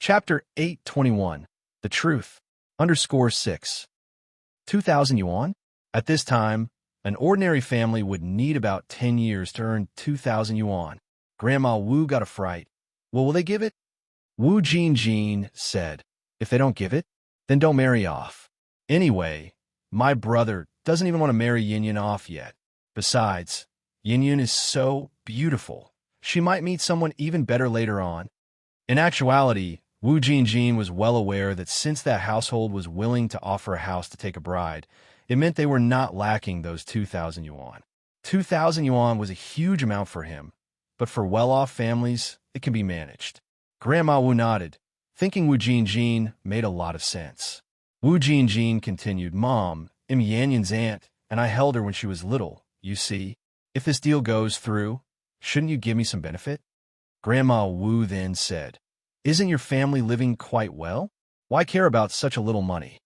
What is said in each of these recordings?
Chapter 821. The Truth. _6. 2,000 yuan? At this time, an ordinary family would need about 10 years to earn 2,000 yuan. Grandma Wu got a fright. Well, will they give it? Wu Jinjin said, if they don't give it, then don't marry off. Anyway, my brother doesn't even want to marry Yin off yet. Besides, Yin is so beautiful. She might meet someone even better later on. In actuality, Wu Jinjin was well aware that since that household was willing to offer a house to take a bride, it meant they were not lacking those 2,000 yuan. 2,000 yuan was a huge amount for him, but for well-off families, it can be managed. Grandma Wu nodded, thinking Wu Jinjin made a lot of sense. Wu Jinjin continued, Mom, I'm Yanyan's aunt, and I held her when she was little, you see. If this deal goes through, shouldn't you give me some benefit? Grandma Wu then said, Isn't your family living quite well? Why care about such a little money?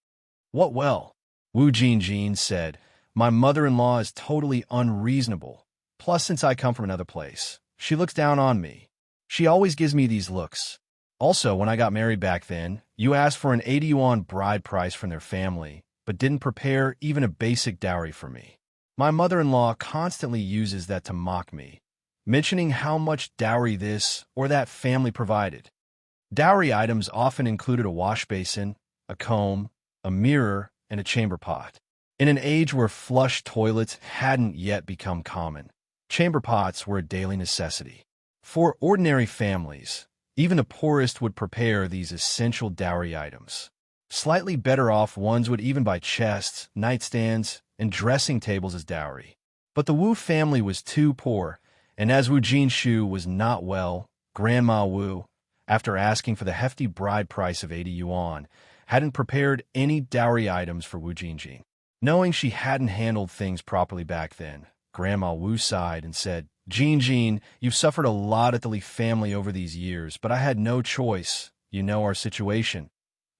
What well? Wu Jinjin said, My mother-in-law is totally unreasonable. Plus, since I come from another place, she looks down on me. She always gives me these looks. Also, when I got married back then, you asked for an 80 yuan bride price from their family, but didn't prepare even a basic dowry for me. My mother-in-law constantly uses that to mock me, mentioning how much dowry this or that family provided. Dowry items often included a wash basin, a comb, a mirror, and a chamber pot. In an age where flush toilets hadn't yet become common, chamber pots were a daily necessity. For ordinary families, even the poorest would prepare these essential dowry items. Slightly better off ones would even buy chests, nightstands, and dressing tables as dowry. But the Wu family was too poor, and as Wu Jinshu was not well, Grandma Wu, after asking for the hefty bride price of 80 yuan, hadn't prepared any dowry items for Wu Jinjin. Knowing she hadn't handled things properly back then, Grandma Wu sighed and said, Jinjin, you've suffered a lot at the Li family over these years, but I had no choice. You know our situation.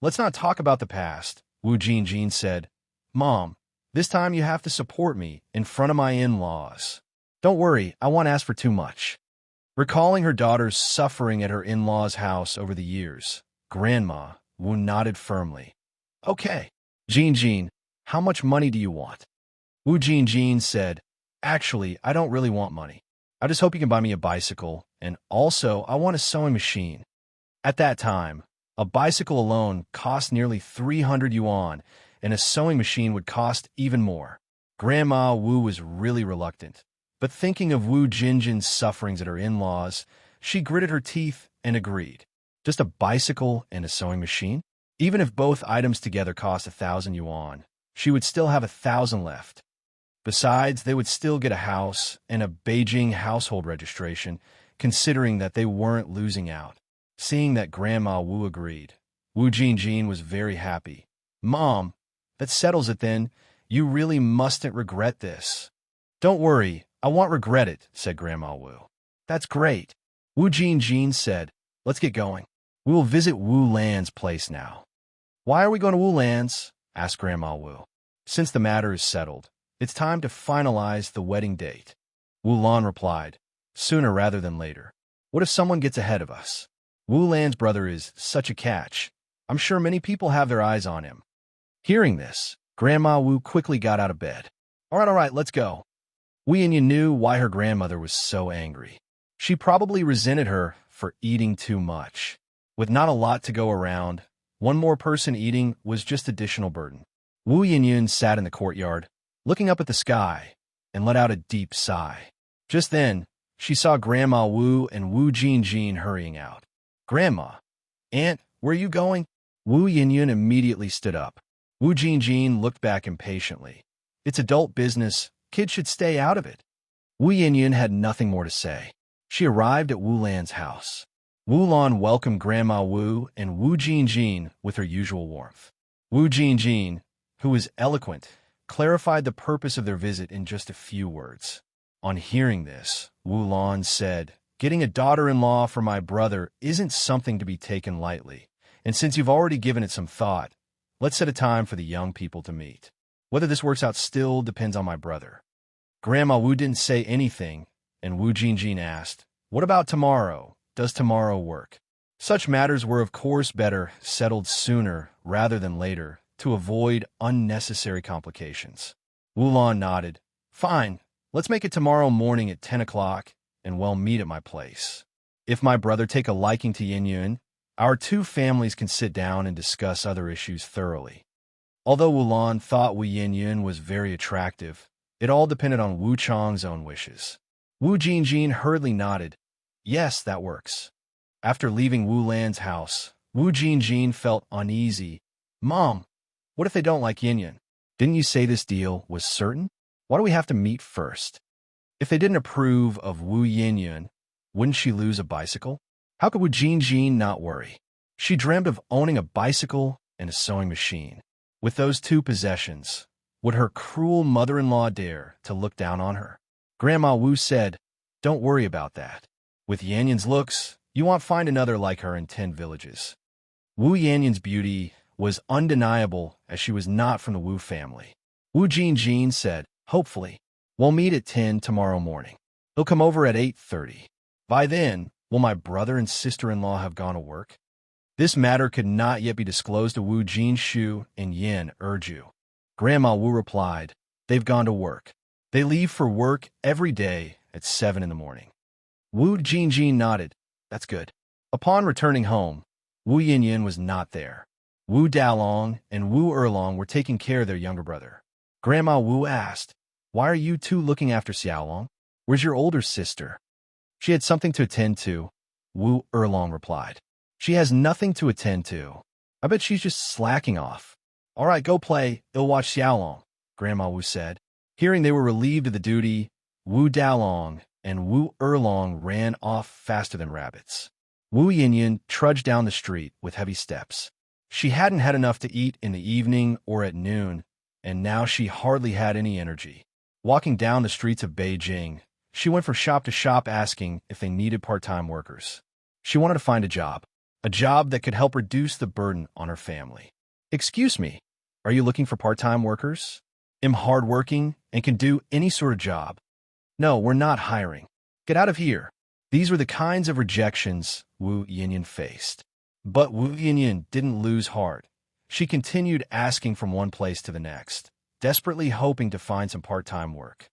Let's not talk about the past, Wu Jinjin said. Mom, this time you have to support me in front of my in-laws. Don't worry, I won't ask for too much. Recalling her daughter's suffering at her in-laws' house over the years, Grandma Wu nodded firmly. Okay, Jinjin, how much money do you want? Wu Jinjin said, Actually, I don't really want money. I just hope you can buy me a bicycle, and also I want a sewing machine. At that time, a bicycle alone cost nearly 300 yuan, and a sewing machine would cost even more. Grandma Wu was really reluctant, but thinking of Wu Jinjin's sufferings at her in-laws, she gritted her teeth and agreed. Just a bicycle and a sewing machine? Even if both items together cost 1,000 yuan, she would still have 1,000 left. Besides, they would still get a house and a Beijing household registration, considering that they weren't losing out. Seeing that Grandma Wu agreed, Wu Jinjin was very happy. Mom, that settles it then. You really mustn't regret this. Don't worry, I won't regret it, said Grandma Wu. That's great. Wu Jinjin said, Let's get going. We will visit Wu Lan's place now. Why are we going to Wu Lan's? Asked Grandma Wu. Since the matter is settled, it's time to finalize the wedding date. Wu Lan replied, Sooner rather than later. What if someone gets ahead of us? Wu Lan's brother is such a catch. I'm sure many people have their eyes on him. Hearing this, Grandma Wu quickly got out of bed. All right, let's go. Wu Yanyan knew why her grandmother was so angry. She probably resented her for eating too much. With not a lot to go around, one more person eating was just additional burden. Wu Yanyan sat in the courtyard, looking up at the sky, and let out a deep sigh. Just then, she saw Grandma Wu and Wu Jinjin hurrying out. Grandma, Aunt, where are you going? Wu Yanyan immediately stood up. Wu Jinjin looked back impatiently. It's adult business. Kids should stay out of it. Wu Yanyan had nothing more to say. She arrived at Wu Lan's house. Wu Lan welcomed Grandma Wu and Wu Jinjin with her usual warmth. Wu Jinjin, who was eloquent, clarified the purpose of their visit in just a few words. On hearing this, Wu Lan said, Getting a daughter-in-law for my brother isn't something to be taken lightly, and since you've already given it some thought, let's set a time for the young people to meet. Whether this works out still depends on my brother. Grandma Wu didn't say anything, and Wu Jinjin asked, What about tomorrow? Does tomorrow work? Such matters were of course better settled sooner rather than later to avoid unnecessary complications. Wulan nodded. Fine, let's make it tomorrow morning at 10 o'clock, and we'll meet at my place. If my brother take a liking to Yin Yun, our two families can sit down and discuss other issues thoroughly. Although Wulan thought Wu Yin was very attractive, it all depended on Wu Chang's own wishes. Wu Jinjin hurriedly nodded. Yes, that works. After leaving Wu Lan's house, Wu Jinjin felt uneasy. Mom, what if they don't like Yin Yun? Didn't you say this deal was certain? Why do we have to meet first? If they didn't approve of Wu Yin, wouldn't she lose a bicycle? How could Wu Jinjin not worry? She dreamed of owning a bicycle and a sewing machine. With those two possessions, would her cruel mother-in-law dare to look down on her? Grandma Wu said, don't worry about that. With Yanyun's looks, you won't find another like her in 10 villages. Wu Yanyun's beauty was undeniable as she was not from the Wu family. Wu Jinjin said, hopefully, we'll meet at 10 tomorrow morning. He'll come over at 8:30. By then, will my brother and sister-in-law have gone to work? This matter could not yet be disclosed to Wu Jinshu and Yin Erju. Grandma Wu replied, they've gone to work. They leave for work every day at 7 in the morning. Wu Jinjin nodded. That's good. Upon returning home, Wu Yin was not there. Wu Dalong and Wu Erlong were taking care of their younger brother. Grandma Wu asked, why are you two looking after Xiaolong? Where's your older sister? She had something to attend to, Wu Erlong replied. She has nothing to attend to. I bet she's just slacking off. All right, go play. I'll watch Xiaolong, Grandma Wu said. Hearing they were relieved of the duty, Wu Dalong and Wu Erlong ran off faster than rabbits. Wu Yin trudged down the street with heavy steps. She hadn't had enough to eat in the evening or at noon, and now she hardly had any energy. Walking down the streets of Beijing, she went from shop to shop asking if they needed part-time workers. She wanted to find a job that could help reduce the burden on her family. Excuse me, are you looking for part-time workers? I'm hardworking and can do any sort of job. No, we're not hiring. Get out of here. These were the kinds of rejections Wu Yin faced. But Wu Yin didn't lose heart. She continued asking from one place to the next, desperately hoping to find some part-time work.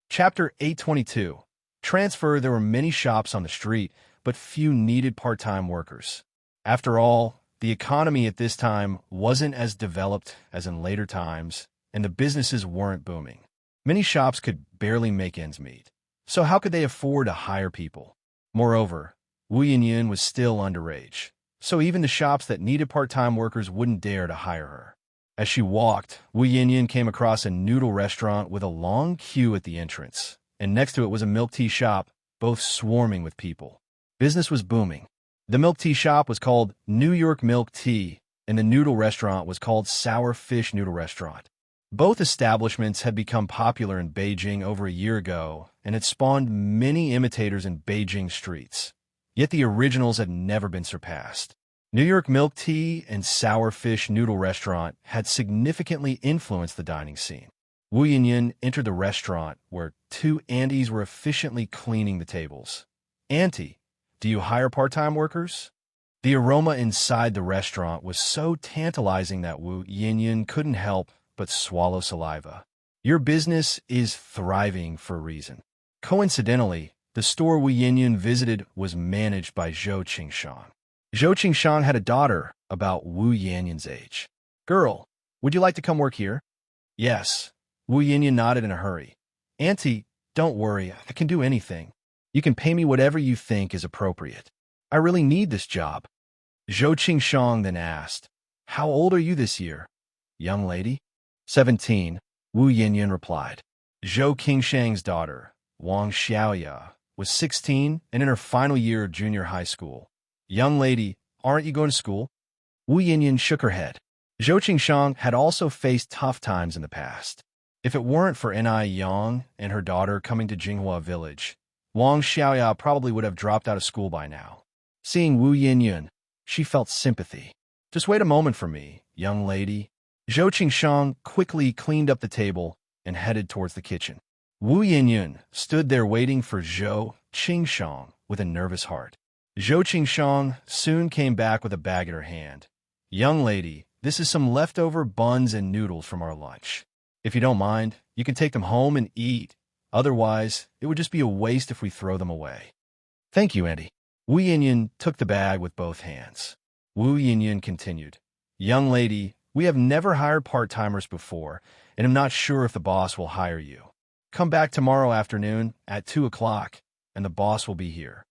Chapter 822. Transfer. There were many shops on the street, but few needed part-time workers. After all, the economy at this time wasn't as developed as in later times, and the businesses weren't booming. Many shops could barely make ends meet. So how could they afford to hire people? Moreover, Wu Yin was still underage, so even the shops that needed part-time workers wouldn't dare to hire her. As she walked, Wu Yin came across a noodle restaurant with a long queue at the entrance, and next to it was a milk tea shop, both swarming with people. Business was booming. The milk tea shop was called New York Milk Tea, and the noodle restaurant was called Sour Fish Noodle Restaurant. Both establishments had become popular in Beijing over a year ago and had spawned many imitators in Beijing streets. Yet the originals had never been surpassed. New York Milk Tea and Sour Fish Noodle Restaurant had significantly influenced the dining scene. Wu Yin entered the restaurant where two aunties were efficiently cleaning the tables. Auntie, do you hire part-time workers? The aroma inside the restaurant was so tantalizing that Wu Yin couldn't help but swallow saliva. Your business is thriving for a reason. Coincidentally, the store Wu Yin visited was managed by Zhou Qingshang. Zhou Qingshang had a daughter about Wu Yin's age. Girl, would you like to come work here? Yes. Wu Yin nodded in a hurry. Auntie, don't worry, I can do anything. You can pay me whatever you think is appropriate. I really need this job. Zhou Qingshang then asked, how old are you this year? Young lady? 17, Wu Yin replied. Zhou Qingshang's daughter, Wang Xiaoya, was 16 and in her final year of junior high school. Young lady, aren't you going to school? Wu Yin shook her head. Zhou Qingshang had also faced tough times in the past. If it weren't for Ni Yang and her daughter coming to Jinghua village, Wang Xiaoya probably would have dropped out of school by now. Seeing Wu Yin, she felt sympathy. Just wait a moment for me, young lady. Zhou Qingshang quickly cleaned up the table and headed towards the kitchen. Wu Yin stood there waiting for Zhou Qingshang with a nervous heart. Zhou Qingshang soon came back with a bag in her hand. Young lady, this is some leftover buns and noodles from our lunch. If you don't mind, you can take them home and eat. Otherwise, it would just be a waste if we throw them away. Thank you, Auntie. Wu Yinyan took the bag with both hands. Wu Yinyan continued. Young lady, we have never hired part-timers before, and I'm not sure if the boss will hire you. Come back tomorrow afternoon at 2 o'clock, and the boss will be here.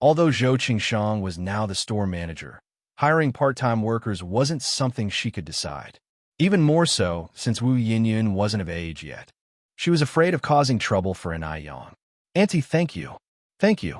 Although Zhou Qingshang was now the store manager, hiring part-time workers wasn't something she could decide. Even more so since Wu Yinyan wasn't of age yet. She was afraid of causing trouble for an Aiyang. Auntie, thank you. Thank you.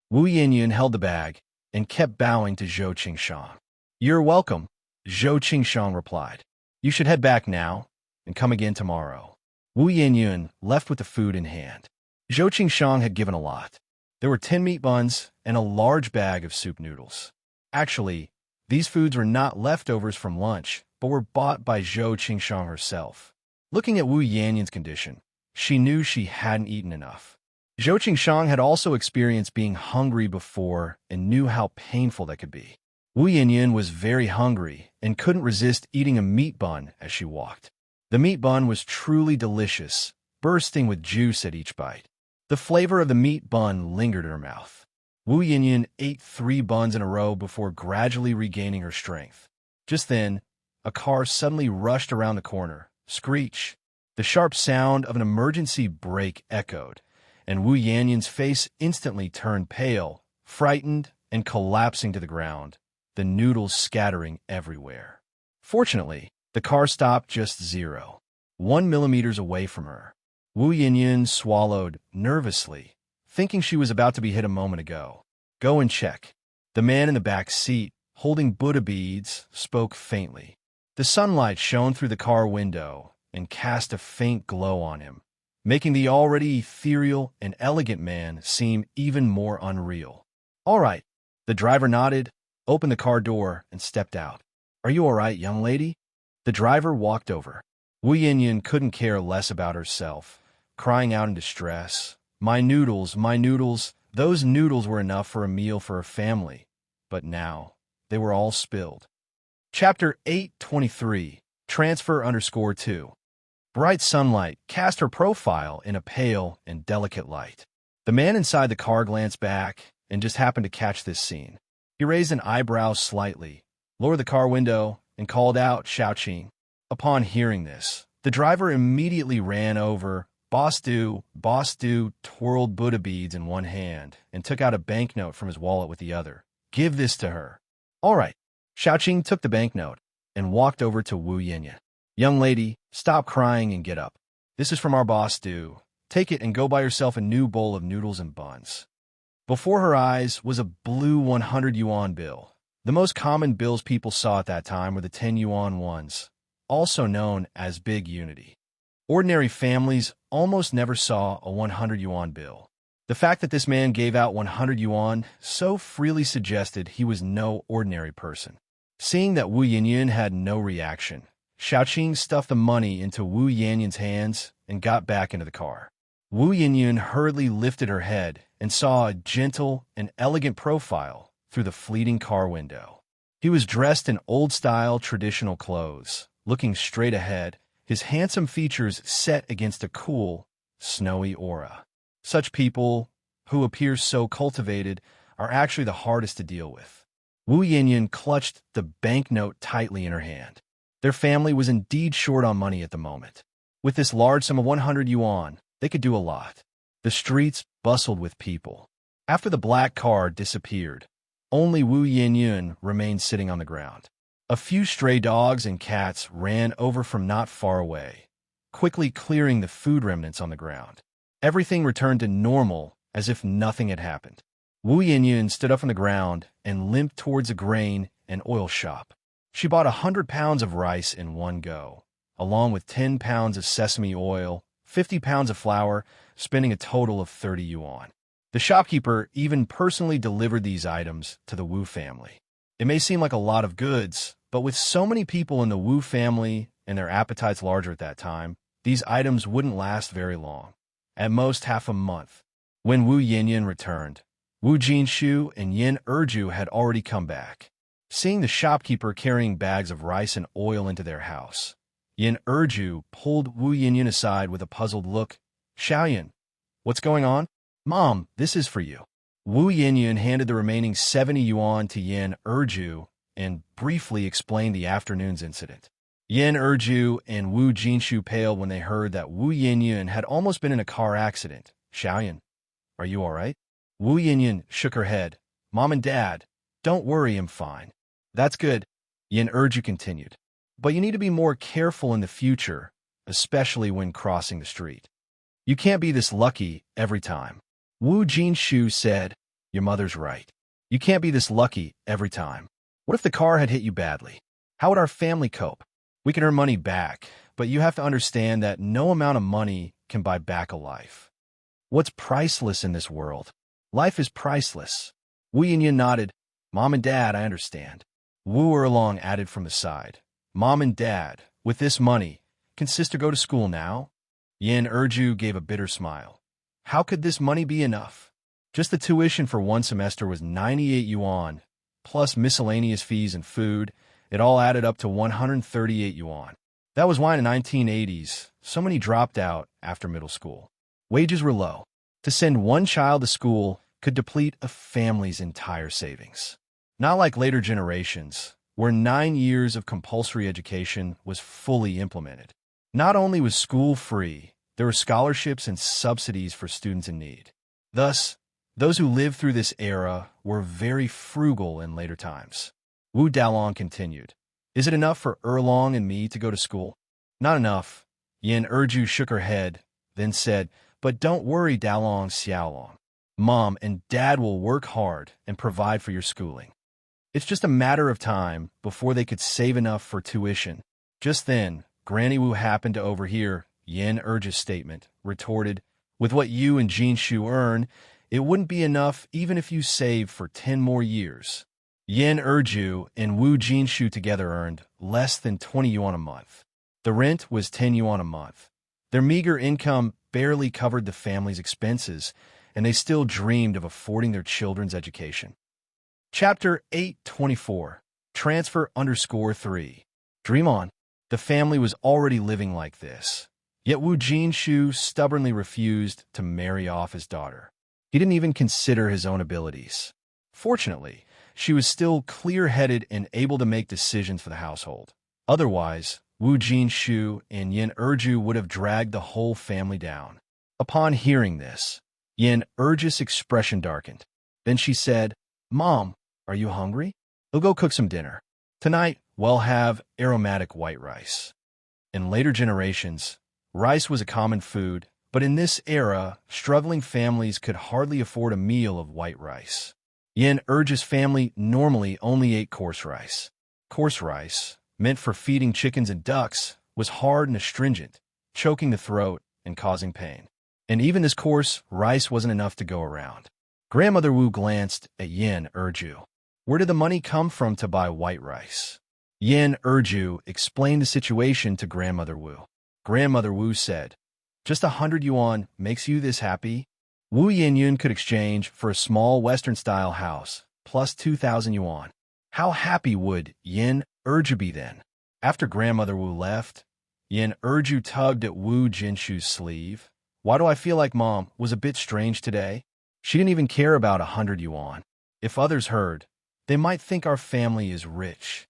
Wu Yinyan held the bag and kept bowing to Zhou Qingshang. You're welcome, Zhou Qingshang replied. You should head back now and come again tomorrow. Wu Yinyan left with the food in hand. Zhou Qingshang had given a lot. There were 10 meat buns and a large bag of soup noodles. Actually, these foods were not leftovers from lunch, but were bought by Zhou Qingshang herself. Looking at Wu Yanyan's condition, she knew she hadn't eaten enough. Zhou Qingshang had also experienced being hungry before and knew how painful that could be. Wu Yinyan was very hungry and couldn't resist eating a meat bun as she walked. The meat bun was truly delicious, bursting with juice at each bite. The flavor of the meat bun lingered in her mouth. Wu Yinyan ate 3 buns in a row before gradually regaining her strength. Just then, a car suddenly rushed around the corner. Screech! The sharp sound of an emergency brake echoed, and Wu Yanyan's face instantly turned pale, frightened, and collapsing to the ground, the noodles scattering everywhere. Fortunately, the car stopped just 0.1 millimeters away from her. Wu Yinyan swallowed nervously, thinking she was about to be hit a moment ago. Go and check. The man in the back seat, holding Buddha beads, spoke faintly. The sunlight shone through the car window and cast a faint glow on him, making the already ethereal and elegant man seem even more unreal. All right. The driver nodded, opened the car door, and stepped out. Are you all right, young lady? The driver walked over. Wu Yinyan couldn't care less about herself, crying out in distress. My noodles, my noodles. Those noodles were enough for a meal for a family, but now they were all spilled. Chapter 823, Transfer_2. Bright sunlight cast her profile in a pale and delicate light. The man inside the car glanced back and just happened to catch this scene. He raised an eyebrow slightly, lowered the car window, and called out, Xiaoqing. Upon hearing this, the driver immediately ran over. Boss Du twirled Buddha beads in one hand and took out a banknote from his wallet with the other. Give this to her. All right. Xiaoqing took the banknote and walked over to Wu Yinyan. Young lady, stop crying and get up. This is from our boss Du. Take it and go buy yourself a new bowl of noodles and buns. Before her eyes was a blue 100 yuan bill. The most common bills people saw at that time were the 10 yuan ones, also known as Big Unity. Ordinary families almost never saw a 100 yuan bill. The fact that this man gave out 100 yuan so freely suggested he was no ordinary person. Seeing that Wu Yinyan had no reaction, Xiaoqing stuffed the money into Wu Yanyan's hands and got back into the car. Wu Yinyan hurriedly lifted her head and saw a gentle and elegant profile through the fleeting car window. He was dressed in old-style traditional clothes, looking straight ahead, his handsome features set against a cool, snowy aura. Such people, who appear so cultivated, are actually the hardest to deal with. Wu Yinyan clutched the banknote tightly in her hand. Their family was indeed short on money at the moment. With this large sum of 100 yuan, they could do a lot. The streets bustled with people. After the black car disappeared, only Wu Yinyan remained sitting on the ground. A few stray dogs and cats ran over from not far away, quickly clearing the food remnants on the ground. Everything returned to normal as if nothing had happened. Wu Yinyan stood up from the ground and limped towards a grain and oil shop. She bought 100 pounds of rice in one go, along with 10 pounds of sesame oil, 50 pounds of flour, spending a total of 30 yuan. The shopkeeper even personally delivered these items to the Wu family. It may seem like a lot of goods, but with so many people in the Wu family and their appetites larger at that time, these items wouldn't last very long, at most half a month. When Wu Yinyan returned, Wu Jinshu and Yin Erju had already come back. Seeing the shopkeeper carrying bags of rice and oil into their house, Yin Erju pulled Wu Yinyun aside with a puzzled look. Xiaoyan, what's going on? Mom, this is for you. Wu Yinyun handed the remaining 70 yuan to Yin Erju and briefly explained the afternoon's incident. Yin Erju and Wu Jinshu paled when they heard that Wu Yinyun had almost been in a car accident. Xiaoyan, are you all right? Wu Yinyun shook her head. Mom and Dad, don't worry, I'm fine. That's good, Yin Erju continued. But you need to be more careful in the future, especially when crossing the street. You can't be this lucky every time. Wu Jinshu said, your mother's right. You can't be this lucky every time. What if the car had hit you badly? How would our family cope? We can earn money back, but you have to understand that no amount of money can buy back a life. What's priceless in this world? Life is priceless. Wu Yinyun nodded. Mom and Dad, I understand. Wu Erlong added from the side. Mom and Dad, with this money, can sister go to school now? Yin Erju gave a bitter smile. How could this money be enough? Just the tuition for one semester was 98 yuan, plus miscellaneous fees and food. It all added up to 138 yuan. That was why in the 1980s, so many dropped out after middle school. Wages were low. To send one child to school could deplete a family's entire savings. Not like later generations, where 9 years of compulsory education was fully implemented. Not only was school free, there were scholarships and subsidies for students in need. Thus, those who lived through this era were very frugal in later times. Wu Dalong continued. Is it enough for Erlong and me to go to school? Not enough. Yin Erju shook her head, then said, but don't worry, Dalong Xiaolong. Mom and Dad will work hard and provide for your schooling. It's just a matter of time before they could save enough for tuition. Just then, Granny Wu happened to overhear Yin Erju's statement, retorted, with what you and Jinshu earn, it wouldn't be enough even if you saved for 10 more years. Yin Erju and Wu Jinshu together earned less than 20 yuan a month. The rent was 10 yuan a month. Their meager income barely covered the family's expenses, and they still dreamed of affording their children's education. Chapter 824, Transfer_3. Dream on. The family was already living like this. Yet Wu Jinshu stubbornly refused to marry off his daughter. He didn't even consider his own abilities. Fortunately, she was still clear-headed and able to make decisions for the household. Otherwise, Wu Jinshu and Yin Erju would have dragged the whole family down. Upon hearing this, Yin Erju's expression darkened. Then she said, Mom, are you hungry? We'll go cook some dinner. Tonight, we'll have aromatic white rice. In later generations, rice was a common food, but in this era, struggling families could hardly afford a meal of white rice. Yin Erju's family normally only ate coarse rice. Coarse rice, meant for feeding chickens and ducks, was hard and astringent, choking the throat and causing pain. And even this coarse rice wasn't enough to go around. Grandmother Wu glanced at Yin Erju. Where did the money come from to buy white rice? Yin Erju explained the situation to Grandmother Wu. Grandmother Wu said, just 100 yuan makes you this happy? Wu Yinyun could exchange for a small Western-style house, plus 2,000 yuan. How happy would Yin Erju be then? After Grandmother Wu left, Yin Erju tugged at Wu Jinshu's sleeve. Why do I feel like Mom was a bit strange today? She didn't even care about 100 yuan. If others heard, they might think our family is rich.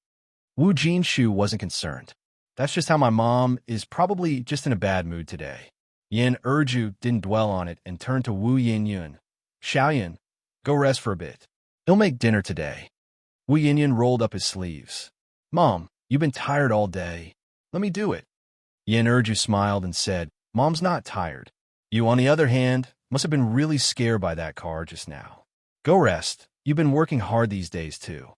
Wu Jinshu wasn't concerned. That's just how my mom is, probably just in a bad mood today. Yin Erju didn't dwell on it and turned to Wu Yinyun. Xiaoyan, go rest for a bit. He'll make dinner today. Wu Yinyun rolled up his sleeves. Mom, you've been tired all day. Let me do it. Yin Erju smiled and said, Mom's not tired. You, on the other hand, must have been really scared by that car just now. Go rest. You've been working hard these days too.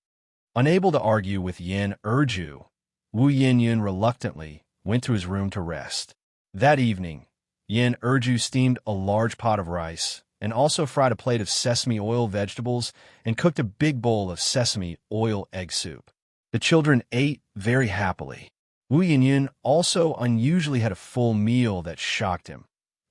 Unable to argue with Yin Erju, Wu Yinyun reluctantly went to his room to rest. That evening, Yin Erju steamed a large pot of rice and also fried a plate of sesame oil vegetables and cooked a big bowl of sesame oil egg soup. The children ate very happily. Wu Yinyun also unusually had a full meal that shocked him,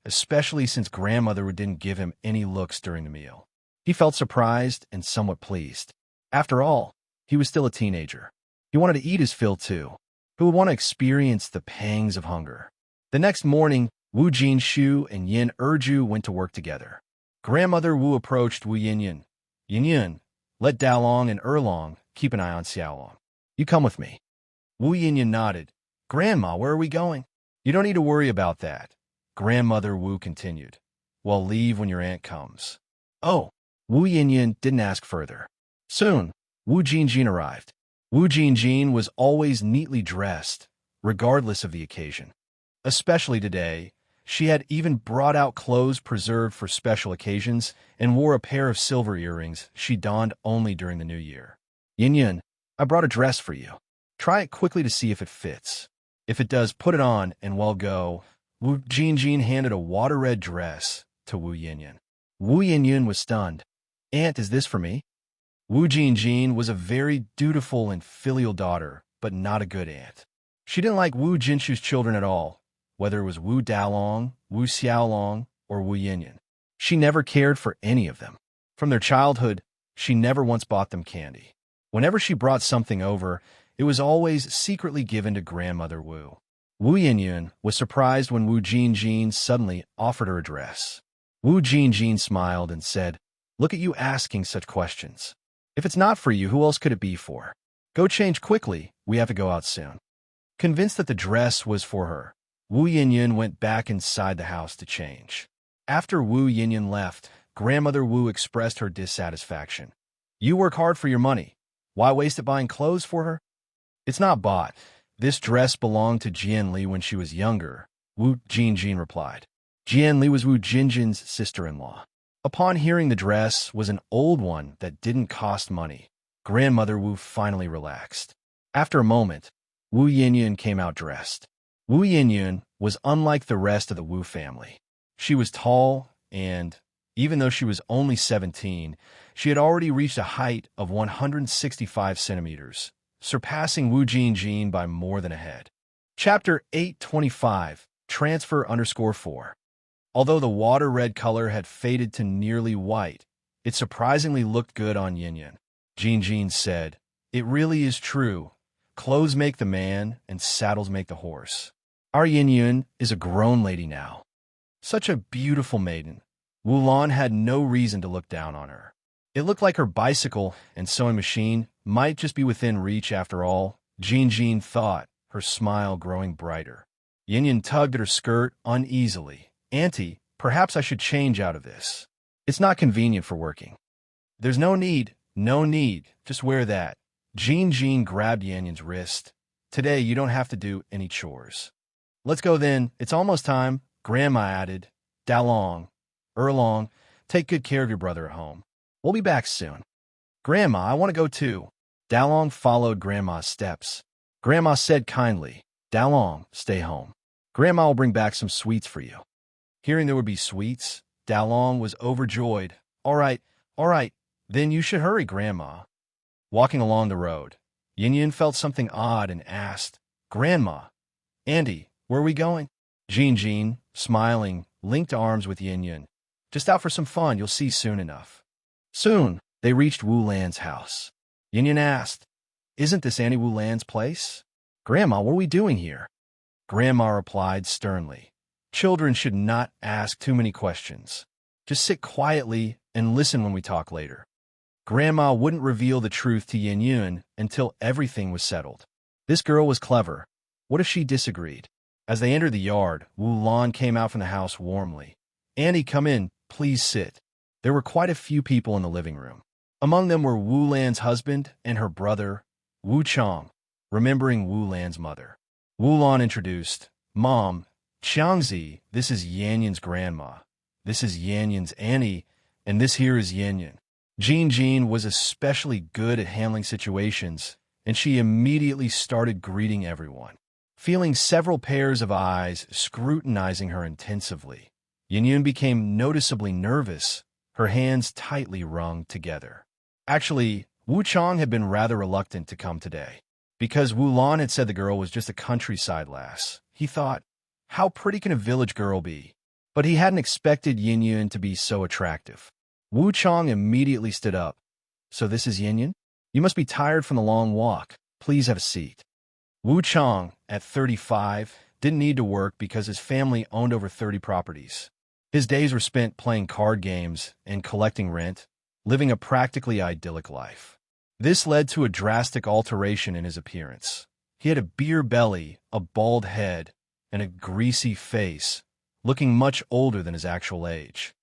especially since Grandmother didn't give him any looks during the meal. He felt surprised and somewhat pleased. After all, he was still a teenager. He wanted to eat his fill too. Who would want to experience the pangs of hunger? The next morning, Wu Jinshu and Yin Erju went to work together. Grandmother Wu approached Wu Yinyan. Yinyan, let Dalong and Erlong keep an eye on Xiaolong. You come with me. Wu Yinyan nodded. Grandma, where are we going? You don't need to worry about that. Grandmother Wu continued. Well, leave when your aunt comes. Oh, Wu Yinyan didn't ask further. Soon, Wu Jinjin arrived. Wu Jinjin was always neatly dressed, regardless of the occasion. Especially today, she had even brought out clothes preserved for special occasions and wore a pair of silver earrings she donned only during the new year. Yin, I brought a dress for you. Try it quickly to see if it fits. If it does, put it on and we'll go. Wu Jinjin handed a water-red dress to Wu Yinyan. Wu Yinyan was stunned. Aunt, is this for me? Wu Jinjin was a very dutiful and filial daughter, but not a good aunt. She didn't like Wu Jinshu's children at all, whether it was Wu Dalong, Wu Xiaolong, or Wu Yinyan. She never cared for any of them. From their childhood, she never once bought them candy. Whenever she brought something over, it was always secretly given to Grandmother Wu. Wu Yinyan was surprised when Wu Jinjin suddenly offered her a dress. Wu Jinjin smiled and said, Look at you asking such questions. If it's not for you, who else could it be for? Go change quickly, we have to go out soon. Convinced that the dress was for her, Wu Yinyan went back inside the house to change. After Wu Yinyan left, Grandmother Wu expressed her dissatisfaction. You work hard for your money. Why waste it buying clothes for her? It's not bought. This dress belonged to Jian Li when she was younger, Wu Jinjin replied. Jian Li was Wu Jinjin's sister-in-law. Upon hearing the dress was an old one that didn't cost money, Grandmother Wu finally relaxed. After a moment, Wu Yinyan came out dressed. Wu Yinyan was unlike the rest of the Wu family. She was tall and, even though she was only 17, she had already reached a height of 165 centimeters, surpassing Wu Jinjin by more than a head. Chapter 825, Transfer_4. Although the water-red color had faded to nearly white, it surprisingly looked good on Yinyan. Jinjin said, It really is true. Clothes make the man, and saddles make the horse. Our Yinyan is a grown lady now. Such a beautiful maiden. Wulan had no reason to look down on her. It looked like her bicycle and sewing machine might just be within reach after all, Jinjin thought, her smile growing brighter. Yinyan tugged at her skirt uneasily. Auntie, perhaps I should change out of this. It's not convenient for working. There's no need, just wear that. Jinjin grabbed Yanyan's wrist. Today you don't have to do any chores. Let's go then, it's almost time, Grandma added. Dalong, Erlong, take good care of your brother at home. We'll be back soon. Grandma, I want to go too. Dalong followed Grandma's steps. Grandma said kindly, Dalong, stay home. Grandma will bring back some sweets for you. Hearing there would be sweets, Dalong was overjoyed. All right, then you should hurry, Grandma. Walking along the road, Yinyan felt something odd and asked, Grandma, Andy, where are we going? Jinjin, smiling, linked arms with Yinyan. Just out for some fun, you'll see soon enough. Soon, they reached Wu Lan's house. Yinyan asked, Isn't this Auntie Wu Lan's place? Grandma, what are we doing here? Grandma replied sternly, Children should not ask too many questions. Just sit quietly and listen when we talk later. Grandma wouldn't reveal the truth to Yinyan until everything was settled. This girl was clever. What if she disagreed? As they entered the yard, Wu Lan came out from the house warmly. Annie, come in. Please sit. There were quite a few people in the living room. Among them were Wu Lan's husband and her brother, Wu Chong, remembering Wu Lan's mother. Wu Lan introduced, Mom, Xiangzi, this is Yanyan's grandma. This is Yanyan's Annie, and this here is Yanyan. Jinjin was especially good at handling situations, and she immediately started greeting everyone. Feeling several pairs of eyes scrutinizing her intensively, Yinyan became noticeably nervous, her hands tightly wrung together. Actually, Wu Chong had been rather reluctant to come today. Because Wu Lan had said the girl was just a countryside lass, he thought, how pretty can a village girl be? But he hadn't expected Yinyan to be so attractive. Wu Chang immediately stood up. So this is Yin? You must be tired from the long walk. Please have a seat. Wu Chang, at 35, didn't need to work because his family owned over 30 properties. His days were spent playing card games and collecting rent, living a practically idyllic life. This led to a drastic alteration in his appearance. He had a beer belly, a bald head, and a greasy face, looking much older than his actual age.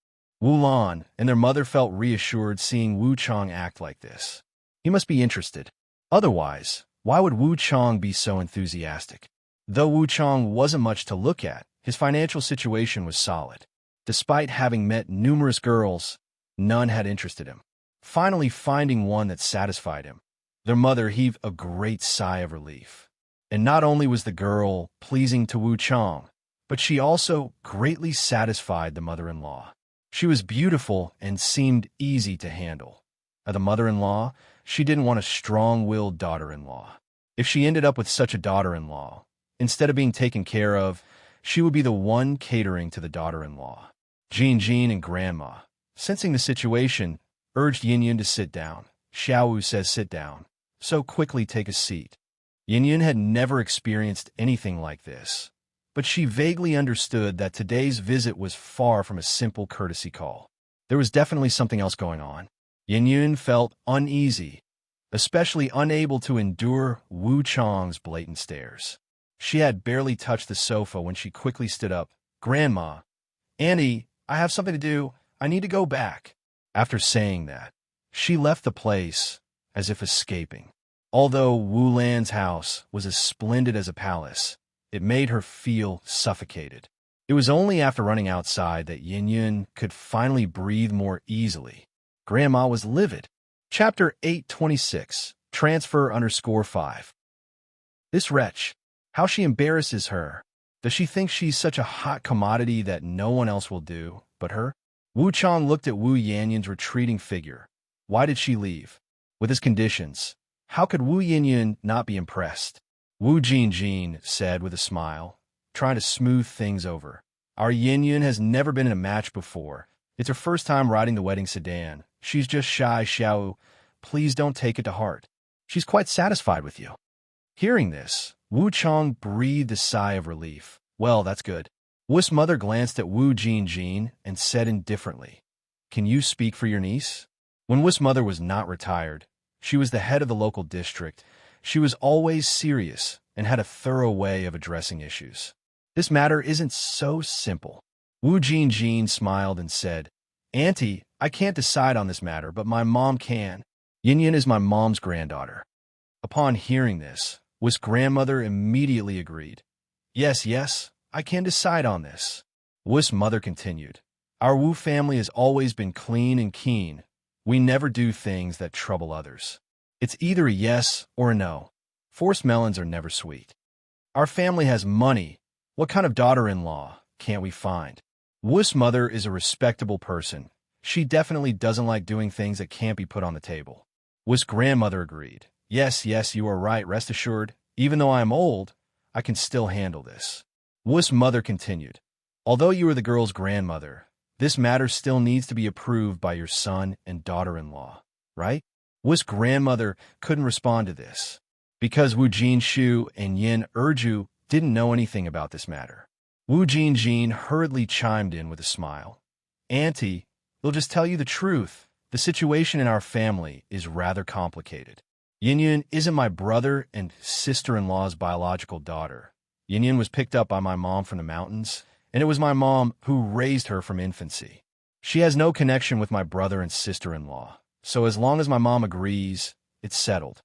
Wu Lan and their mother felt reassured seeing Wu Chang act like this. He must be interested. Otherwise, why would Wu Chang be so enthusiastic? Though Wu Chang wasn't much to look at, his financial situation was solid. Despite having met numerous girls, none had interested him. Finally finding one that satisfied him, their mother heaved a great sigh of relief. And not only was the girl pleasing to Wu Chang, but she also greatly satisfied the mother-in-law. She was beautiful and seemed easy to handle. As a mother-in-law, she didn't want a strong-willed daughter-in-law. If she ended up with such a daughter-in-law, instead of being taken care of, she would be the one catering to the daughter-in-law. Jin and Grandma, sensing the situation, urged Yin to sit down. Xiaowu says sit down, so quickly take a seat. Yin had never experienced anything like this, but she vaguely understood that today's visit was far from a simple courtesy call. There was definitely something else going on. Yin felt uneasy, especially unable to endure Wu Chang's blatant stares. She had barely touched the sofa when she quickly stood up. Grandma, Annie, I have something to do. I need to go back. After saying that, she left the place as if escaping. Although Wu Lan's house was as splendid as a palace, it made her feel suffocated. It was only after running outside that Yin could finally breathe more easily. Grandma was livid. Chapter 826, Transfer_5. This wretch, how she embarrasses her. Does she think she's such a hot commodity that no one else will do but her? Wu Chang looked at Wu Yanyan's retreating figure. Why did she leave? With his conditions, how could Wu Yanyan not be impressed? Wu Jin said with a smile, trying to smooth things over. Our Yanyan has never been in a match before. It's her first time riding the wedding sedan. She's just shy, Xiao. Please don't take it to heart. She's quite satisfied with you. Hearing this, Wu Chang breathed a sigh of relief. Well, that's good. Wu's mother glanced at Wu Jin and said indifferently, Can you speak for your niece? When Wu's mother was not retired, she was the head of the local district. She was always serious and had a thorough way of addressing issues. This matter isn't so simple. Wu Jin smiled and said, Auntie, I can't decide on this matter, but my mom can. Yin is my mom's granddaughter. Upon hearing this, Wu's grandmother immediately agreed. Yes, I can decide on this. Wu's mother continued. Our Wu family has always been clean and keen. We never do things that trouble others. It's either a yes or a no. Forced melons are never sweet. Our family has money. What kind of daughter-in-law can't we find? Wu's mother is a respectable person. She definitely doesn't like doing things that can't be put on the table. Wu's grandmother agreed. Yes, you are right. Rest assured, even though I am old, I can still handle this. Wu's mother continued. Although you are the girl's grandmother, this matter still needs to be approved by your son and daughter-in-law, right? Wu's grandmother couldn't respond to this, because Wu Jinshu and Yin Erju didn't know anything about this matter. Wu Jin hurriedly chimed in with a smile. Auntie, they'll just tell you the truth. The situation in our family is rather complicated. Yin isn't my brother and sister-in-law's biological daughter. Yin was picked up by my mom from the mountains, and it was my mom who raised her from infancy. She has no connection with my brother and sister-in-law, so as long as my mom agrees, it's settled.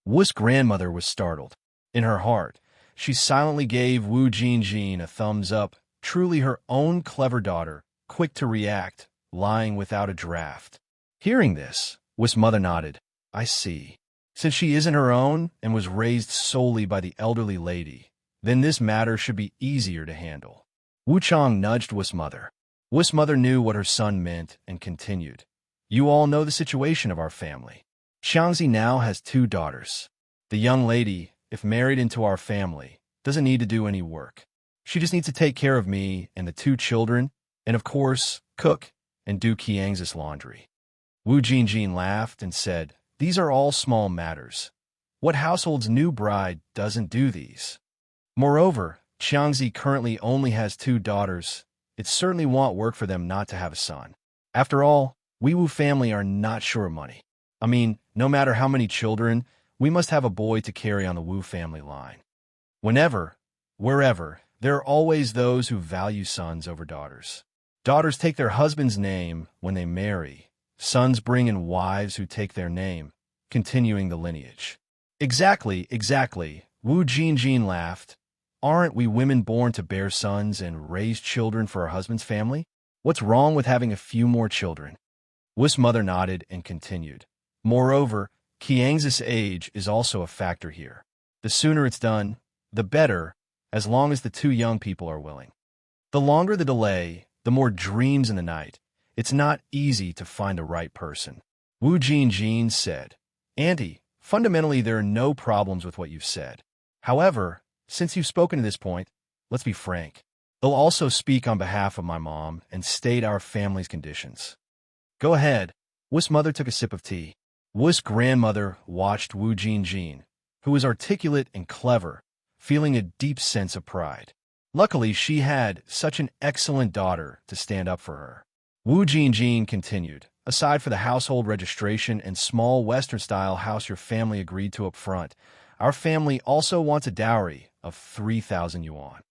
Wu's grandmother was startled. In her heart, she silently gave Wu Jin a thumbs up, truly her own clever daughter, quick to react, lying without a draft. Hearing this, Wu's mother nodded. I see. Since she isn't her own and was raised solely by the elderly lady, then this matter should be easier to handle. Wu Chang nudged Wu's mother. Wu's mother knew what her son meant and continued. You all know the situation of our family. Xiangzi now has 2 daughters. The young lady, if married into our family, doesn't need to do any work. She just needs to take care of me and the 2 children, and of course, cook. and do Qiang's laundry. Wu Jinjin laughed and said, "These are all small matters. What household's new bride doesn't do these? Moreover, Qiangzi currently only has 2 daughters. It certainly won't work for them not to have a son. After all, we Wu family are not short of money. I mean, no matter how many children, we must have a boy to carry on the Wu family line. Whenever, wherever, there are always those who value sons over daughters. Daughters take their husband's name when they marry. Sons bring in wives who take their name, continuing the lineage." Exactly, exactly, Wu Jinjin laughed. Aren't we women born to bear sons and raise children for our husband's family? What's wrong with having a few more children? Wu's mother nodded and continued. Moreover, Qiang's age is also a factor here. The sooner it's done, the better, as long as the 2 young people are willing. The longer the delay, the more dreams in the night. It's not easy to find the right person. Wu Jinjin said, "Auntie, fundamentally there are no problems with what you've said. However, since you've spoken to this point, let's be frank. They'll also speak on behalf of my mom and state our family's conditions." "Go ahead." Wu's mother took a sip of tea. Wu's grandmother watched Wu Jinjin, who was articulate and clever, feeling a deep sense of pride. Luckily, she had such an excellent daughter to stand up for her. Wu Jinjin continued, "Aside for the household registration and small Western-style house your family agreed to up front, our family also wants a dowry of 3,000 yuan.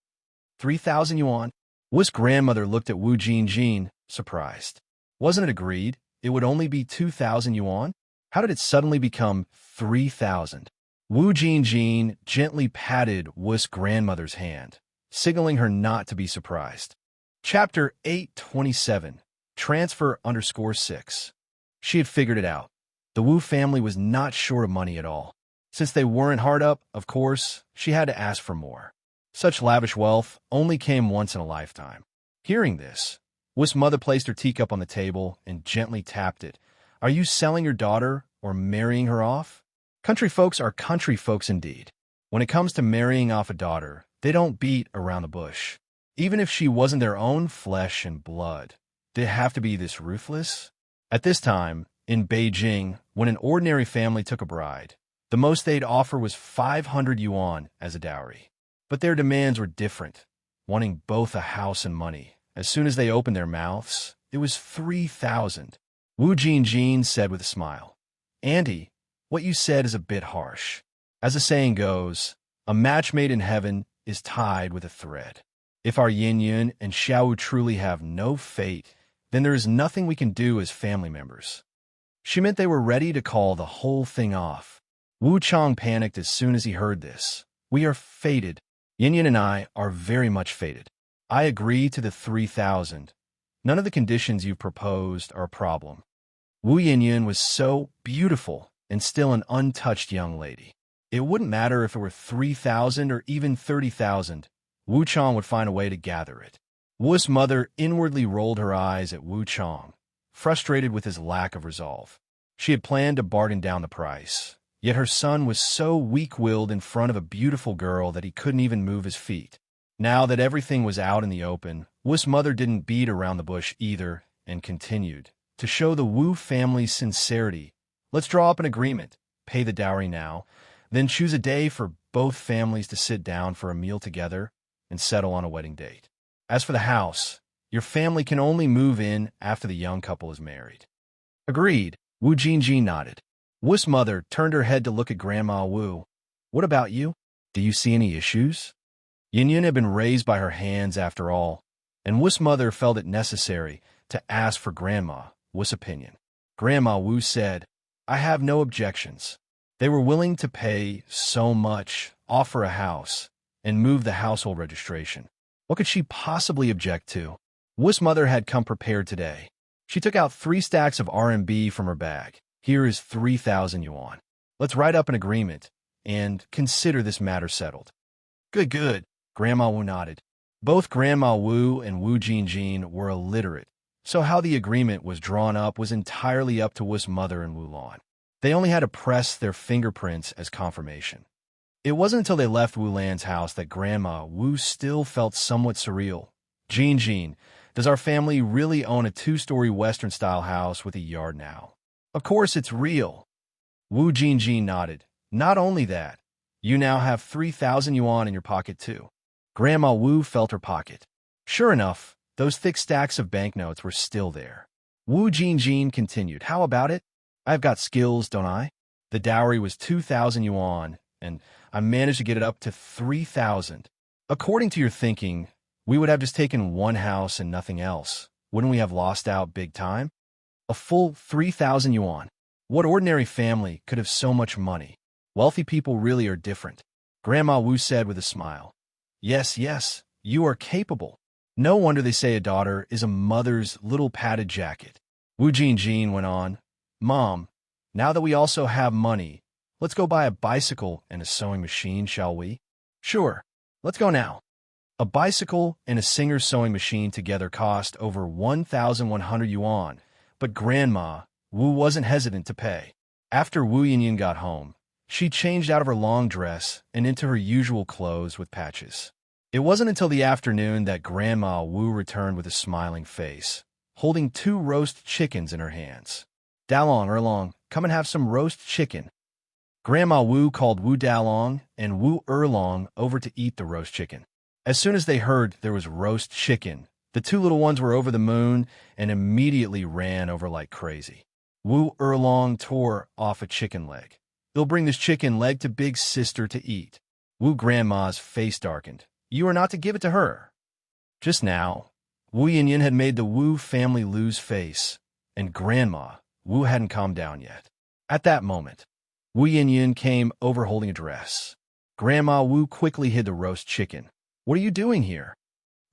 3,000 yuan? Wu's grandmother looked at Wu Jinjin, surprised. Wasn't it agreed it would only be 2,000 yuan? How did it suddenly become 3,000? Wu Jinjin gently patted Wu's grandmother's hand, signaling her not to be surprised. Chapter 827, Transfer_6. She had figured it out. The Wu family was not short of money at all. Since they weren't hard up, of course, she had to ask for more. Such lavish wealth only came once in a lifetime. Hearing this, Wu's mother placed her teacup on the table and gently tapped it. "Are you selling your daughter or marrying her off?" Country folks are country folks indeed. When it comes to marrying off a daughter, they don't beat around the bush. Even if she wasn't their own flesh and blood, did it have to be this ruthless? At this time, in Beijing, when an ordinary family took a bride, the most they'd offer was 500 yuan as a dowry. But their demands were different, wanting both a house and money. As soon as they opened their mouths, it was 3,000. Wu Jinjin said with a smile, "Auntie, what you said is a bit harsh. As the saying goes, a match made in heaven is tied with a thread. If our Yin Yun and Xiao truly have no fate, then there is nothing we can do as family members." She meant they were ready to call the whole thing off. Wu Chang panicked as soon as he heard this. "We are fated. Yin Yun and I are very much fated. I agree to the 3,000. None of the conditions you proposed are a problem." Wu Yin was so beautiful and still an untouched young lady. It wouldn't matter if it were 3,000 or even 30,000. Wu Chang would find a way to gather it. Wu's mother inwardly rolled her eyes at Wu Chang, frustrated with his lack of resolve. She had planned to bargain down the price, yet her son was so weak-willed in front of a beautiful girl that he couldn't even move his feet. Now that everything was out in the open, Wu's mother didn't beat around the bush either and continued, "To show the Wu family's sincerity, let's draw up an agreement, pay the dowry now, then choose a day for both families to sit down for a meal together and settle on a wedding date. As for the house, your family can only move in after the young couple is married." Agreed, Wu Jinjin nodded. Wu's mother turned her head to look at Grandma Wu. "What about you? Do you see any issues?" Yin Yun had been raised by her hands after all, and Wu's mother felt it necessary to ask for Grandma Wu's opinion. Grandma Wu said, "I have no objections." They were willing to pay so much, offer a house, and move the household registration. What could she possibly object to? Wu's mother had come prepared today. She took out 3 stacks of RMB from her bag. "Here is 3,000 yuan. Let's write up an agreement and consider this matter settled." Good, good, Grandma Wu nodded. Both Grandma Wu and Wu Jinjin were illiterate, so how the agreement was drawn up was entirely up to Wu's mother and Wu Lan. They only had to press their fingerprints as confirmation. It wasn't until they left Wu Lan's house that Grandma Wu still felt somewhat surreal. "Jinjin, Does our family really own a 2-story Western-style house with a yard now? Of course it's real. Wu Jinjin nodded. Not only that, you now have 3,000 yuan in your pocket too. Grandma Wu felt her pocket. Sure enough, those thick stacks of banknotes were still there. Wu Jinjin continued, how about it? I've got skills, don't I? The dowry was 2,000 yuan, and I managed to get it up to 3,000. According to your thinking, we would have just taken one house and nothing else. Wouldn't we have lost out big time? A full 3,000 yuan. What ordinary family could have so much money? Wealthy people really are different. Grandma Wu said with a smile. Yes, yes, you are capable. No wonder they say a daughter is a mother's little padded jacket. Wu Jinjin went on, Mom, now that we also have money, let's go buy a bicycle and a sewing machine, shall we? Sure, let's go now. A bicycle and a Singer's sewing machine together cost over 1,100 yuan, but Grandma Wu wasn't hesitant to pay. After Wu Yinyin got home, she changed out of her long dress and into her usual clothes with patches. It wasn't until the afternoon that Grandma Wu returned with a smiling face, holding 2 roast chickens in her hands. Dalong, Erlong, come and have some roast chicken. Grandma Wu called Wu Dalong and Wu Erlong over to eat the roast chicken. As soon as they heard there was roast chicken, the 2 little ones were over the moon and immediately ran over like crazy. Wu Erlong tore off a chicken leg. They'll bring this chicken leg to Big Sister to eat. Wu Grandma's face darkened. You are not to give it to her. Just now, Wu Yinyin had made the Wu family lose face, and Grandma Wu hadn't calmed down yet. At that moment, Wu Yinyin came over holding a dress. Grandma Wu quickly hid the roast chicken. What are you doing here?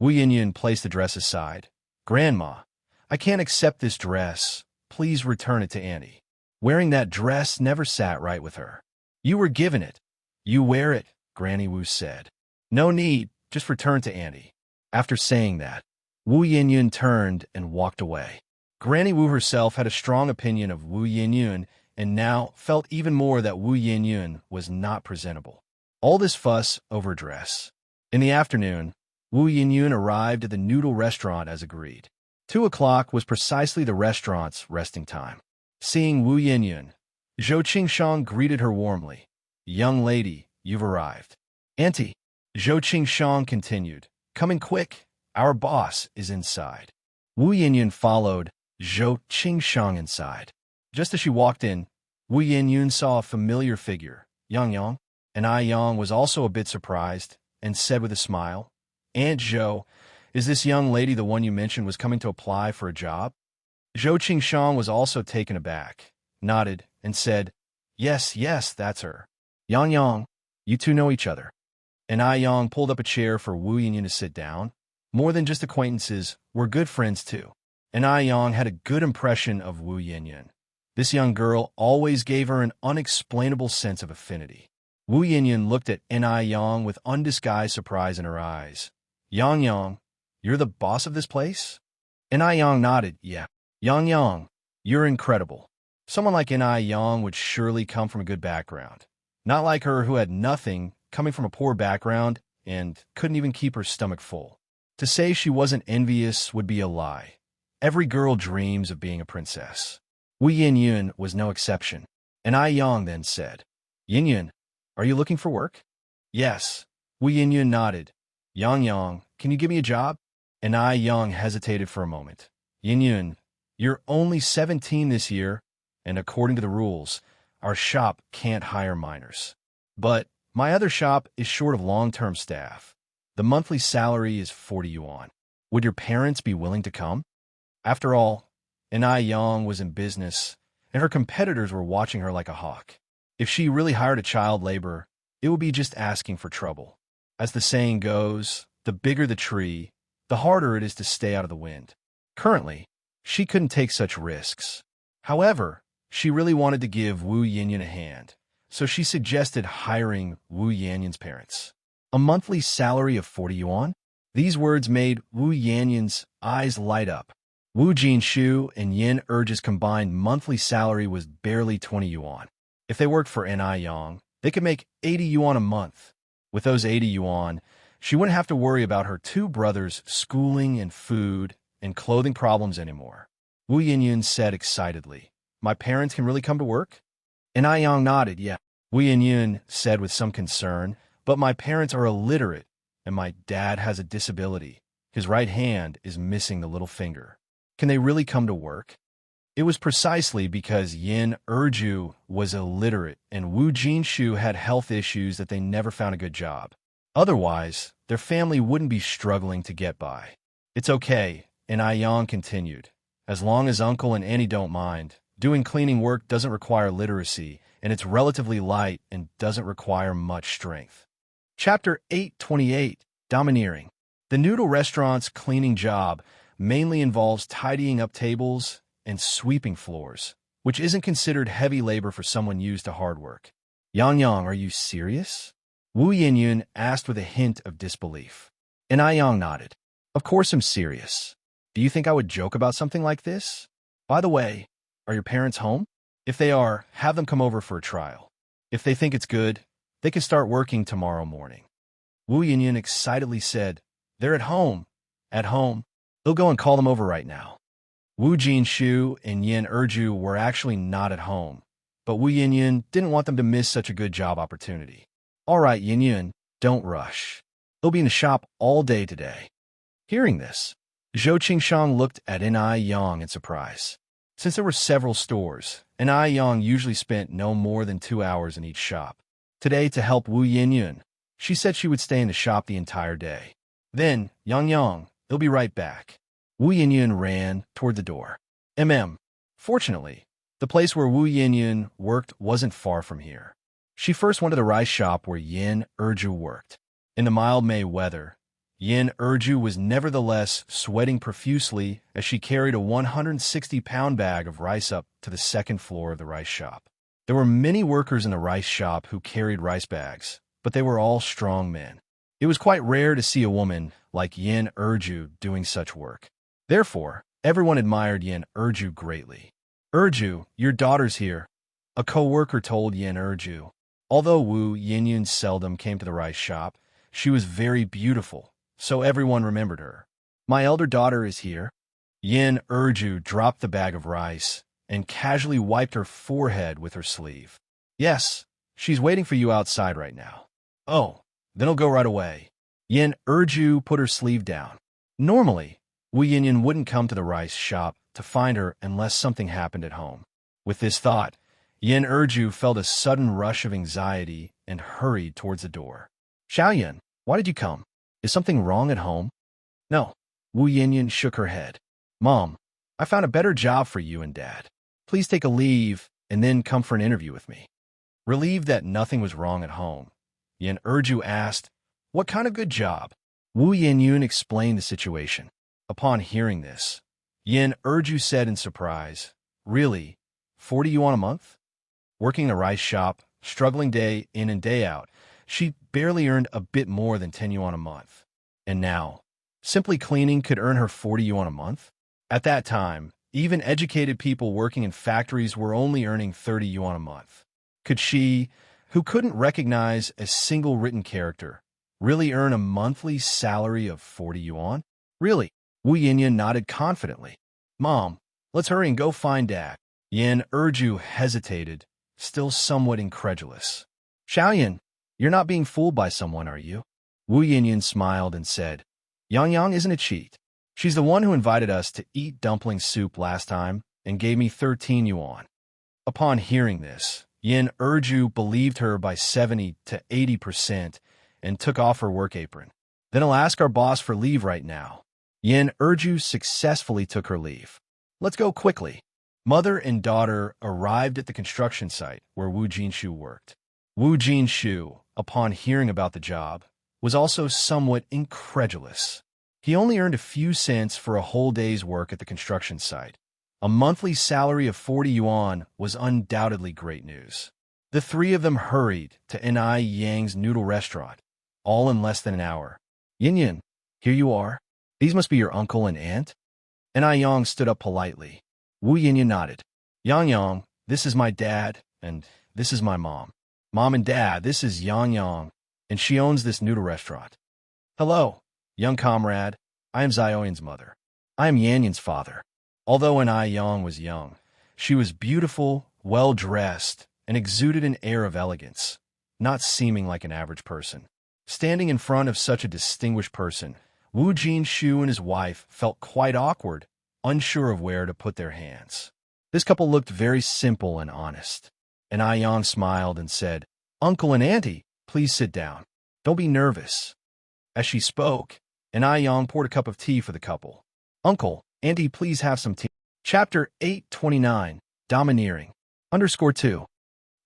Wu Yinyin placed the dress aside. Grandma, I can't accept this dress. Please return it to Auntie. Wearing that dress never sat right with her. You were given it. You wear it, Granny Wu said. No need, just return to Auntie. After saying that, Wu Yinyin turned and walked away. Granny Wu herself had a strong opinion of Wu Yinyin and now felt even more that Wu Yinyin was not presentable. All this fuss over a dress. In the afternoon, Wu Yinyin arrived at the noodle restaurant as agreed. 2 o'clock was precisely the restaurant's resting time. Seeing Wu Yinyin, Zhou Qingshang greeted her warmly. Young lady, you've arrived. Auntie, Zhou Qingshang continued, coming quick, our boss is inside. Wu Yinyin followed Zhou Qingshang inside. Just as she walked in, Wu Yinyin saw a familiar figure, Yang Yang, and Ai Yang was also a bit surprised and said with a smile, Aunt Zhou, is this young lady the one you mentioned was coming to apply for a job? Zhou Qingshang was also taken aback, nodded, and said, Yes, yes, that's her. Yang Yang, you two know each other. And Ai Yang pulled up a chair for Wu Yinyin to sit down. More than just acquaintances, we're good friends too. And Ai Yang had a good impression of Wu Yinyin. This young girl always gave her an unexplainable sense of affinity. Wu Yinyin looked at Ai Yang with undisguised surprise in her eyes. Yang Yang, you're the boss of this place? Ai Yang nodded, yeah. Yang Yang, you're incredible. Someone like Ai Yang would surely come from a good background. Not like her who had nothing, coming from a poor background, and couldn't even keep her stomach full. To say she wasn't envious would be a lie. Every girl dreams of being a princess. Wu Yinyin was no exception. Ai Yang then said, Yinyin, are you looking for work? Yes. Wu Yinyin nodded. Yang Yang, can you give me a job? Ai Yang hesitated for a moment. Yinyin, you're only 17 this year, and according to the rules, our shop can't hire minors. But my other shop is short of long-term staff. The monthly salary is 40 yuan. Would your parents be willing to come? After all, Ai Yang was in business, and her competitors were watching her like a hawk. If she really hired a child laborer, it would be just asking for trouble. As the saying goes, the bigger the tree, the harder it is to stay out of the wind. Currently, she couldn't take such risks. However, she really wanted to give Wu Yinyin a hand, so she suggested hiring Wu Yinyin's parents. A monthly salary of 40 yuan? These words made Wu Yinyin's eyes light up. Wu Jinshu and Yin Erge's combined monthly salary was barely 20 yuan. If they worked for Ai Yang, they could make 80 yuan a month. With those 80 yuan, she wouldn't have to worry about her 2 brothers' schooling and food, and clothing problems anymore. Wu Yinyun said excitedly. My parents can really come to work? And I Yang nodded, yeah. Wu Yinyun said with some concern, but my parents are illiterate, and my dad has a disability. His right hand is missing the little finger. Can they really come to work? It was precisely because Yin Erju was illiterate and Wu Jinshu had health issues that they never found a good job. Otherwise, their family wouldn't be struggling to get by. It's okay, and Yang continued. As long as Uncle and Annie don't mind, doing cleaning work doesn't require literacy, and it's relatively light and doesn't require much strength. Chapter 828, Domineering. The noodle restaurant's cleaning job mainly involves tidying up tables and sweeping floors, which isn't considered heavy labor for someone used to hard work. Yang, are you serious? Wu Yinyun asked with a hint of disbelief. And Yang nodded. Of course I'm serious. Do you think I would joke about something like this? By the way, are your parents home? If they are, have them come over for a trial. If they think it's good, they can start working tomorrow morning. Wu Yinyun excitedly said, They're at home. At home. They'll go and call them over right now. Wu Jinshu and Yin Erju were actually not at home, but Wu Yinyun didn't want them to miss such a good job opportunity. All right, Yinyun, don't rush. They'll be in the shop all day today. Hearing this, Zhou Qingshang looked at Yang in surprise. Since there were several stores, Yang usually spent no more than 2 hours in each shop. Today, to help Wu Yinyun, she said she would stay in the shop the entire day. Then, Yang, they'll be right back. Wu Yinyun ran toward the door. Fortunately, the place where Wu Yinyun worked wasn't far from here. She first went to the rice shop where Yin Erju worked. In the mild May weather, Yin Erju was nevertheless sweating profusely as she carried a 160-pound bag of rice up to the second floor of the rice shop. There were many workers in the rice shop who carried rice bags, but they were all strong men. It was quite rare to see a woman like Yin Erju doing such work. Therefore, everyone admired Yin Erju greatly. Erju, your daughter's here, a co-worker told Yin Erju. Although Wu Yinyun seldom came to the rice shop, she was very beautiful, so everyone remembered her. My elder daughter is here. Yin Erju dropped the bag of rice and casually wiped her forehead with her sleeve. Yes, she's waiting for you outside right now. Oh, then I'll go right away. Yin Erju put her sleeve down. Normally, Wu Yinyun wouldn't come to the rice shop to find her unless something happened at home. With this thought, Yin Erju felt a sudden rush of anxiety and hurried towards the door. Xiaoyan, why did you come? Is something wrong at home? No. Wu Yinyun shook her head. Mom, I found a better job for you and Dad. Please take a leave and then come for an interview with me. Relieved that nothing was wrong at home, Yin Erju asked, What kind of good job? Wu Yinyun explained the situation. Upon hearing this, Yin Erju said in surprise, Really? 40 yuan a month? Working in a rice shop, struggling day in and day out, she barely earned a bit more than 10 yuan a month. And now, simply cleaning could earn her 40 yuan a month? At that time, even educated people working in factories were only earning 30 yuan a month. Could she, who couldn't recognize a single written character, really earn a monthly salary of 40 yuan? Really? Wu Yinyun nodded confidently. Mom, let's hurry and go find Dad. Yin Erju hesitated, still somewhat incredulous. Xiaoyan, you're not being fooled by someone, are you? Wu Yinyun smiled and said, Yang isn't a cheat. She's the one who invited us to eat dumpling soup last time and gave me 13 yuan. Upon hearing this, Yin Erju believed her by 70 to 80% and took off her work apron. Then I'll ask our boss for leave right now. Yin Erju successfully took her leave. Let's go quickly. Mother and daughter arrived at the construction site where Wu Jinshu worked. Wu Jinshu, upon hearing about the job, was also somewhat incredulous. He only earned a few cents for a whole day's work at the construction site. A monthly salary of 40 yuan was undoubtedly great news. The three of them hurried to Yang's noodle restaurant, all in less than an hour. Yin, here you are. These must be your uncle and aunt? Yang stood up politely. Wu Yinyun nodded. Yang, this is my dad, and this is my mom. Mom and Dad, this is Yang, and she owns this noodle restaurant. Hello, young comrade. I am Zioyan's mother. I am Yanyan's father. Although An Yang was young, she was beautiful, well-dressed, and exuded an air of elegance, not seeming like an average person. Standing in front of such a distinguished person, Wu Jinshu and his wife felt quite awkward, unsure of where to put their hands. This couple looked very simple and honest. And Yang smiled and said, "Uncle and Auntie, please sit down. Don't be nervous." As she spoke, An Yang poured a cup of tea for the couple. "Uncle, Auntie, please have some tea." Chapter 829, Domineering. _2.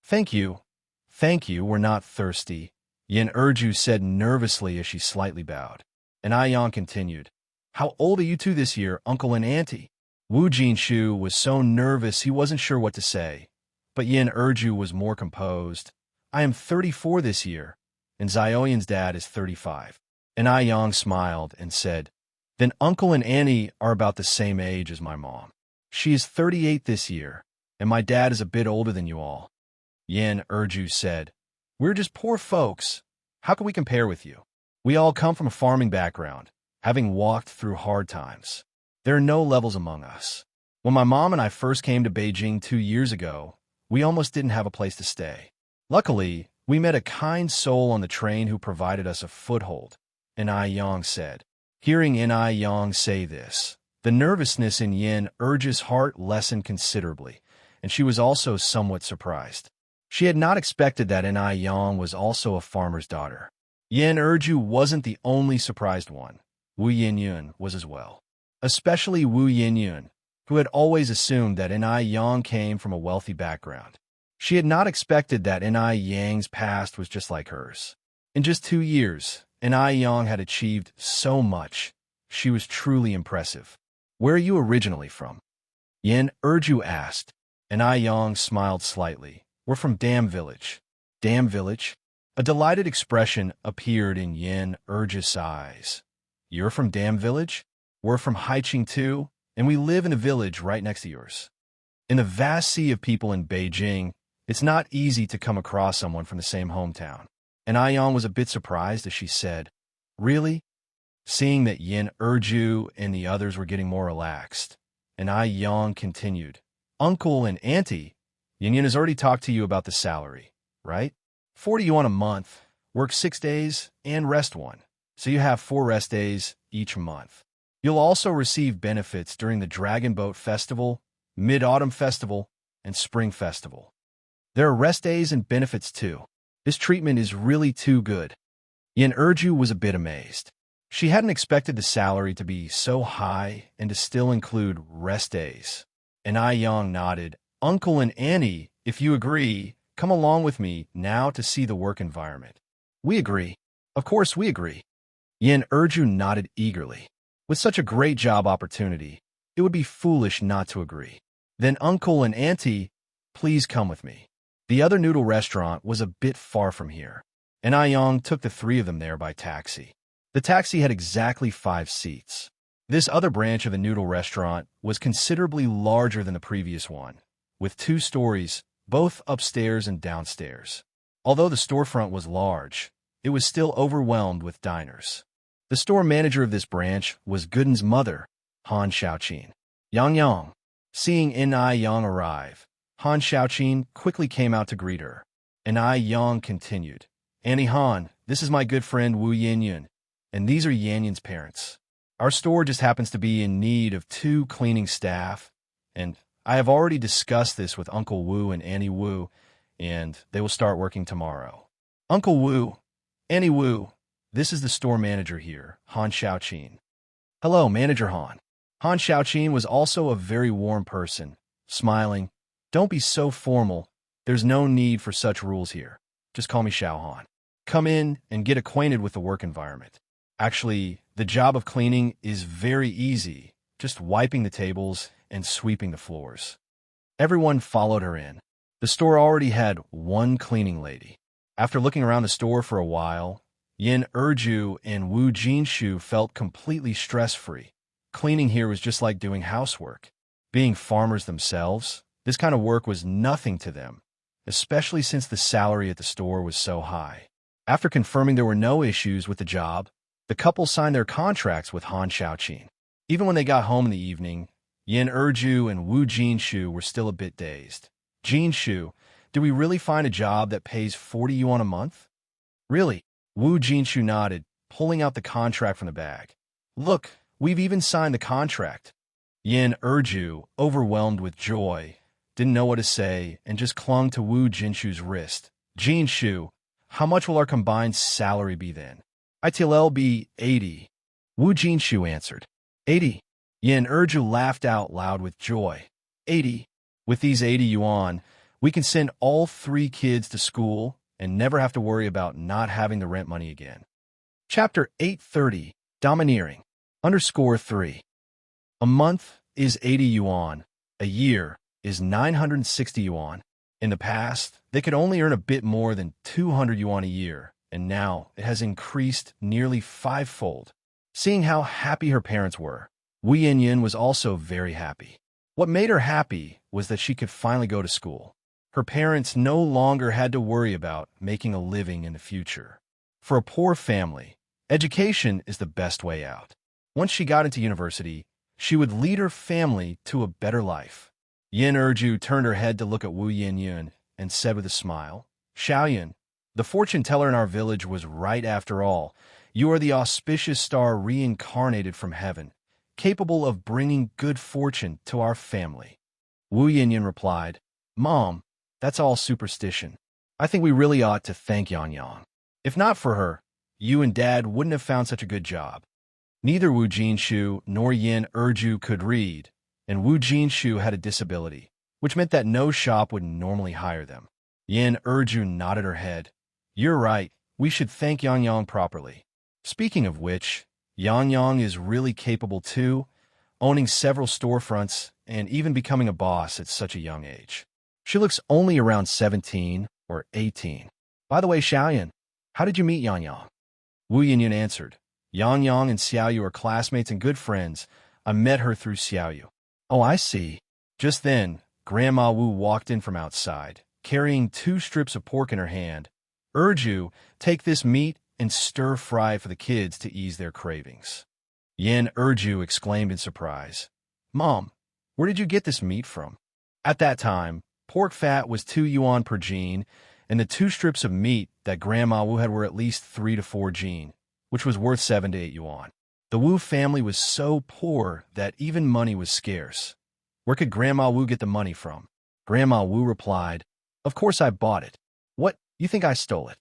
Thank you. Thank you, we're not thirsty," Yin Erju said nervously as she slightly bowed. And Yang continued, "How old are you two this year, Uncle and Auntie?" Wu Jinshu was so nervous he wasn't sure what to say, but Yin Erju was more composed. "I am 34 this year, and Zioyan's dad is 35. And Yang smiled and said, "Then Uncle and Auntie are about the same age as my mom. She is 38 this year, and my dad is a bit older than you all." Yin Erju said, "We're just poor folks. How can we compare with you? We all come from a farming background, having walked through hard times. There are no levels among us. When my mom and I first came to Beijing 2 years ago, we almost didn't have a place to stay. Luckily, we met a kind soul on the train who provided us a foothold," and Yang said. Hearing Yang say this, the nervousness in Yin Erju's heart lessened considerably, and she was also somewhat surprised. She had not expected that Yang was also a farmer's daughter. Yin Erju wasn't the only surprised one. Wu Yinyun was as well. Especially Wu Yinyun, who had always assumed that Yang came from a wealthy background. She had not expected that Yang's past was just like hers. In just 2 years, Yang had achieved so much. She was truly impressive. "Where are you originally from?" Yin Erju asked, and Yang smiled slightly. "We're from Dam Village." Dam Village? A delighted expression appeared in Yin Erju's eyes. "You're from Dam Village? We're from Haiqing too, and we live in a village right next to yours." In the vast sea of people in Beijing, it's not easy to come across someone from the same hometown. And Yang was a bit surprised as she said, "Really?" Seeing that Yin Erju and the others were getting more relaxed, and Yang continued, "Uncle and Auntie, Yin has already talked to you about the salary, right? 40 yuan a month, work 6 days, and rest 1. So you have 4 rest days each month. You'll also receive benefits during the Dragon Boat Festival, Mid-Autumn Festival, and Spring Festival. There are rest days and benefits too. This treatment is really too good." Yin Erju was a bit amazed. She hadn't expected the salary to be so high and to still include rest days. And Yang nodded. "Uncle and Auntie, if you agree, come along with me now to see the work environment." "We agree. Of course we agree." Yin Erju nodded eagerly. With such a great job opportunity, it would be foolish not to agree. "Then Uncle and Auntie, please come with me." The other noodle restaurant was a bit far from here, and Yang took the 3 of them there by taxi. The taxi had exactly 5 seats. This other branch of the noodle restaurant was considerably larger than the previous one, with 2 stories, both upstairs and downstairs. Although the storefront was large, it was still overwhelmed with diners. The store manager of this branch was Gooden's mother, Han Xiaoqin. Yang. Seeing Yang arrive, Han Xiaoqin quickly came out to greet her, and Yang continued, "Auntie Han, this is my good friend Wu Yinyun, and these are Yanyan's parents. Our store just happens to be in need of 2 cleaning staff, and I have already discussed this with Uncle Wu and Auntie Wu, and they will start working tomorrow." "Uncle Wu, Auntie Wu, this is the store manager here, Han Xiaoqin." "Hello, Manager Han." Han Xiaoqin was also a very warm person, smiling. "Don't be so formal. There's no need for such rules here. Just call me Xiao Han. Come in and get acquainted with the work environment. Actually, the job of cleaning is very easy, just wiping the tables and sweeping the floors." Everyone followed her in. The store already had 1 cleaning lady. After looking around the store for a while, Yin Erju and Wu Jinshu felt completely stress-free. Cleaning here was just like doing housework. Being farmers themselves, this kind of work was nothing to them, especially since the salary at the store was so high. After confirming there were no issues with the job, the couple signed their contracts with Han Xiaoqin. Even when they got home in the evening, Yin Erju and Wu Jinshu were still a bit dazed. Jinshu, did we really find a job that pays 40 yuan a month? Really? Wu Jinshu nodded, pulling out the contract from the bag. Look, we've even signed the contract. Yin Erju, overwhelmed with joy, didn't know what to say and just clung to Wu Jinshu's wrist. Jinshu, how much will our combined salary be then? It'll be 80. Wu Jinshu answered. 80. Yin Erju laughed out loud with joy. 80. With these 80 yuan, we can send all 3 kids to school and never have to worry about not having the rent money again. Chapter 830, Domineering, _3. A month is 80 yuan. A year is 960 yuan. In the past, they could only earn a bit more than 200 yuan a year, and now it has increased nearly 5-fold. Seeing how happy her parents were, Wu Yinyin was also very happy. What made her happy was that she could finally go to school. Her parents no longer had to worry about making a living in the future. For a poor family, education is the best way out. Once she got into university, she would lead her family to a better life. Yin Erju turned her head to look at Wu Yinyin and said with a smile, Xiaoyan, the fortune teller in our village was right after all. You are the auspicious star reincarnated from heaven, capable of bringing good fortune to our family. Wu Yinyin replied, Mom, that's all superstition. I think we really ought to thank Yang. If not for her, you and Dad wouldn't have found such a good job. Neither Wu Jinshu nor Yin Erju could read, and Wu Jinshu had a disability, which meant that no shop would normally hire them. Yin Erju nodded her head. You're right, we should thank Yang properly. Speaking of which, Yang is really capable too, owning several storefronts and even becoming a boss at such a young age. She looks only around 17 or 18. By the way, Xiaoyan, how did you meet Yang? Wu Yinyin answered. Yang and Xiaoyu are classmates and good friends. I met her through Xiaoyu. Oh, I see. Just then, Grandma Wu walked in from outside, carrying 2 strips of pork in her hand. Erju, take this meat and stir-fry for the kids to ease their cravings. Yin Erju exclaimed in surprise. Mom, where did you get this meat from? At that time, pork fat was 2 yuan per jin, and the 2 strips of meat that Grandma Wu had were at least 3 to 4 jin, which was worth 7 to 8 yuan. The Wu family was so poor that even money was scarce. Where could Grandma Wu get the money from? Grandma Wu replied, Of course I bought it. What, you think I stole it?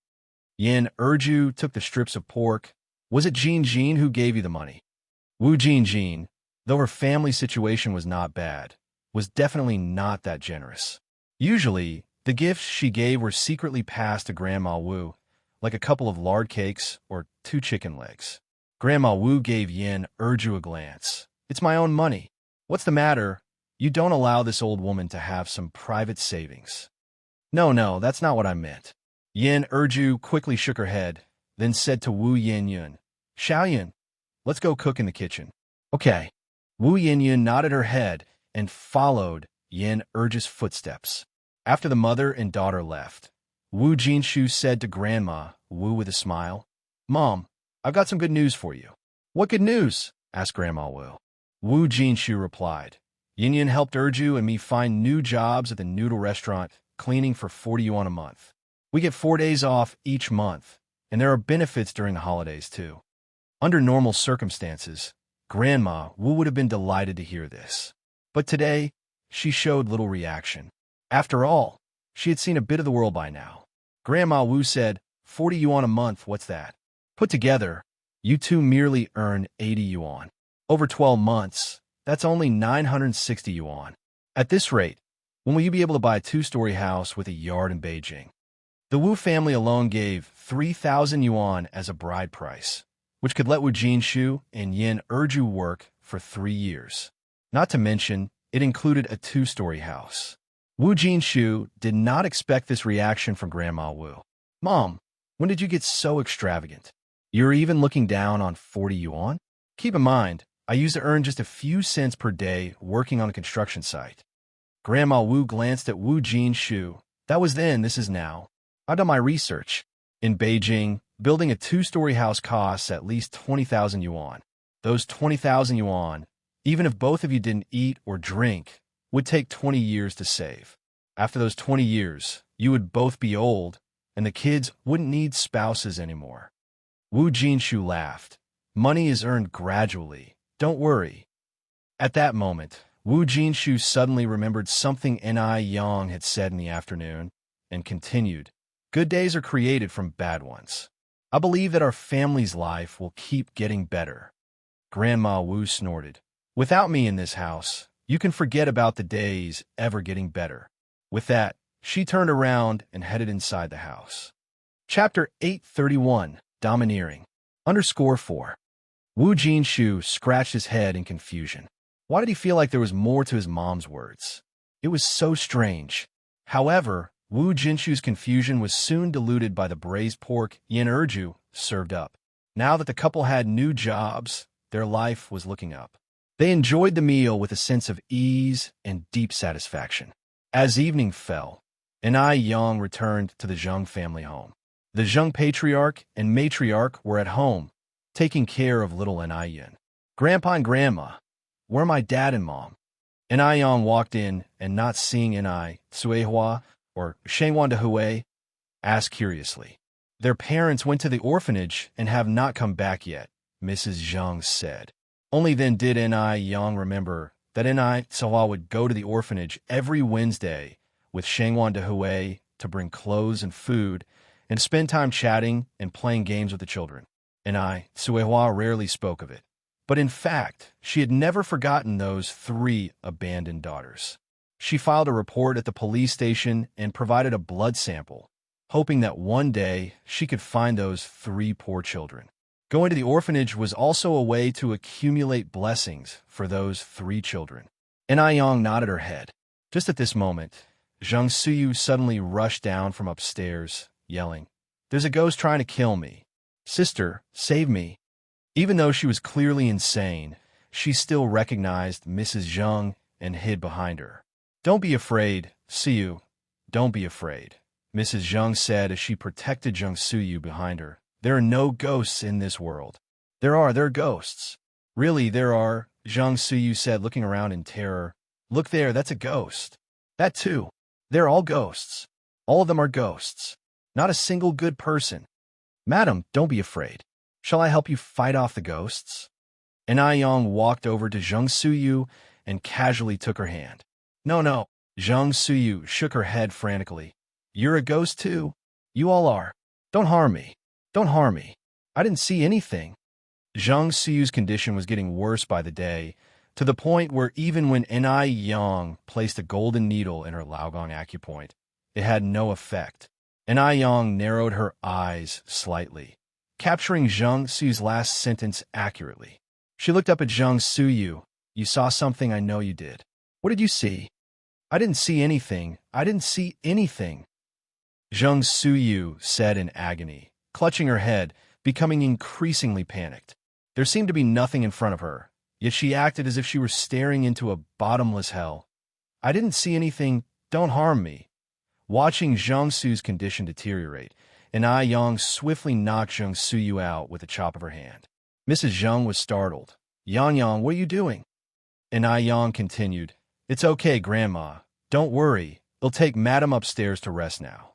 Yin Erju took the strips of pork. Was it Jin who gave you the money? Wu Jin, though her family situation was not bad, was definitely not that generous. Usually, the gifts she gave were secretly passed to Grandma Wu, like a couple of lard cakes or 2 chicken legs. Grandma Wu gave Yin Erju a glance. It's my own money. What's the matter? You don't allow this old woman to have some private savings. No, that's not what I meant. Yin Erju quickly shook her head, then said to Wu Yinyin, Xiaoyan, let's go cook in the kitchen. Okay. Wu Yinyin nodded her head and followed Yin Erju's footsteps. After the mother and daughter left, Wu Jinshu said to Grandma Wu with a smile, Mom, I've got some good news for you. What good news? Asked Grandma Wu. Wu Jinshu replied, Yinyin helped Erju and me find new jobs at the noodle restaurant, cleaning for 40 yuan a month. We get 4 days off each month, and there are benefits during the holidays too. Under normal circumstances, Grandma Wu would have been delighted to hear this. But today, she showed little reaction. After all, she had seen a bit of the world by now. Grandma Wu said, 40 yuan a month, what's that? Put together, you two merely earn 80 yuan. Over 12 months, that's only 960 yuan. At this rate, when will you be able to buy a 2-story house with a yard in Beijing? The Wu family alone gave 3,000 yuan as a bride price, which could let Wu Jinshu and Yin Erju work for 3 years. Not to mention, it included a 2-story house. Wu Jinshu did not expect this reaction from Grandma Wu. Mom, when did you get so extravagant? You're even looking down on 40 yuan? Keep in mind, I used to earn just a few cents per day working on a construction site. Grandma Wu glanced at Wu Jinshu. That was then, this is now. I've done my research. In Beijing, building a 2-story house costs at least 20,000 yuan. Those 20,000 yuan even if both of you didn't eat or drink, would take 20 years to save. After those 20 years, you would both be old, and the kids wouldn't need spouses anymore. Wu Jinshu laughed. Money is earned gradually. Don't worry. At that moment, Wu Jinshu suddenly remembered something Ni Yang had said in the afternoon, and continued, Good days are created from bad ones. I believe that our family's life will keep getting better. Grandma Wu snorted. Without me in this house, you can forget about the days ever getting better. With that, she turned around and headed inside the house. Chapter 831, Domineering. _4. Wu Jinshu scratched his head in confusion. Why did he feel like there was more to his mom's words? It was so strange. However, Wu Jinshu's confusion was soon diluted by the braised pork enrich served up. Now that the couple had new jobs, their life was looking up. They enjoyed the meal with a sense of ease and deep satisfaction. As evening fell, Ni Yang returned to the Zheng family home. The Zheng patriarch and matriarch were at home, taking care of little Ni Yin. Grandpa and Grandma, where are my dad and mom? Ni Yang walked in and, not seeing Ni Suihua or Shengwan de Hui, asked curiously. Their parents went to the orphanage and have not come back yet, Mrs. Zheng said. Only then did Ni Yang remember that Ni Suihua would go to the orphanage every Wednesday with Shengwan de Hui to bring clothes and food and spend time chatting and playing games with the children. Ni Suihua rarely spoke of it. But in fact, she had never forgotten those 3 abandoned daughters. She filed a report at the police station and provided a blood sample, hoping that one day she could find those 3 poor children. Going to the orphanage was also a way to accumulate blessings for those 3 children. Ni Yang nodded her head. Just at this moment, Zheng Suyu suddenly rushed down from upstairs, yelling, There's a ghost trying to kill me. Sister, save me. Even though she was clearly insane, she still recognized Mrs. Zheng and hid behind her. Don't be afraid, Suyu. Don't be afraid, Mrs. Zheng said as she protected Zheng Suyu behind her. There are no ghosts in this world. There are ghosts. Really, there are, Zheng Suyu said, looking around in terror. Look there, that's a ghost. That too. They're all ghosts. All of them are ghosts. Not a single good person. Madam, don't be afraid. Shall I help you fight off the ghosts? Ni Yang walked over to Zheng Suyu and casually took her hand. No. Zheng Suyu shook her head frantically. You're a ghost too. You all are. Don't harm me. Don't harm me. I didn't see anything. Zheng Suyu's condition was getting worse by the day, to the point where even when Ni Yang placed a golden needle in her Laogong acupoint, it had no effect. Ni Yang narrowed her eyes slightly, capturing Zheng Suyu's last sentence accurately. She looked up at Zheng Suyu. You saw something, I know you did. What did you see? I didn't see anything. I didn't see anything. Zheng Suyu said in agony, clutching her head, becoming increasingly panicked. There seemed to be nothing in front of her, yet she acted as if she were staring into a bottomless hell. I didn't see anything. Don't harm me. Watching Zheng Suyu's condition deteriorate, Ni Yang swiftly knocked Zheng Suyu out with a chop of her hand. Mrs. Zheng was startled. Yang, what are you doing? Ni Yang continued, It's okay, Grandma. Don't worry. It'll take Madam upstairs to rest now.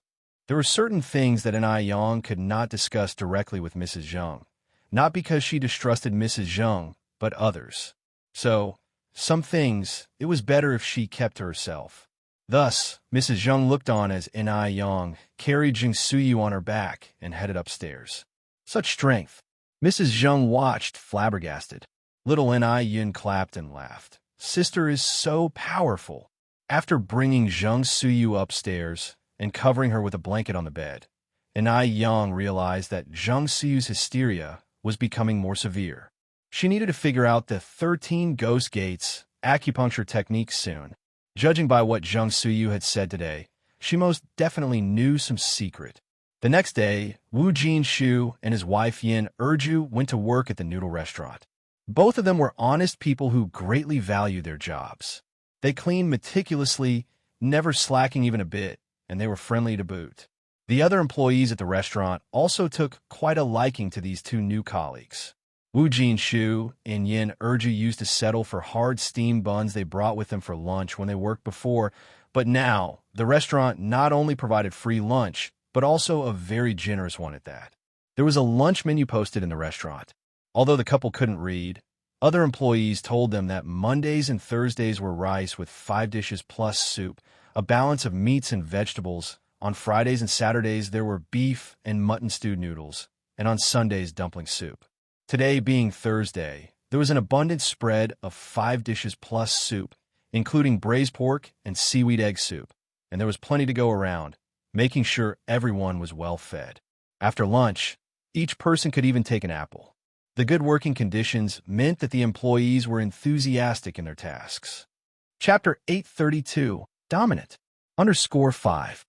There were certain things that Ni Yang could not discuss directly with Mrs. Zheng, not because she distrusted Mrs. Zheng, but others. So, some things, it was better if she kept to herself. Thus, Mrs. Zheng looked on as Ni Yang carried Zheng Suyu on her back and headed upstairs. Such strength. Mrs. Zheng watched, flabbergasted. Little Ni Yin clapped and laughed. Sister is so powerful. After bringing Zheng Suyu upstairs and covering her with a blanket on the bed, Ni Yang realized that Zheng Suyu's hysteria was becoming more severe. She needed to figure out the 13 ghost gates acupuncture techniques soon. Judging by what Zheng Suyu had said today, she most definitely knew some secret. The next day, Wu Jinshu and his wife Yin Erju went to work at the noodle restaurant. Both of them were honest people who greatly valued their jobs. They cleaned meticulously, never slacking even a bit, and they were friendly to boot. The other employees at the restaurant also took quite a liking to these 2 new colleagues. Wu Jinshu and Yin Erju used to settle for hard steamed buns they brought with them for lunch when they worked before, but now the restaurant not only provided free lunch, but also a very generous one at that. There was a lunch menu posted in the restaurant. Although the couple couldn't read, other employees told them that Mondays and Thursdays were rice with 5 dishes plus soup, a balance of meats and vegetables. On Fridays and Saturdays, there were beef and mutton stewed noodles, and on Sundays, dumpling soup. Today being Thursday, there was an abundant spread of 5 dishes plus soup, including braised pork and seaweed egg soup, and there was plenty to go around, making sure everyone was well fed. After lunch, each person could even take an apple. The good working conditions meant that the employees were enthusiastic in their tasks. Chapter 832, Dominant, _5.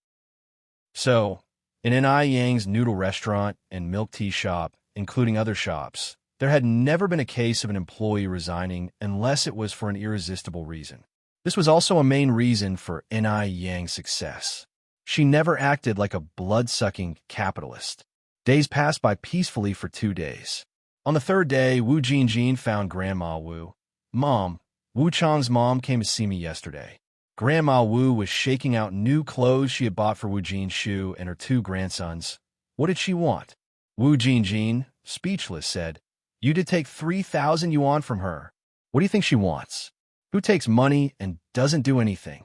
So, in N.I. Yang's noodle restaurant and milk tea shop, including other shops, there had never been a case of an employee resigning unless it was for an irresistible reason. This was also a main reason for N.I. Yang's success. She never acted like a blood-sucking capitalist. Days passed by peacefully for 2 days. On the 3rd day, Wu Jinjin found Grandma Wu. "Mom, Wu Chang's mom came to see me yesterday." Grandma Wu was shaking out new clothes she had bought for Wu Jinshu and her 2 grandsons. What did she want? Wu Jinjin, speechless, said, "You did take 3,000 yuan from her. What do you think she wants? Who takes money and doesn't do anything?"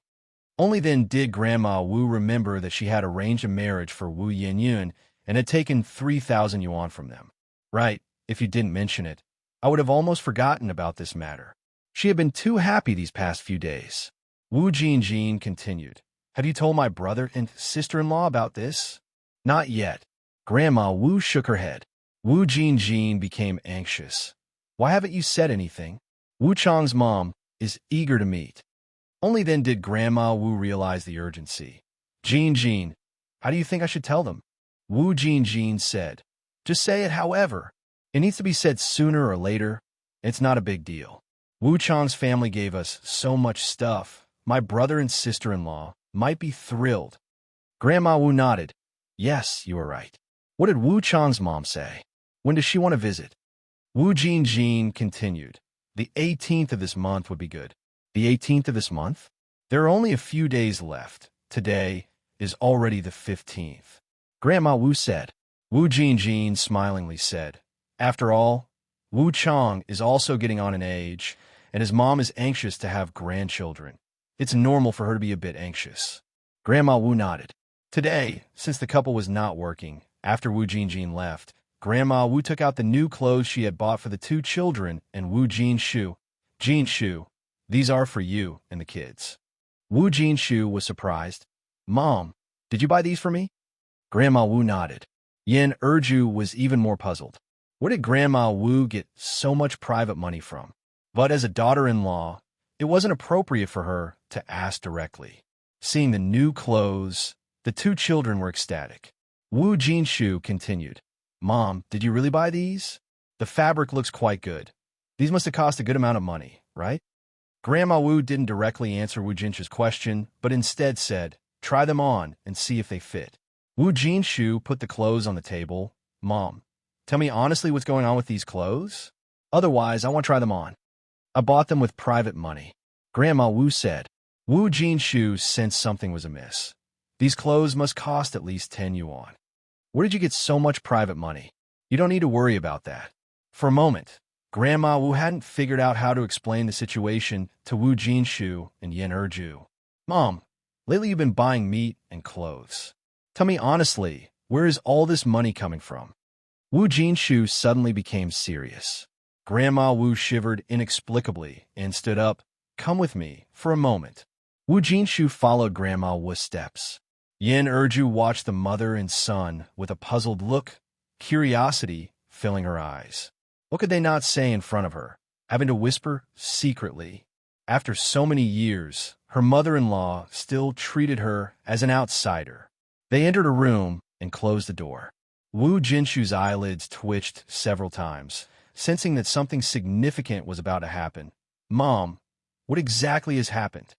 Only then did Grandma Wu remember that she had arranged a marriage for Wu Yinyun and had taken 3,000 yuan from them. Right. If you didn't mention it, I would have almost forgotten about this matter. She had been too happy these past few days. Wu Jinjin continued, "Have you told my brother and sister-in-law about this?" "Not yet." Grandma Wu shook her head. Wu Jinjin became anxious. "Why haven't you said anything? Wu Chang's mom is eager to meet." Only then did Grandma Wu realize the urgency. "Jinjin, how do you think I should tell them?" Wu Jinjin said, "Just say it however. It needs to be said sooner or later. It's not a big deal. Wu Chang's family gave us so much stuff. My brother and sister-in-law might be thrilled." Grandma Wu nodded. "Yes, you are right. What did Wu Chang's mom say? When does she want to visit?" Wu Jinjin continued. "The 18th of this month would be good." "The 18th of this month?" "There are only a few days left. Today is already the 15th. Grandma Wu said. Wu Jinjin smilingly said, "After all, Wu Chang is also getting on in age, and his mom is anxious to have grandchildren. It's normal for her to be a bit anxious." Grandma Wu nodded. Today, since the couple was not working, after Wu Jinjin left, Grandma Wu took out the new clothes she had bought for the 2 children and Wu Jinshu. "Jinshu, these are for you and the kids." Wu Jinshu was surprised. "Mom, did you buy these for me?" Grandma Wu nodded. Yin Erju was even more puzzled. Where did Grandma Wu get so much private money from? But as a daughter-in-law, it wasn't appropriate for her to ask directly. Seeing the new clothes, the 2 children were ecstatic. Wu Jinshu continued, "Mom, did you really buy these? The fabric looks quite good. These must have cost a good amount of money, right?" Grandma Wu didn't directly answer Wu Jinshu's question, but instead said, "Try them on and see if they fit." Wu Jinshu put the clothes on the table. "Mom, tell me honestly what's going on with these clothes? Otherwise, I won't try them on." "I bought them with private money," Grandma Wu said. Wu Jinshu sensed something was amiss. "These clothes must cost at least 10 yuan. Where did you get so much private money? You don't need to worry about that." For a moment, Grandma Wu hadn't figured out how to explain the situation to Wu Jinshu and Yin Erju. "Mom, lately you've been buying meat and clothes. Tell me honestly, where is all this money coming from?" Wu Jinshu suddenly became serious. Grandma Wu shivered inexplicably and stood up. "Come with me for a moment." Wu Jinshu followed Grandma Wu's steps. Yin Erju watched the mother and son with a puzzled look, curiosity filling her eyes. What could they not say in front of her, having to whisper secretly? After so many years, her mother-in-law still treated her as an outsider. They entered a room and closed the door. Wu Jinshu's eyelids twitched several times, sensing that something significant was about to happen. "Mom, what exactly has happened?"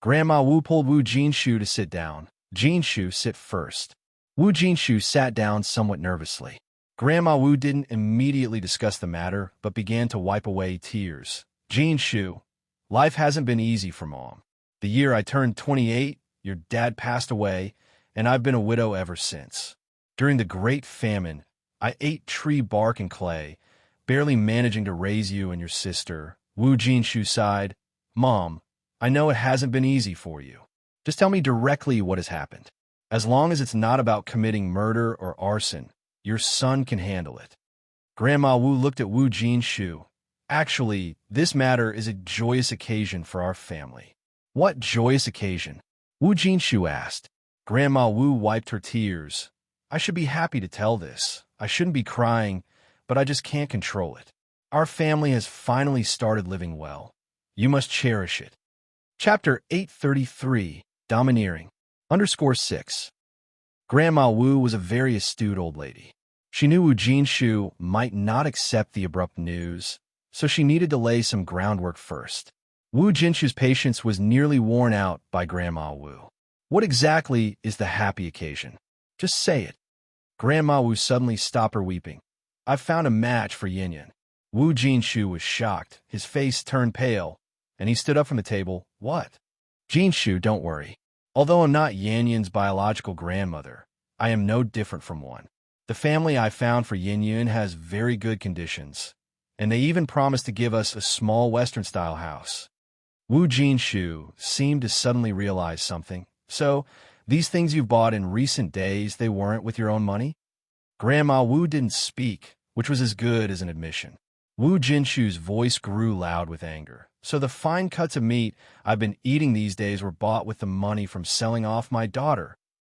Grandma Wu pulled Wu Jinshu to sit down. "Jinshu, sit first." Wu Jinshu sat down somewhat nervously. Grandma Wu didn't immediately discuss the matter, but began to wipe away tears. Jin Shu, life hasn't been easy for Mom. The year I turned 28, your dad passed away, and I've been a widow ever since. During the Great Famine, I ate tree bark and clay, barely managing to raise you and your sister. Wu Jinshu sighed. Mom, I know it hasn't been easy for you. Just tell me directly what has happened. As long as it's not about committing murder or arson, your son can handle it. Grandma Wu looked at Wu Jinshu. Actually, this matter is a joyous occasion for our family. What joyous occasion? Wu Jinshu asked. Grandma Wu wiped her tears. I should be happy to tell this. I shouldn't be crying, but I just can't control it. Our family has finally started living well. You must cherish it. Chapter 833, Domineering. _6. Grandma Wu was a very astute old lady. She knew Wu Jinshu might not accept the abrupt news, so she needed to lay some groundwork first. Wu Jinshu's patience was nearly worn out by Grandma Wu. What exactly is the happy occasion? Just say it. Grandma Wu suddenly stopped her weeping. I've found a match for Yin Yin. Wu Jinshu was shocked. His face turned pale, and he stood up from the table. What? Jinshu, don't worry. Although I'm not Yin Yin's biological grandmother, I am no different from one. The family I found for Yin Yin has very good conditions, and they even promised to give us a small Western-style house. Wu Jinshu seemed to suddenly realize something. So, these things you've bought in recent days, they weren't with your own money? Grandma Wu didn't speak, which was as good as an admission. Wu Jinshu's voice grew loud with anger. So the fine cuts of meat I've been eating these days were bought with the money from selling off my daughter.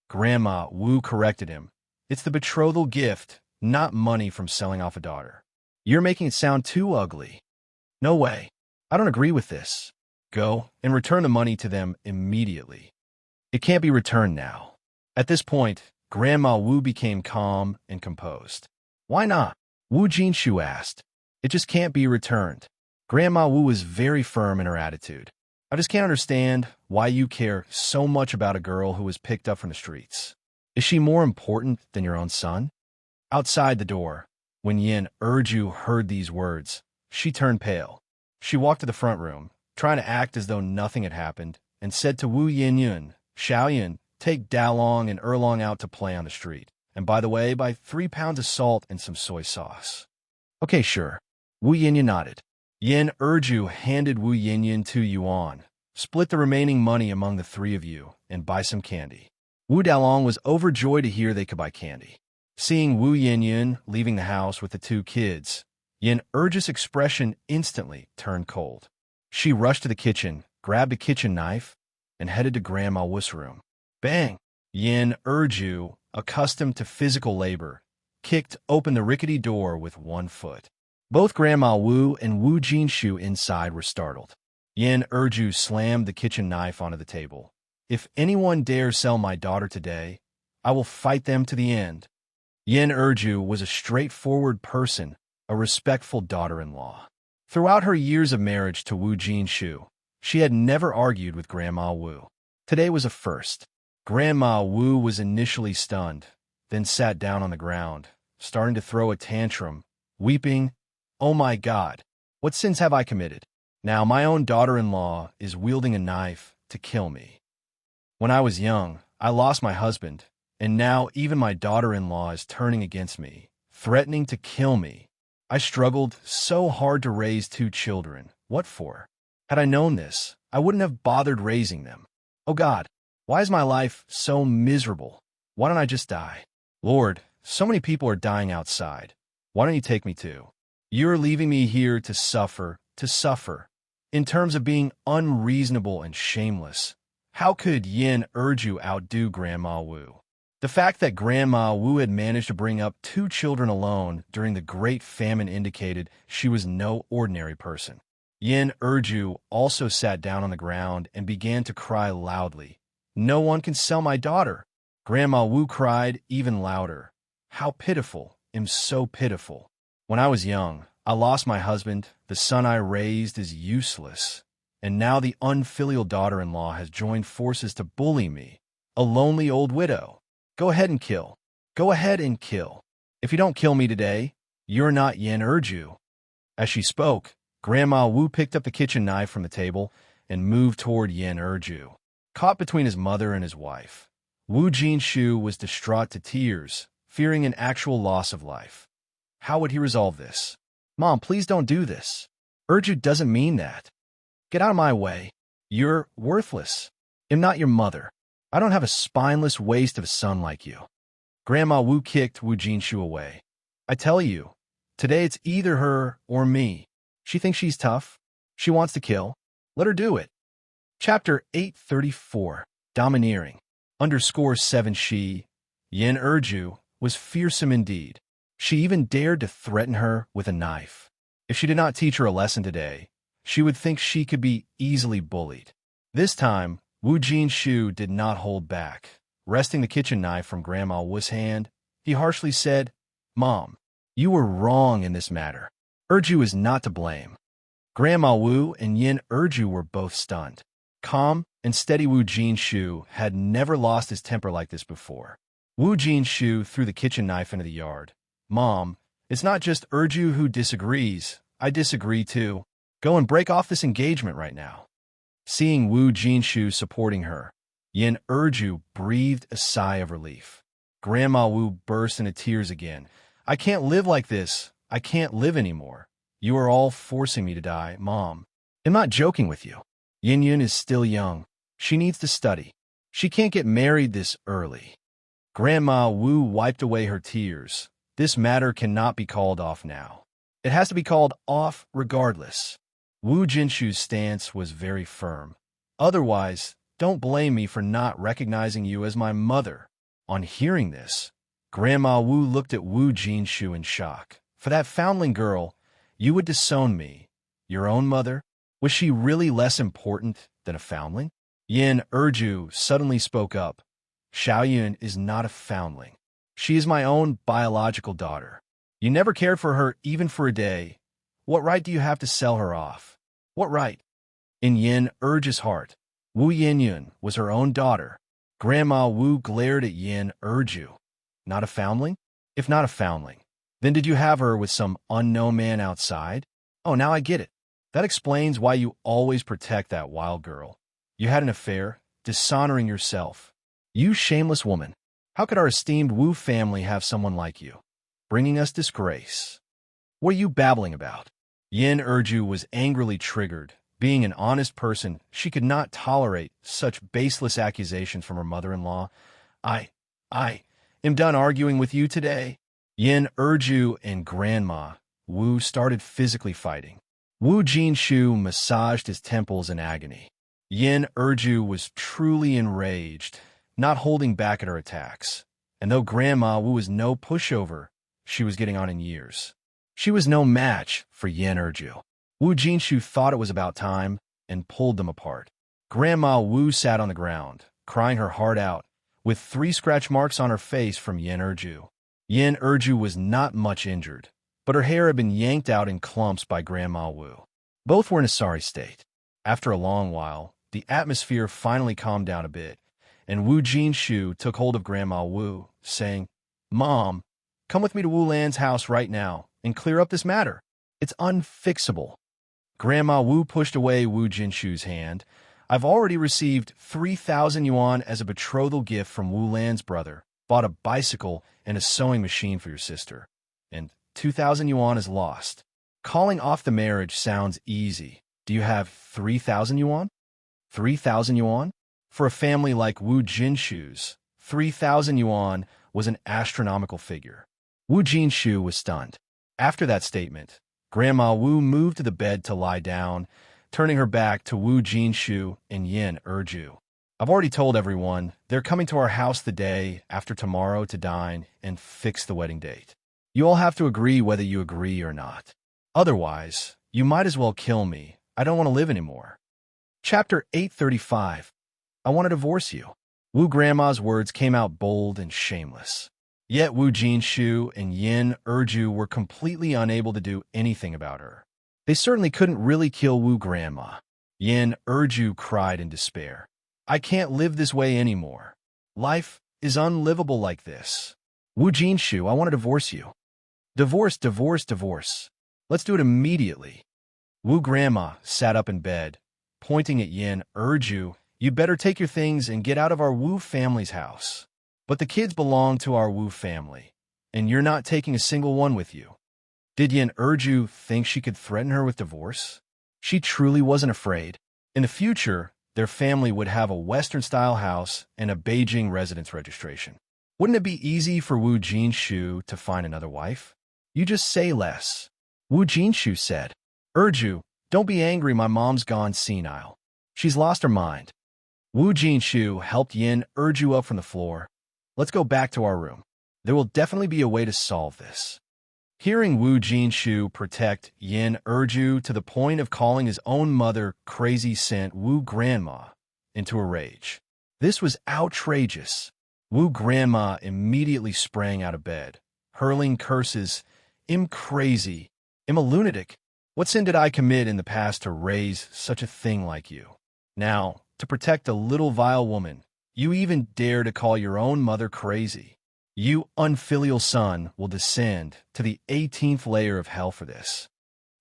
Grandma Wu corrected him. It's the betrothal gift, not money from selling off a daughter. You're making it sound too ugly. No way. I don't agree with this. Go and return the money to them immediately. It can't be returned now. At this point, Grandma Wu became calm and composed. Why not? Wu Jinshu asked. It just can't be returned. Grandma Wu was very firm in her attitude. I just can't understand why you care so much about a girl who was picked up from the streets. Is she more important than your own son? Outside the door, when Yin Erju heard these words, she turned pale. She walked to the front room, trying to act as though nothing had happened, and said to Wu Yinyun, Xiaoyan, take Dalong and Erlong out to play on the street. And by the way, buy 3 pounds of salt and some soy sauce. Okay, sure. Wu Yinyun nodded. Yin Erju handed Wu Yinyun 2 yuan. Split the remaining money among the 3 of you, and buy some candy. Wu Dalong was overjoyed to hear they could buy candy. Seeing Wu Yinyun leaving the house with the 2 kids, Yin Erju's expression instantly turned cold. She rushed to the kitchen, grabbed a kitchen knife, and headed to Grandma Wu's room. Bang! Yin Erju, accustomed to physical labor, kicked open the rickety door with 1 foot. Both Grandma Wu and Wu Jinshu inside were startled. Yin Erju slammed the kitchen knife onto the table. If anyone dares sell my daughter today, I will fight them to the end. Yin Erju was a straightforward person, a respectful daughter-in-law. Throughout her years of marriage to Wu Jinshu, she had never argued with Grandma Wu. Today was a first. Grandma Wu was initially stunned, then sat down on the ground, starting to throw a tantrum, weeping, "Oh my God, what sins have I committed? Now my own daughter-in-law is wielding a knife to kill me. When I was young, I lost my husband, and now even my daughter-in-law is turning against me, threatening to kill me. I struggled so hard to raise 2 children. What for? Had I known this, I wouldn't have bothered raising them. Oh God, why is my life so miserable? Why don't I just die? Lord, so many people are dying outside. Why don't you take me too? You're leaving me here to suffer, in terms of being unreasonable and shameless. How could Yin Erju outdo Grandma Wu? The fact that Grandma Wu had managed to bring up 2 children alone during the Great Famine indicated she was no ordinary person. Yin Erju also sat down on the ground and began to cry loudly. No one can sell my daughter. Grandma Wu cried even louder. How pitiful, I'm so pitiful. When I was young, I lost my husband, the son I raised is useless, and now the unfilial daughter-in-law has joined forces to bully me, a lonely old widow. Go ahead and kill. Go ahead and kill. If you don't kill me today, you're not enrich." As she spoke, Grandma Wu picked up the kitchen knife from the table and moved toward enrich. Caught between his mother and his wife, Wu Jinshu was distraught to tears, fearing an actual loss of life. How would he resolve this? "Mom, please don't do this. Urju doesn't mean that. Get out of my way. You're worthless. I'm not your mother. I don't have a spineless waste of a son like you." Grandma Wu kicked Wu Jinshu away. "I tell you, today it's either her or me. She thinks she's tough. She wants to kill. Let her do it." Chapter 834, Domineering. _7 She, enrich, was fearsome indeed. She even dared to threaten her with a knife. If she did not teach her a lesson today, she would think she could be easily bullied. This time, Wu Jinshu did not hold back. Wresting the kitchen knife from Grandma Wu's hand, he harshly said, "Mom, you were wrong in this matter. Urju is not to blame." Grandma Wu and enrich were both stunned. Calm and steady Wu Jinshu had never lost his temper like this before. Wu Jinshu threw the kitchen knife into the yard. "Mom, it's not just Urju who disagrees. I disagree too. Go and break off this engagement right now." Seeing Wu Jinshu supporting her, enrich breathed a sigh of relief. Grandma Wu burst into tears again. "I can't live like this. I can't live anymore. You are all forcing me to die, Mom. I'm not joking with you. Yin Yun is still young. She needs to study. She can't get married this early." Grandma Wu wiped away her tears. "This matter cannot be called off now. It has to be called off regardless." Wu Jinshu's stance was very firm. "Otherwise, don't blame me for not recognizing you as my mother." On hearing this, Grandma Wu looked at Wu Jinshu in shock. "For that foundling girl, you would disown me. Your own mother? Was she really less important than a foundling?" Enrich suddenly spoke up. "Xiaoyun is not a foundling. She is my own biological daughter. You never cared for her even for a day. What right do you have to sell her off? What right?" In Enrich's heart, Wu Yinyun was her own daughter. Grandma Wu glared at enrich. "Not a foundling? If not a foundling, then did you have her with some unknown man outside? Oh, now I get it. That explains why you always protect that wild girl. You had an affair, dishonoring yourself. You shameless woman. How could our esteemed Wu family have someone like you? Bringing us disgrace. What are you babbling about?" Enrich was angrily triggered. Being an honest person, she could not tolerate such baseless accusations from her mother-in-law. I am done arguing with you today." Enrich and Grandma Wu started physically fighting. Wu Jinshu massaged his temples in agony. Enrich was truly enraged, not holding back at her attacks. And though Grandma Wu was no pushover, she was getting on in years. She was no match for enrich. Wu Jinshu thought it was about time and pulled them apart. Grandma Wu sat on the ground, crying her heart out, with 3 scratch marks on her face from enrich. Enrich was not much injured, but her hair had been yanked out in clumps by Grandma Wu. Both were in a sorry state. After a long while, the atmosphere finally calmed down a bit, and Wu Jinshu took hold of Grandma Wu, saying, "Mom, come with me to Wu Lan's house right now and clear up this matter. It's unfixable." Grandma Wu pushed away Wu Jinshu's hand. "I've already received 3,000 yuan as a betrothal gift from Wu Lan's brother, bought a bicycle and a sewing machine for your sister, and 2,000 yuan is lost. Calling off the marriage sounds easy. Do you have 3,000 yuan? 3,000 yuan? For a family like Wu Jinshu's, 3,000 yuan was an astronomical figure." Wu Jinshu was stunned. After that statement, Grandma Wu moved to the bed to lie down, turning her back to Wu Jinshu and enrich. "I've already told everyone they're coming to our house the day after tomorrow to dine and fix the wedding date. You all have to agree whether you agree or not. Otherwise, you might as well kill me. I don't want to live anymore." Chapter 835, I Want to Divorce You. Wu Grandma's words came out bold and shameless. Yet Wu Jinshu and enrich were completely unable to do anything about her. They certainly couldn't really kill Wu Grandma. Enrich cried in despair. "I can't live this way anymore. Life is unlivable like this. Wu Jinshu, I want to divorce you. Divorce, divorce, divorce. Let's do it immediately. Wu Grandma sat up in bed, pointing at Yin Erju. You better take your things and get out of our Wu family's house. But the kids belong to our Wu family, and you're not taking a single one with you. Did Yin Erju think she could threaten her with divorce? She truly wasn't afraid. In the future, their family would have a Western-style house and a Beijing residence registration. Wouldn't it be easy for Wu Jinshu to find another wife? You just say less. Wu Jinshu said, Erju, don't be angry, my mom's gone senile. She's lost her mind. Wu Jinshu helped Yin Erju up from the floor. Let's go back to our room. There will definitely be a way to solve this. Hearing Wu Jinshu protect Yin Erju to the point of calling his own mother crazy sent Wu Grandma into a rage. This was outrageous. Wu Grandma immediately sprang out of bed, hurling curses. I'm crazy. I'm a lunatic. What sin did I commit in the past to raise such a thing like you? Now, to protect a little vile woman, you even dare to call your own mother crazy. You unfilial son will descend to the 18th layer of hell for this.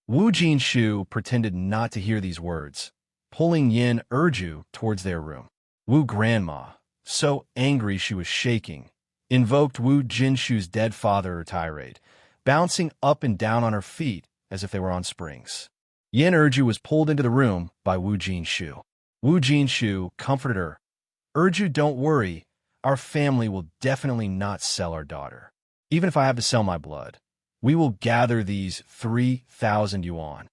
Wu Jinshu pretended not to hear these words, pulling Yin Erju towards their room. Wu Grandma, so angry she was shaking, invoked Wu Jinshu's dead father tirade, bouncing up and down on her feet as if they were on springs. Yin Erju was pulled into the room by Wu Jinshu. Wu Jinshu comforted her. Erju, don't worry. Our family will definitely not sell our daughter. Even if I have to sell my blood, we will gather these 3,000 yuan.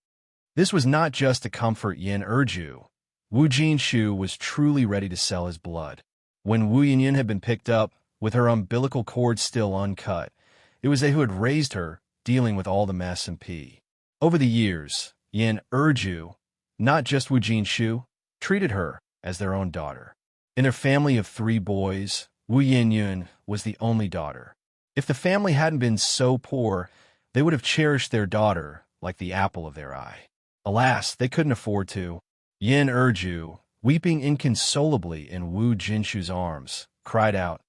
This was not just to comfort Yin Erju. Wu Jinshu was truly ready to sell his blood. When Wu Yinyin had been picked up, with her umbilical cord still uncut, it was they who had raised her, dealing with all the mess and pee. Over the years, Yin Erju, not just Wu Jinshu, treated her as their own daughter. In their family of 3 boys, Wu Yinyun was the only daughter. If the family hadn't been so poor, they would have cherished their daughter like the apple of their eye. Alas, they couldn't afford to. Yin Erju, weeping inconsolably in Wu Jinshu's arms, cried out,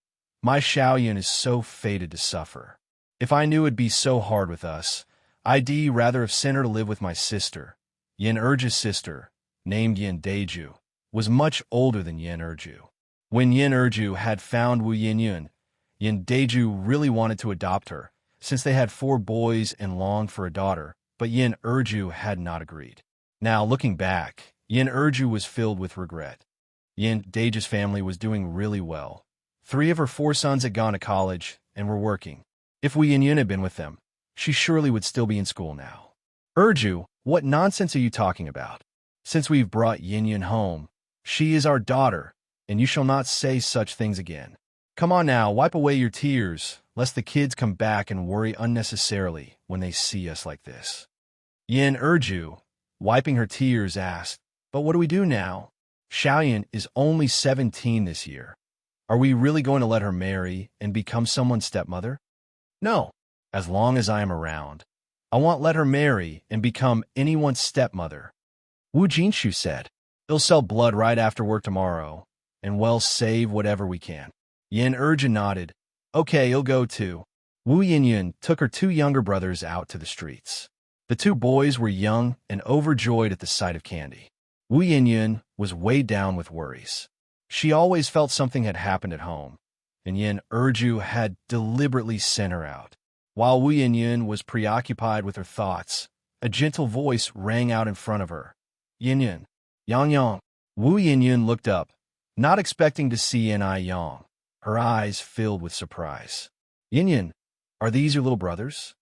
My Xiaoyun is so fated to suffer. If I knew it'd be so hard with us, I'd rather have sent her to live with my sister. Yin Erju's sister, named Yin Deju, was much older than Yin Erju. When Yin Erju had found Wu Yinyun, Yin Deju really wanted to adopt her, since they had 4 boys and longed for a daughter, but Yin Erju had not agreed. Now, looking back, Yin Erju was filled with regret. Yin Deju's family was doing really well. 3 of her 4 sons had gone to college and were working. If Wu Yinyun had been with them, she surely would still be in school now. Erju, what nonsense are you talking about? Since we've brought Yinyun home, she is our daughter, and you shall not say such things again. Come on now, wipe away your tears, lest the kids come back and worry unnecessarily when they see us like this. Yin Erju, wiping her tears, asked, But what do we do now? Xiaoyan is only 17 this year. Are we really going to let her marry and become someone's stepmother? No, as long as I am around. I won't let her marry and become anyone's stepmother. Wu Jinshu said, They'll sell blood right after work tomorrow, and we'll save whatever we can. Yin Erju nodded. Okay, you'll go too. Wu Yinyun took her 2 younger brothers out to the streets. The 2 boys were young and overjoyed at the sight of candy. Wu Yinyun was weighed down with worries. She always felt something had happened at home, and Yin Erju had deliberately sent her out. While Wu Yinyun was preoccupied with her thoughts, a gentle voice rang out in front of her. Yinyun. Yang Yang. Wu Yinyun looked up, not expecting to see Ni Yang. Her eyes filled with surprise. Yinyun, are these your little brothers?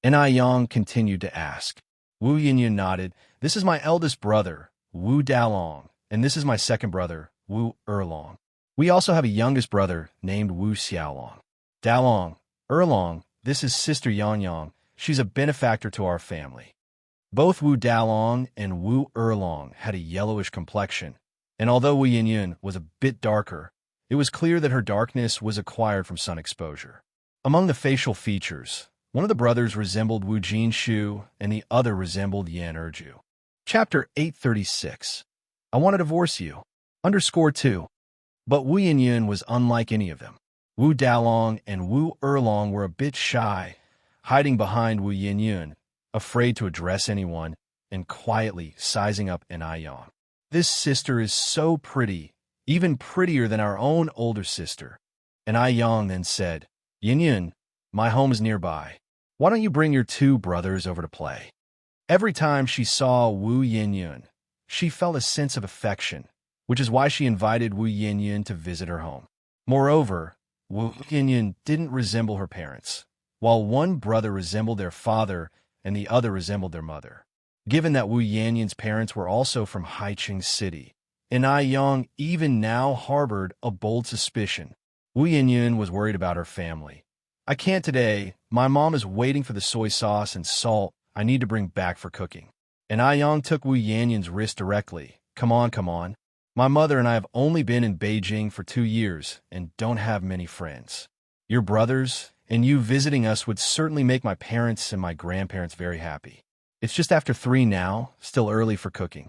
Ni Yang continued to ask. Wu Yinyun nodded. This is my eldest brother, Wu Dalong, and this is my second brother, Wu Erlong. We also have a youngest brother named Wu Xiaolong. Dalong, Erlong, this is Sister Yang Yang. She's a benefactor to our family. Both Wu Dalong and Wu Erlong had a yellowish complexion, and although Wu Yinyun was a bit darker, it was clear that her darkness was acquired from sun exposure. Among the facial features, one of the brothers resembled Wu Jinshu and the other resembled Yin Erju. Chapter 836. I want to divorce you. _2. But Wu Yinyun was unlike any of them. Wu Dalong and Wu Erlong were a bit shy, hiding behind Wu Yinyun, afraid to address anyone, and quietly sizing up Yang. This sister is so pretty, even prettier than our own older sister. Yang then said, Yinyun, my home is nearby. Why don't you bring your two brothers over to play? Every time she saw Wu Yinyun, she felt a sense of affection, which is why she invited Wu Yinyun to visit her home. Moreover, Wu Yinyun didn't resemble her parents, while one brother resembled their father and the other resembled their mother. Given that Wu Yinyun's parents were also from Haicheng City, Yang even now harbored a bold suspicion. Wu Yinyun was worried about her family. I can't today. My mom is waiting for the soy sauce and salt I need to bring back for cooking. Yang took Wu Yinyun's wrist directly. Come on, come on. My mother and I have only been in Beijing for 2 years and don't have many friends. Your brothers and you visiting us would certainly make my parents and my grandparents very happy. It's just after 3 now, still early for cooking.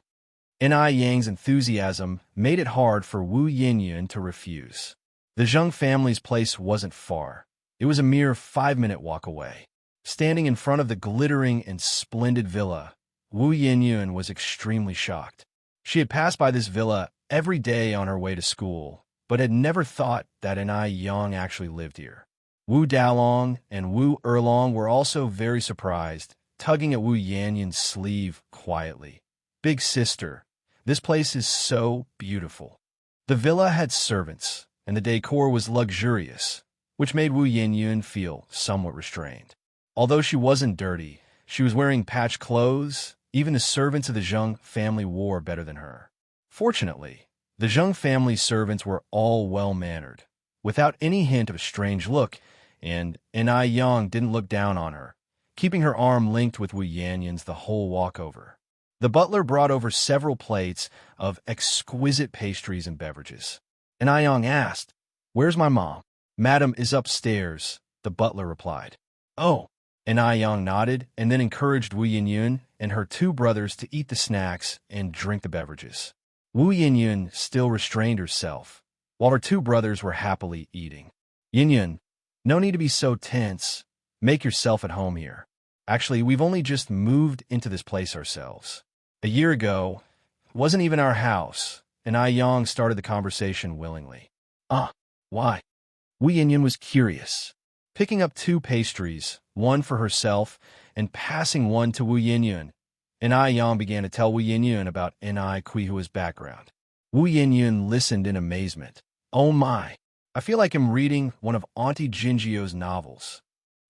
Yang's enthusiasm made it hard for Wu Yinyun to refuse. The Zheng family's place wasn't far. It was a mere 5-minute walk away. Standing in front of the glittering and splendid villa, Wu Yinyun was extremely shocked. She had passed by this villa every day on her way to school, but had never thought that Yang actually lived here. Wu Dalong and Wu Erlong were also very surprised, tugging at Wu Yinyun's sleeve quietly. Big sister, this place is so beautiful. The villa had servants, and the decor was luxurious, which made Wu Yinyun feel somewhat restrained. Although she wasn't dirty, she was wearing patched clothes. Even the servants of the Zheng family wore better than her. Fortunately, the Zheng family's servants were all well-mannered, without any hint of a strange look, and Yang didn't look down on her, keeping her arm linked with Wu Yinyun's the whole walkover. The butler brought over several plates of exquisite pastries and beverages. Yang asked, "Where's my mom?" "Madam is upstairs," the butler replied. "Oh." Yang nodded and then encouraged Wu Yinyun and her two brothers to eat the snacks and drink the beverages. Wu Yinyun still restrained herself, while her two brothers were happily eating. "Yinyun, no need to be so tense. Make yourself at home here. Actually, we've only just moved into this place ourselves. A year ago, it wasn't even our house," and Yang started the conversation willingly. Why?" Wu Yinyun was curious. Picking up 2 pastries, one for herself, and passing one to Wu Yinyun, Yang began to tell Wu Yinyun about Kuihua's background. Wu Yinyun listened in amazement. "Oh my, I feel like I'm reading one of Auntie Jingio's novels."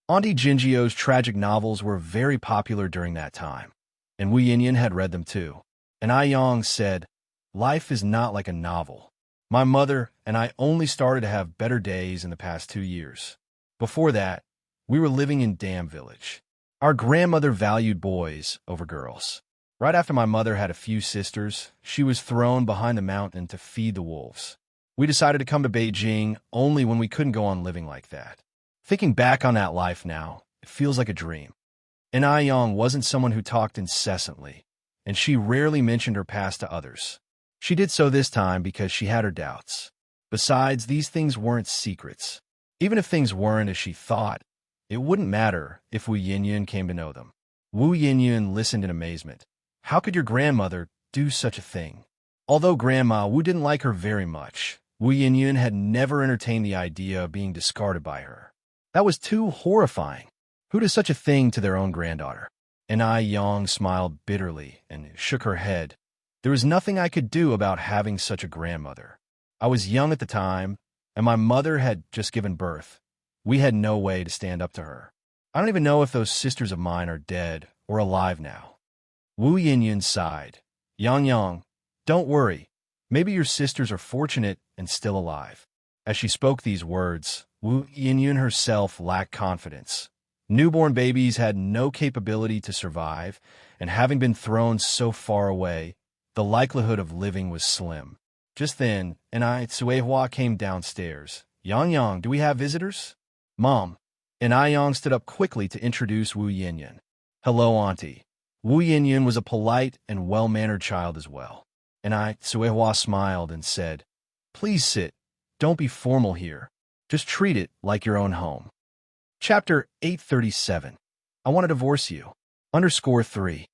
Auntie Jingio's tragic novels were very popular during that time, and Wu Yinyun had read them too. Yang said, "Life is not like a novel. My mother and I only started to have better days in the past 2 years. Before that, we were living in Dam Village. Our grandmother valued boys over girls. Right after my mother had a few sisters, she was thrown behind the mountain to feed the wolves. We decided to come to Beijing only when we couldn't go on living like that. Thinking back on that life now, it feels like a dream." Yang wasn't someone who talked incessantly, and she rarely mentioned her past to others. She did so this time because she had her doubts. Besides, these things weren't secrets. Even if things weren't as she thought, it wouldn't matter if Wu Yinyun came to know them. Wu Yinyun listened in amazement. How could your grandmother do such a thing? Although Grandma Wu didn't like her very much, Wu Yinyun had never entertained the idea of being discarded by her. That was too horrifying. Who does such a thing to their own granddaughter? Yang smiled bitterly and shook her head. There was nothing I could do about having such a grandmother. I was young at the time, and my mother had just given birth. We had no way to stand up to her. I don't even know if those sisters of mine are dead or alive now." Wu Yinyun sighed. Yang, don't worry. Maybe your sisters are fortunate and still alive." As she spoke these words, Wu Yinyun herself lacked confidence. Newborn babies had no capability to survive, and having been thrown so far away, the likelihood of living was slim. Just then, Suehua came downstairs. "Yang, do we have visitors?" "Mom." Yang stood up quickly to introduce Wu Yinyun. "Hello, Auntie." Wu Yinyun was a polite and well-mannered child as well. Suehua smiled and said, "Please sit. Don't be formal here." Just treat it like your own home. Chapter 837. I want to divorce you. Underscore 3.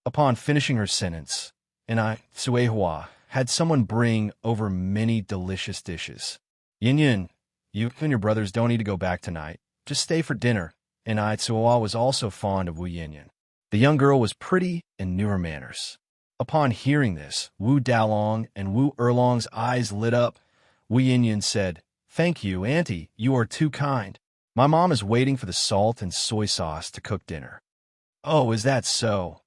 Upon finishing her sentence, and Suehua, had someone bring over many delicious dishes. Yin Yin, you and your brothers don't need to go back tonight. Just stay for dinner. And Suehua was also fond of Wu Yin Yin. The young girl was pretty and knew her manners. Upon hearing this, Wu Dalong and Wu Erlong's eyes lit up. Wu Yin Yin said, "Thank you, Auntie. You are too kind. My mom is waiting for the salt and soy sauce to cook dinner." "Oh, is that so?"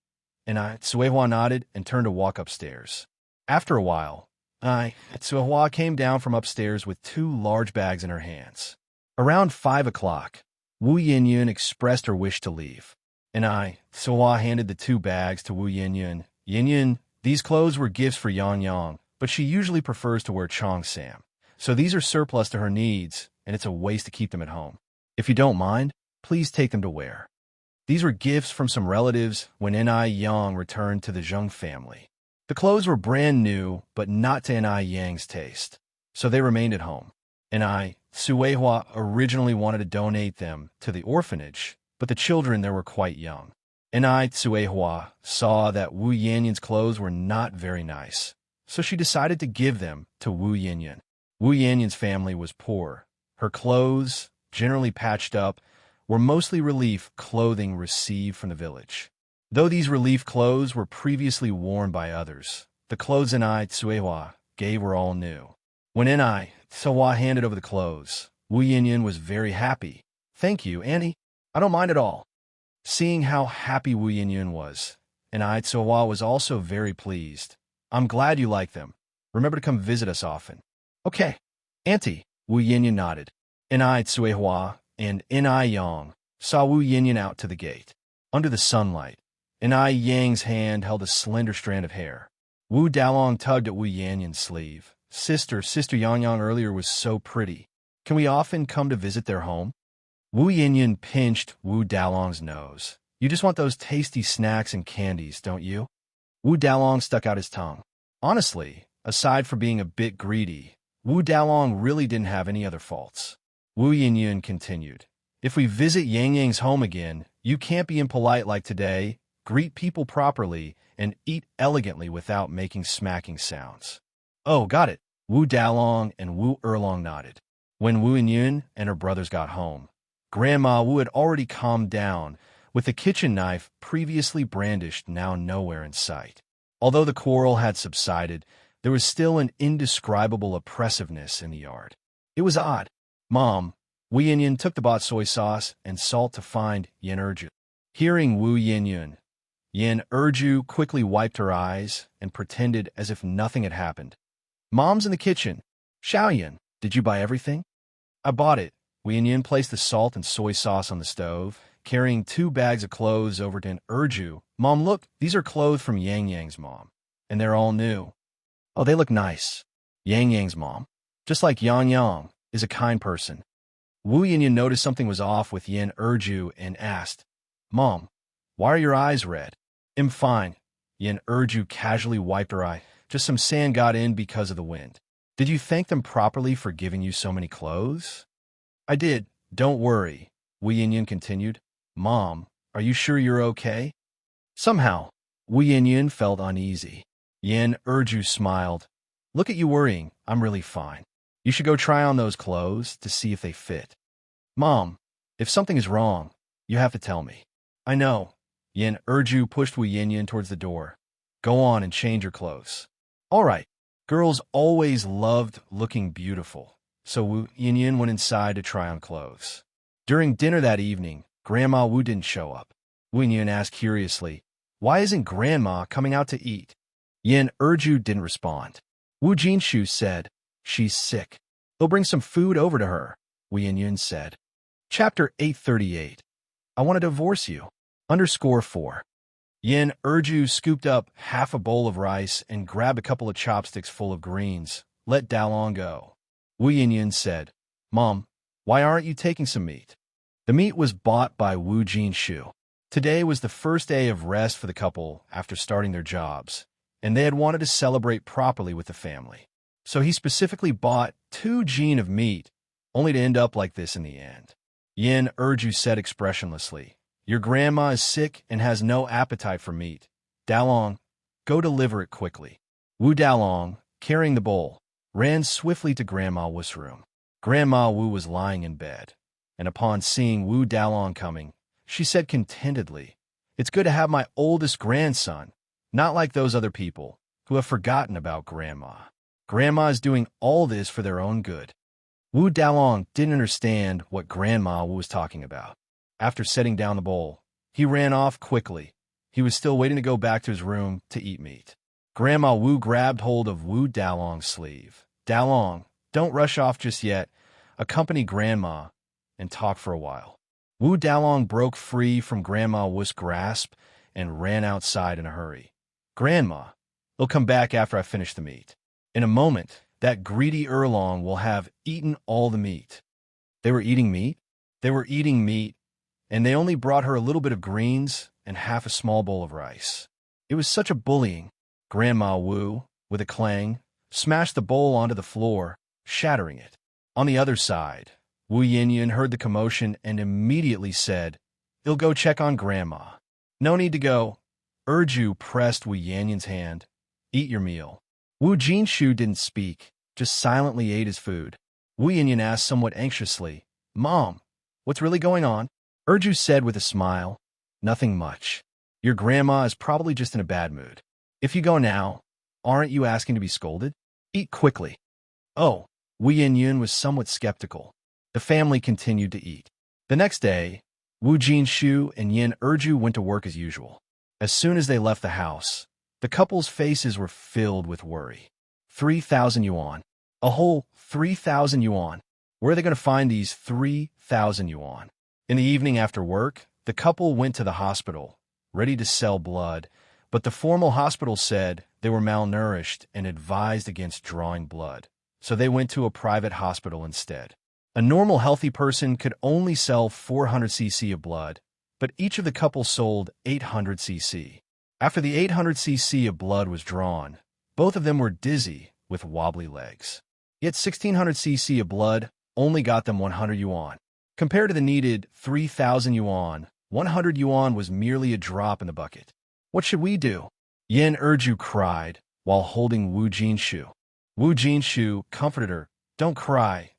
And Suehua nodded and turned to walk upstairs. After a while, Suehua came down from upstairs with 2 large bags in her hands. Around 5 o'clock, Wu Yin Yin expressed her wish to leave. And Suehua handed the 2 bags to Wu Yin Yin. "Yin Yin, these clothes were gifts for Yang Yang, but she usually prefers to wear Cheongsam. So these are surplus to her needs, and it's a waste to keep them at home. If you don't mind, please take them to wear." These were gifts from some relatives when Ni Yang returned to the Zheng family. The clothes were brand new, but not to Ni Yang's taste, so they remained at home. And Suehua originally wanted to donate them to the orphanage, but the children there were quite young. And Suehua saw that Wu Yinyan's clothes were not very nice, so she decided to give them to Wu Yinyan. Wu Yinyan's family was poor. Her clothes, generally patched up, were mostly relief clothing received from the village. Though these relief clothes were previously worn by others, the clothes Suehua gave were all new. When Suehua handed over the clothes, Wu Yinyan was very happy. "Thank you, Annie. I don't mind at all." Seeing how happy Wu Yinyan was, Suehua was also very pleased. "I'm glad you like them. Remember to come visit us often." "Okay, Auntie," Wu Yinyan nodded. Suehua and Ni Yang saw Wu Yinyan out to the gate. Under the sunlight, Ni Yang's hand held a slender strand of hair. Wu Dalong tugged at Wu Yanyan's sleeve. Sister Yang Yang earlier was so pretty. Can we often come to visit their home?" Wu Yinyan pinched Wu Dalong's nose. "You just want those tasty snacks and candies, don't you?" Wu Dalong stuck out his tongue. Honestly, aside from being a bit greedy, Wu Dalong really didn't have any other faults. Wu Yinyan continued, "If we visit Yang Yang's home again, you can't be impolite like today, greet people properly, and eat elegantly without making smacking sounds." "Oh, got it." Wu Dalong and Wu Erlong nodded. When Wu Yinyan and her brothers got home, Grandma Wu had already calmed down, with the kitchen knife previously brandished now nowhere in sight. Although the quarrel had subsided, there was still an indescribable oppressiveness in the yard. It was odd. "Mom," Wu Yinyan took the bought soy sauce and salt to find Yin Erju. Hearing Wu Yinyan, Yin Erju quickly wiped her eyes and pretended as if nothing had happened. "Mom's in the kitchen." "Xiaoyan, did you buy everything?" "I bought it." Wu Yinyan placed the salt and soy sauce on the stove, carrying 2 bags of clothes over to Erju. "Mom, look, these are clothes from Yang Yang's mom, and they're all new." "Oh, they look nice." Yang Yang's mom, just like Yang Yang, is a kind person. Wu Yinyan noticed something was off with Yin Erju and asked, "Mom, why are your eyes red?" "I'm fine." Yin Erju casually wiped her eye. "Just some sand got in because of the wind." "Did you thank them properly for giving you so many clothes?" "I did. Don't worry," Wu Yinyan continued. "Mom, are you sure you're okay?" Somehow, Wu Yinyan felt uneasy. Yin Erju smiled. "Look at you worrying. I'm really fine. You should go try on those clothes to see if they fit." "Mom, if something is wrong, you have to tell me." "I know." Yin Erju pushed Wu Yinyan towards the door. "Go on and change your clothes." "All right." Girls always loved looking beautiful, so Wu Yinyan went inside to try on clothes. During dinner that evening, Grandma Wu didn't show up. Wu Yinyan asked curiously, "Why isn't Grandma coming out to eat?" Yin Erju didn't respond. Wu Jinshu said, "She's sick. They'll bring some food over to her," Wu Yinyan said. Chapter 838. I want to divorce you. Underscore 4. Yin Erju scooped up half a bowl of rice and grabbed a couple of chopsticks full of greens. "Let Dalong go." Wu Yinyan said, "Mom, why aren't you taking some meat?" The meat was bought by Wu Jinshu. Today was the first day of rest for the couple after starting their jobs, and they had wanted to celebrate properly with the family. So he specifically bought 2 jin of meat, only to end up like this in the end. Yin Erju said expressionlessly, "Your grandma is sick and has no appetite for meat. Dalong, go deliver it quickly." Wu Dalong, carrying the bowl, ran swiftly to Grandma Wu's room. Grandma Wu was lying in bed, and upon seeing Wu Dalong coming, she said contentedly, "It's good to have my oldest grandson, not like those other people who have forgotten about Grandma. Grandma is doing all this for their own good." Wu Dalong didn't understand what Grandma Wu was talking about. After setting down the bowl, he ran off quickly. He was still waiting to go back to his room to eat meat. Grandma Wu grabbed hold of Wu Dalong's sleeve. "Dalong, don't rush off just yet. Accompany Grandma and talk for a while." Wu Dalong broke free from Grandma Wu's grasp and ran outside in a hurry. "Grandma, they'll come back after I finish the meat. In a moment, that greedy Erlong will have eaten all the meat." They were eating meat? They were eating meat, and they only brought her a little bit of greens and half a small bowl of rice. It was such a bullying. Grandma Wu, with a clang, smashed the bowl onto the floor, shattering it. On the other side, Wu Yinyun heard the commotion and immediately said, "He'll go check on Grandma." "No need to go." Erju pressed Wu Yanyun's hand. "Eat your meal." Wu Jinshu didn't speak, just silently ate his food. Wu Yinyun asked somewhat anxiously, "Mom, what's really going on?" Erju said with a smile, "Nothing much. Your grandma is probably just in a bad mood. If you go now, aren't you asking to be scolded? Eat quickly." Oh, Wu Yinyun was somewhat skeptical. The family continued to eat. The next day, Wu Jinshu and Yin Erju went to work as usual. As soon as they left the house, the couple's faces were filled with worry. 3,000 yuan. A whole 3,000 yuan. Where are they going to find these 3,000 yuan? In the evening after work, the couple went to the hospital, ready to sell blood, but the formal hospital said they were malnourished and advised against drawing blood, so they went to a private hospital instead. A normal healthy person could only sell 400 cc of blood, but each of the couple sold 800 cc. After the 800 cc of blood was drawn, both of them were dizzy with wobbly legs. Yet 1600 cc of blood only got them 100 yuan. Compared to the needed 3,000 yuan, 100 yuan was merely a drop in the bucket. "What should we do?" Yin Erju cried while holding Wu Jinshu. Wu Jinshu comforted her. Don't cry,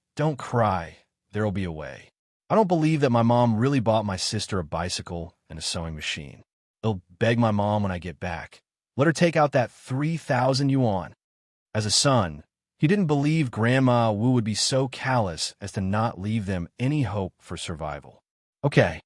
there'll be a way. I don't believe that my mom really bought my sister a bicycle and a sewing machine. I'll beg my mom when I get back. Let her take out that 3,000 yuan. As a son, he didn't believe Grandma Wu would be so callous as to not leave them any hope for survival. Okay.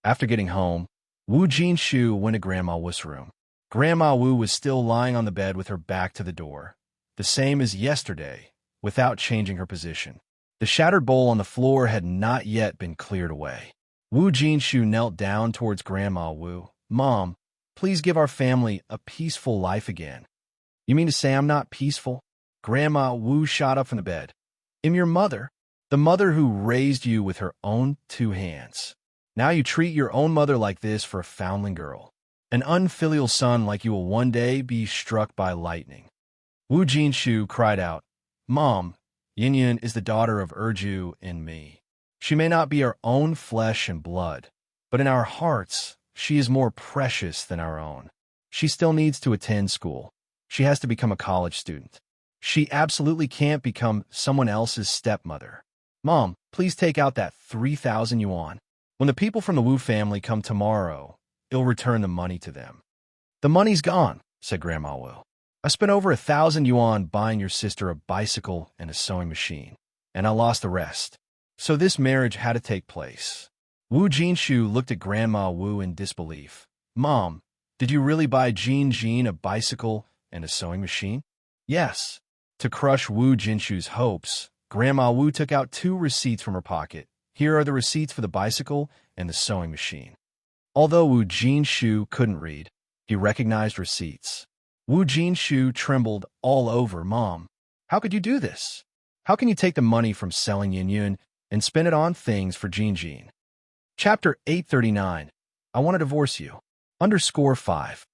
After getting home, Wu Jinshu went to Grandma Wu's room. Grandma Wu was still lying on the bed with her back to the door, the same as yesterday, without changing her position. The shattered bowl on the floor had not yet been cleared away. Wu Jinshu knelt down towards Grandma Wu. "Mom, please give our family a peaceful life again." "You mean to say I'm not peaceful?" Grandma Wu shot up from the bed. "I'm your mother, the mother who raised you with her own 2 hands. Now you treat your own mother like this for a foundling girl. An unfilial son like you will one day be struck by lightning." Wu Jinshu cried out, "Mom, Yinyun is the daughter of Erju and me. She may not be our own flesh and blood, but in our hearts, she is more precious than our own. She still needs to attend school. She has to become a college student. She absolutely can't become someone else's stepmother. Mom, please take out that 3,000 yuan. When the people from the Wu family come tomorrow, I'll return the money to them." "The money's gone," said Grandma Wu. "I spent over 1,000 yuan buying your sister a bicycle and a sewing machine, and I lost the rest. So this marriage had to take place." Wu Jinshu looked at Grandma Wu in disbelief. "Mom, did you really buy Jin a bicycle and a sewing machine?" "Yes." To crush Wu Jinshu's hopes, Grandma Wu took out 2 receipts from her pocket. "Here are the receipts for the bicycle and the sewing machine." Although Wu Jinshu couldn't read, he recognized receipts. Wu Jinshu trembled all over. "Mom, how could you do this? How can you take the money from selling Yinyun and spend it on things for Jin?" Chapter 839. I Want to Divorce You. _5.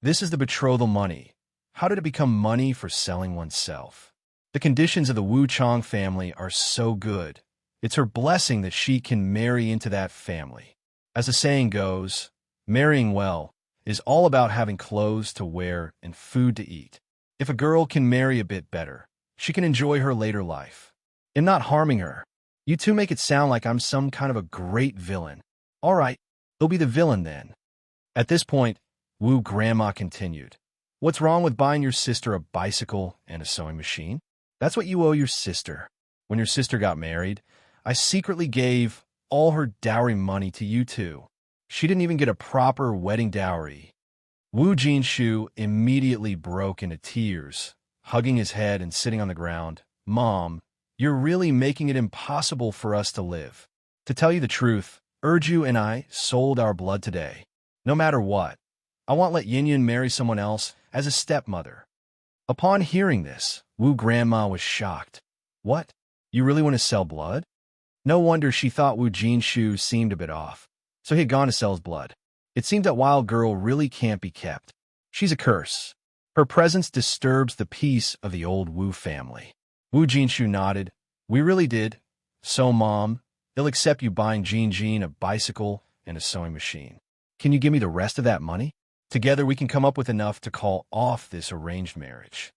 This is the betrothal money. How did it become money for selling oneself? The conditions of the Wu Chang family are so good. It's her blessing that she can marry into that family. As the saying goes, marrying well is all about having clothes to wear and food to eat. If a girl can marry a bit better, she can enjoy her later life. I'm not harming her. You two make it sound like I'm some kind of a great villain. All right, you'll be the villain then. At this point, Wu Grandma continued. What's wrong with buying your sister a bicycle and a sewing machine? That's what you owe your sister. When your sister got married, I secretly gave all her dowry money to you two. She didn't even get a proper wedding dowry. Wu Jinshu immediately broke into tears, hugging his head and sitting on the ground. Mom, you're really making it impossible for us to live. To tell you the truth, Urju and I sold our blood today. No matter what, I won't let Yin Yun marry someone else as a stepmother. Upon hearing this, Wu Grandma was shocked. What? You really want to sell blood? No wonder she thought Wu Jinshu seemed a bit off, so he had gone to sell his blood. It seemed that wild girl really can't be kept. She's a curse. Her presence disturbs the peace of the old Wu family. Wu Jinshu nodded. We really did. So, Mom, they'll accept you buying Jin a bicycle and a sewing machine. Can you give me the rest of that money? Together we can come up with enough to call off this arranged marriage.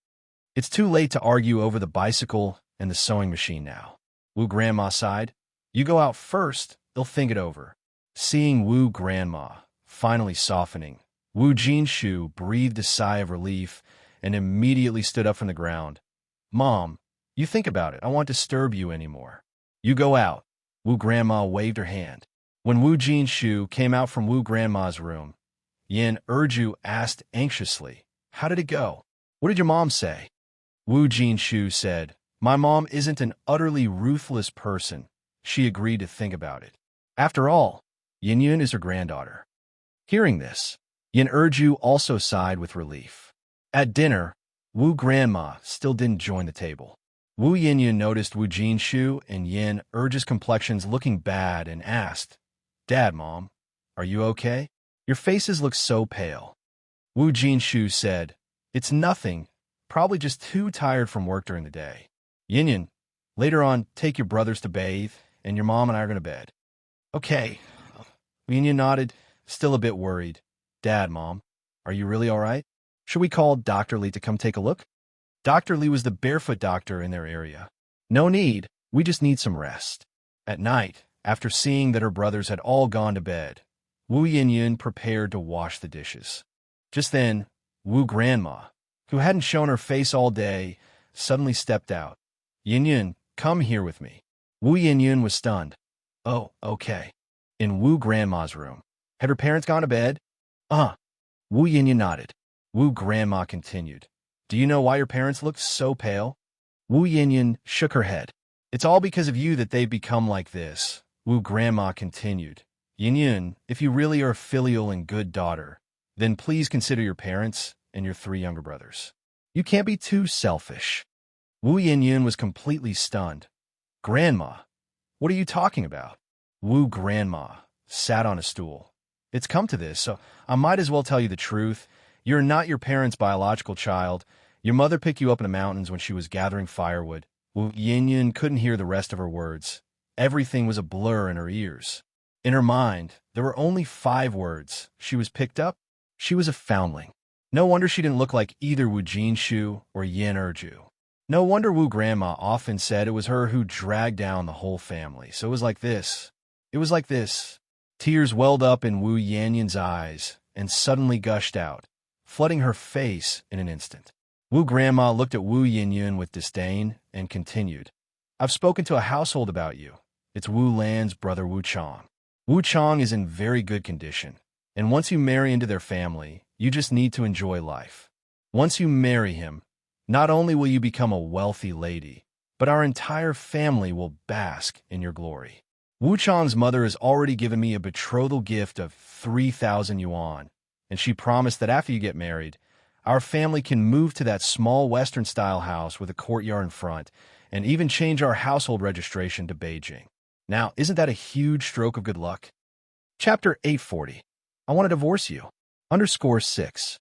It's too late to argue over the bicycle and the sewing machine now. Wu Grandma sighed. You go out first, they'll think it over. Seeing Wu Grandma finally softening, Wu Jinshu breathed a sigh of relief and immediately stood up from the ground. Mom, you think about it. I won't disturb you anymore. You go out. Wu Grandma waved her hand. When Wu Jinshu came out from Wu Grandma's room, Yin Urju asked anxiously, How did it go? What did your mom say? Wu Jinshu said, My mom isn't an utterly ruthless person. She agreed to think about it. After all, Yin Yun is her granddaughter. Hearing this, Yin Urju also sighed with relief. At dinner, Wu Grandma still didn't join the table. Wu Yinyun noticed Wu Jinshu and Yin Urju's complexions looking bad and asked, Dad, Mom, are you okay? Your faces look so pale. Wu Jinshu said, It's nothing, probably just too tired from work during the day. Yinyun, later on, take your brothers to bathe, and your mom and I are going to bed. Okay. Yinyun nodded, still a bit worried. Dad, Mom, are you really all right? Should we call Dr. Lee to come take a look? Dr. Lee was the barefoot doctor in their area. No need, we just need some rest. At night, after seeing that her brothers had all gone to bed, Wu Yinyun prepared to wash the dishes. Just then, Wu Grandma, who hadn't shown her face all day, suddenly stepped out. Yinyun, come here with me. Wu Yinyun was stunned. Oh, okay. In Wu Grandma's room. Had her parents gone to bed? Wu Yinyun nodded. Wu Grandma continued. Do you know why your parents look so pale? Wu Yinyun shook her head. It's all because of you that they've become like this. Wu Grandma continued. Yinyun, if you really are a filial and good daughter, then please consider your parents and your 3 younger brothers. You can't be too selfish. Wu Yinyun was completely stunned. Grandma, what are you talking about? Wu Grandma sat on a stool. It's come to this, so I might as well tell you the truth. You're not your parents' biological child. Your mother picked you up in the mountains when she was gathering firewood. Wu Yinyun couldn't hear the rest of her words. Everything was a blur in her ears. In her mind, there were only 5 words. She was picked up. She was a foundling. No wonder she didn't look like either Wu Jinshu or Yin Urju. No wonder Wu Grandma often said it was her who dragged down the whole family. So it was like this. It was like this. Tears welled up in Wu Yanyun's eyes and suddenly gushed out, flooding her face in an instant. Wu Grandma looked at Wu Yinyun with disdain and continued. I've spoken to a household about you. It's Wu Lan's brother Wu Chang. Wu Chang is in very good condition, and once you marry into their family, you just need to enjoy life. Once you marry him, not only will you become a wealthy lady, but our entire family will bask in your glory. Wu Chang's mother has already given me a betrothal gift of 3,000 yuan, and she promised that after you get married, our family can move to that small Western-style house with a courtyard in front, and even change our household registration to Beijing. Now, isn't that a huge stroke of good luck? Chapter 840. I want to divorce you. _6.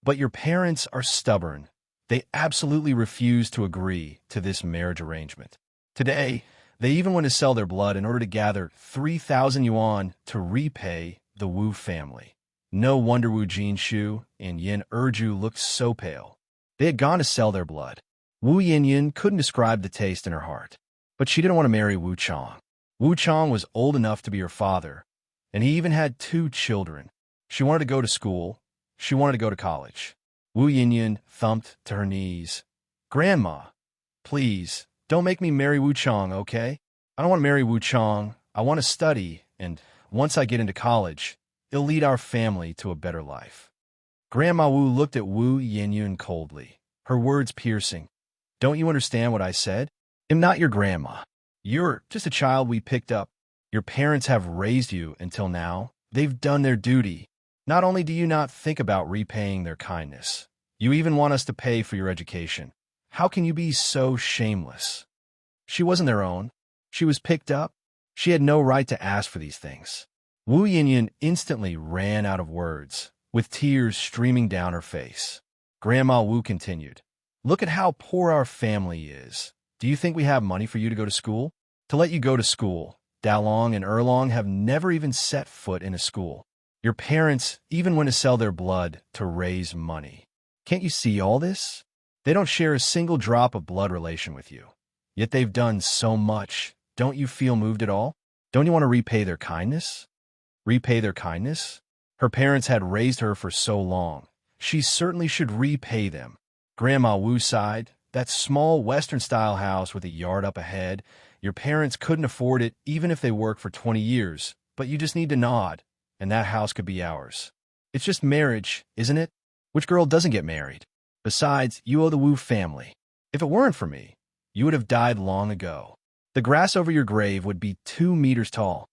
But your parents are stubborn. They absolutely refused to agree to this marriage arrangement. Today, they even went to sell their blood in order to gather 3,000 yuan to repay the Wu family. No wonder Wu Jinshu and Yin Erju looked so pale. They had gone to sell their blood. Wu Yinyin couldn't describe the taste in her heart, but she didn't want to marry Wu Chong. Wu Chong was old enough to be her father, and he even had 2 children. She wanted to go to school. She wanted to go to college. Wu Yinyin thumped to her knees. "Grandma, please, don't make me marry Wu Chong, okay? I don't want to marry Wu Chong. I want to study, and once I get into college, it'll lead our family to a better life." Grandma Wu looked at Wu Yinyin coldly, her words piercing. "Don't you understand what I said? I'm not your grandma. You're just a child we picked up. Your parents have raised you until now. They've done their duty. Not only do you not think about repaying their kindness, you even want us to pay for your education. How can you be so shameless?" She wasn't their own. She was picked up. She had no right to ask for these things. Wu Yinyin instantly ran out of words, with tears streaming down her face. Grandma Wu continued, "Look at how poor our family is. Do you think we have money for you to go to school? To let you go to school, Dalong and Erlong have never even set foot in a school. Your parents even went to sell their blood to raise money. Can't you see all this? They don't share a single drop of blood relation with you. Yet they've done so much. Don't you feel moved at all? Don't you want to repay their kindness?" Repay their kindness? Her parents had raised her for so long. She certainly should repay them. Grandma Wu sighed. "That small Western-style house with a yard up ahead, your parents couldn't afford it even if they worked for 20 years, but you just need to nod, and that house could be ours. It's just marriage, isn't it? Which girl doesn't get married? Besides, you owe the Wu family. If it weren't for me, you would have died long ago. The grass over your grave would be 2 meters tall.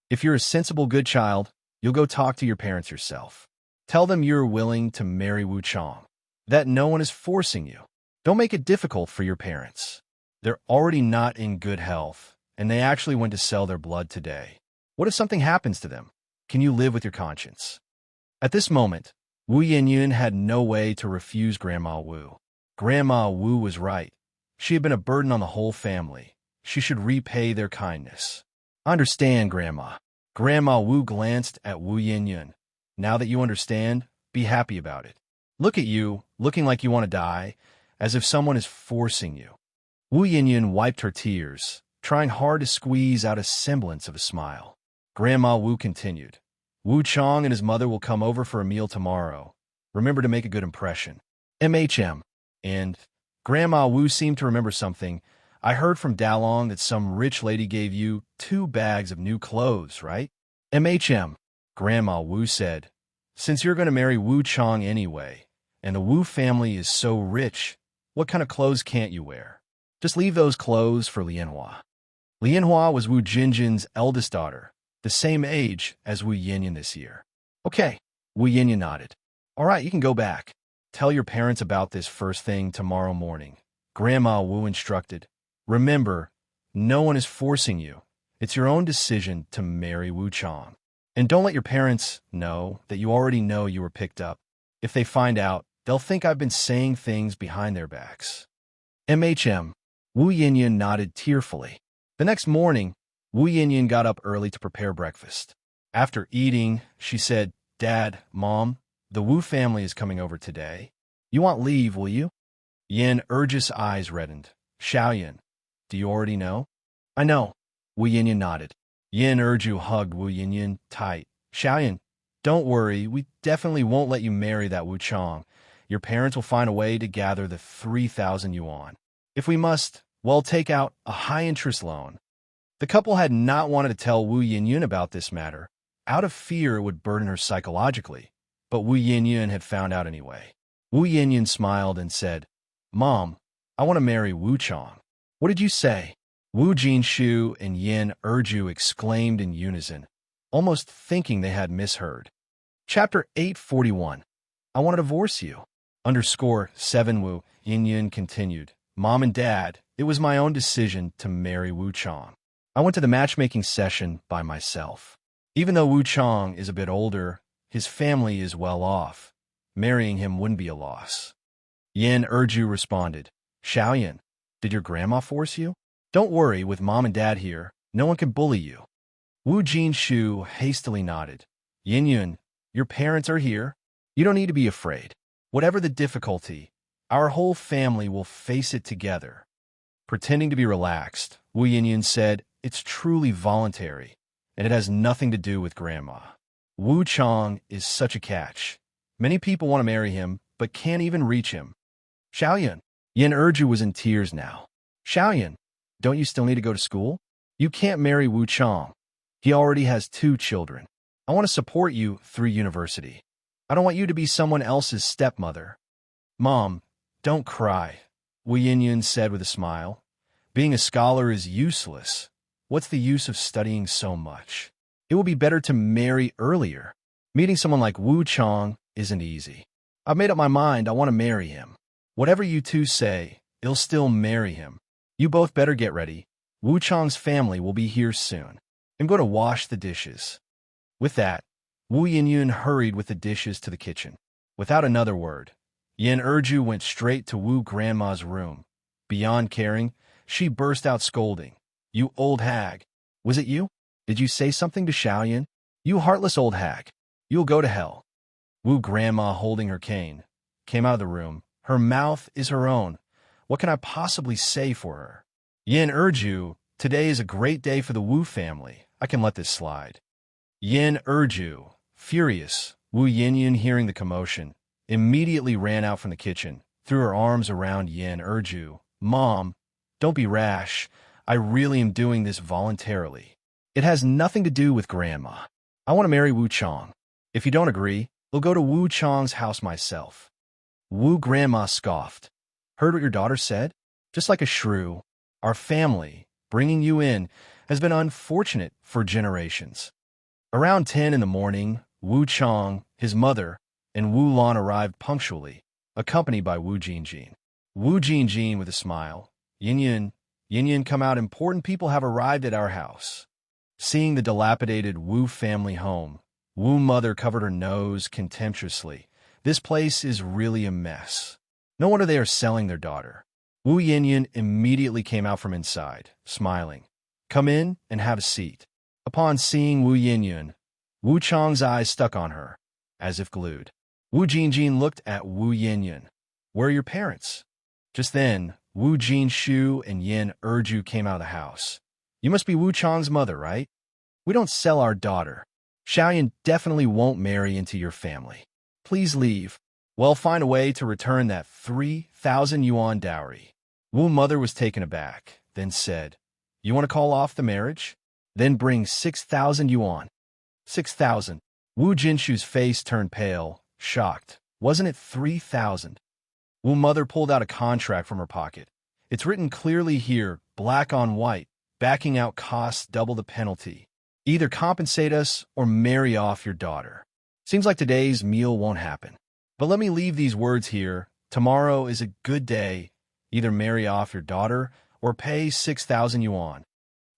If you're a sensible good child, you'll go talk to your parents yourself. Tell them you're willing to marry Wu Chong, that no one is forcing you. Don't make it difficult for your parents. They're already not in good health, and they actually went to sell their blood today. What if something happens to them? Can you live with your conscience?" At this moment, Wu Yinyun had no way to refuse Grandma Wu. Grandma Wu was right. She had been a burden on the whole family. She should repay their kindness. "Understand, Grandma." Grandma Wu glanced at Wu Yinyun. "Now that you understand, be happy about it. Look at you, looking like you want to die, as if someone is forcing you." Wu Yinyun wiped her tears, trying hard to squeeze out a semblance of a smile. Grandma Wu continued, "Wu Chong and his mother will come over for a meal tomorrow. Remember to make a good impression. MHM. And Grandma Wu seemed to remember something. I heard from Dalong that some rich lady gave you 2 bags of new clothes, right?" "MHM," Grandma Wu said. "Since you're going to marry Wu Chong anyway, and the Wu family is so rich, what kind of clothes can't you wear? Just leave those clothes for Lianhua." Lianhua was Wu Jinjin's eldest daughter, the same age as Wu Yinyin this year. "Okay," Wu Yinyin nodded. "All right, you can go back. Tell your parents about this first thing tomorrow morning," Grandma Wu instructed. "Remember, no one is forcing you. It's your own decision to marry Wu Chong. And don't let your parents know that you already know you were picked up. If they find out, they'll think I've been saying things behind their backs." MHM. Wu Yinyin nodded tearfully. The next morning, Wu Yinyin got up early to prepare breakfast. After eating, she said, "Dad, Mom, the Wu family is coming over today. You want leave, will you?" Yin Erjus' eyes reddened. "Xiaoyan, do you already know?" "I know." Wu Yinyin nodded. Yin Erju hugged Wu Yinyin tight. "Xiaoyan, don't worry, we definitely won't let you marry that Wu Chong. Your parents will find a way to gather the 3,000 yuan. If we must, we'll take out a high-interest loan." The couple had not wanted to tell Wu Yinyun about this matter, out of fear it would burden her psychologically, but Wu Yinyun had found out anyway. Wu Yinyun smiled and said, "Mom, I want to marry Wu Chong." "What did you say?" Wu Jinshu and Yin Erju exclaimed in unison, almost thinking they had misheard. Chapter 841. "I want to divorce you." _7 Wu Yinyun continued, "Mom and Dad, it was my own decision to marry Wu Chong. I went to the matchmaking session by myself. Even though Wu Chong is a bit older, his family is well off. Marrying him wouldn't be a loss. Yin Erju responded. Xiaoyan, did your grandma force you? Don't worry, with mom and dad here, no one can bully you. Wu Jinshu hastily nodded. Yin Yun, your parents are here. You don't need to be afraid. Whatever the difficulty, our whole family will face it together. Pretending to be relaxed, Wu Yinyun said, it's truly voluntary, and it has nothing to do with grandma. Wu Chong is such a catch. Many people want to marry him, but can't even reach him. Xiaoyan. Yin Erju was in tears now. Xiaoyan, don't you still need to go to school? You can't marry Wu Chong. He already has 2 children. I want to support you through university. I don't want you to be someone else's stepmother. Mom, don't cry, Wu Yinyun said with a smile. Being a scholar is useless. What's the use of studying so much? It will be better to marry earlier. Meeting someone like Wu Chong isn't easy. I've made up my mind I want to marry him. Whatever you two say, I'll still marry him. You both better get ready. Wu Chong's family will be here soon. I'm going to wash the dishes. With that, Wu Yinyun hurried with the dishes to the kitchen. Without another word, Yin Erju went straight to Wu Grandma's room. Beyond caring, she burst out scolding. You old hag. Was it you? Did you say something to Xiaoyan? You heartless old hag. You'll go to hell. Wu Grandma, holding her cane, came out of the room. Her mouth is her own. What can I possibly say for her? Yin Erju, today is a great day for the Wu family. I can let this slide. Yin Erju, furious, Wu Yinyun, hearing the commotion, immediately ran out from the kitchen, threw her arms around Yin Erju. Mom, don't be rash. I really am doing this voluntarily. It has nothing to do with Grandma. I want to marry Wu Chong. If you don't agree, I'll go to Wu Chong's house myself. Wu Grandma scoffed. Heard what your daughter said? Just like a shrew, our family, bringing you in, has been unfortunate for generations. Around 10 in the morning, Wu Chong, his mother, and Wu Lan arrived punctually, accompanied by Wu Jinjin. Wu Jinjin with a smile. Yin Yun, come out. Important people have arrived at our house. Seeing the dilapidated Wu family home, Wu mother covered her nose contemptuously. This place is really a mess. No wonder they are selling their daughter. Wu Yinyun immediately came out from inside, smiling. Come in and have a seat. Upon seeing Wu Yinyun, Wu Chong's eyes stuck on her, as if glued. Wu Jinjin looked at Wu Yinyun. Where are your parents? Just then, Wu Jinshu and Yin Erju came out of the house. You must be Wu Chong's mother, right? We don't sell our daughter. Xiaoyan definitely won't marry into your family. Please leave. Well, find a way to return that 3,000 yuan dowry. Wu mother was taken aback, then said, You want to call off the marriage? Then bring 6,000 yuan. 6,000. Wu Jinshu's face turned pale, shocked. Wasn't it 3,000? Wu mother pulled out a contract from her pocket. It's written clearly here, black on white, backing out costs double the penalty. Either compensate us or marry off your daughter. Seems like today's meal won't happen. But let me leave these words here. Tomorrow is a good day. Either marry off your daughter or pay 6,000 yuan.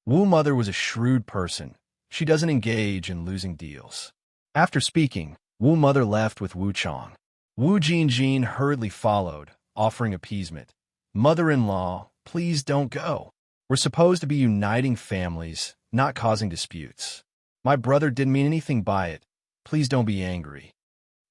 Wu mother was a shrewd person. She doesn't engage in losing deals. After speaking, Wu mother left with Wu Chong. Wu Jinjin hurriedly followed, offering appeasement. Mother-in-law, please don't go. We're supposed to be uniting families, not causing disputes. My brother didn't mean anything by it. Please don't be angry.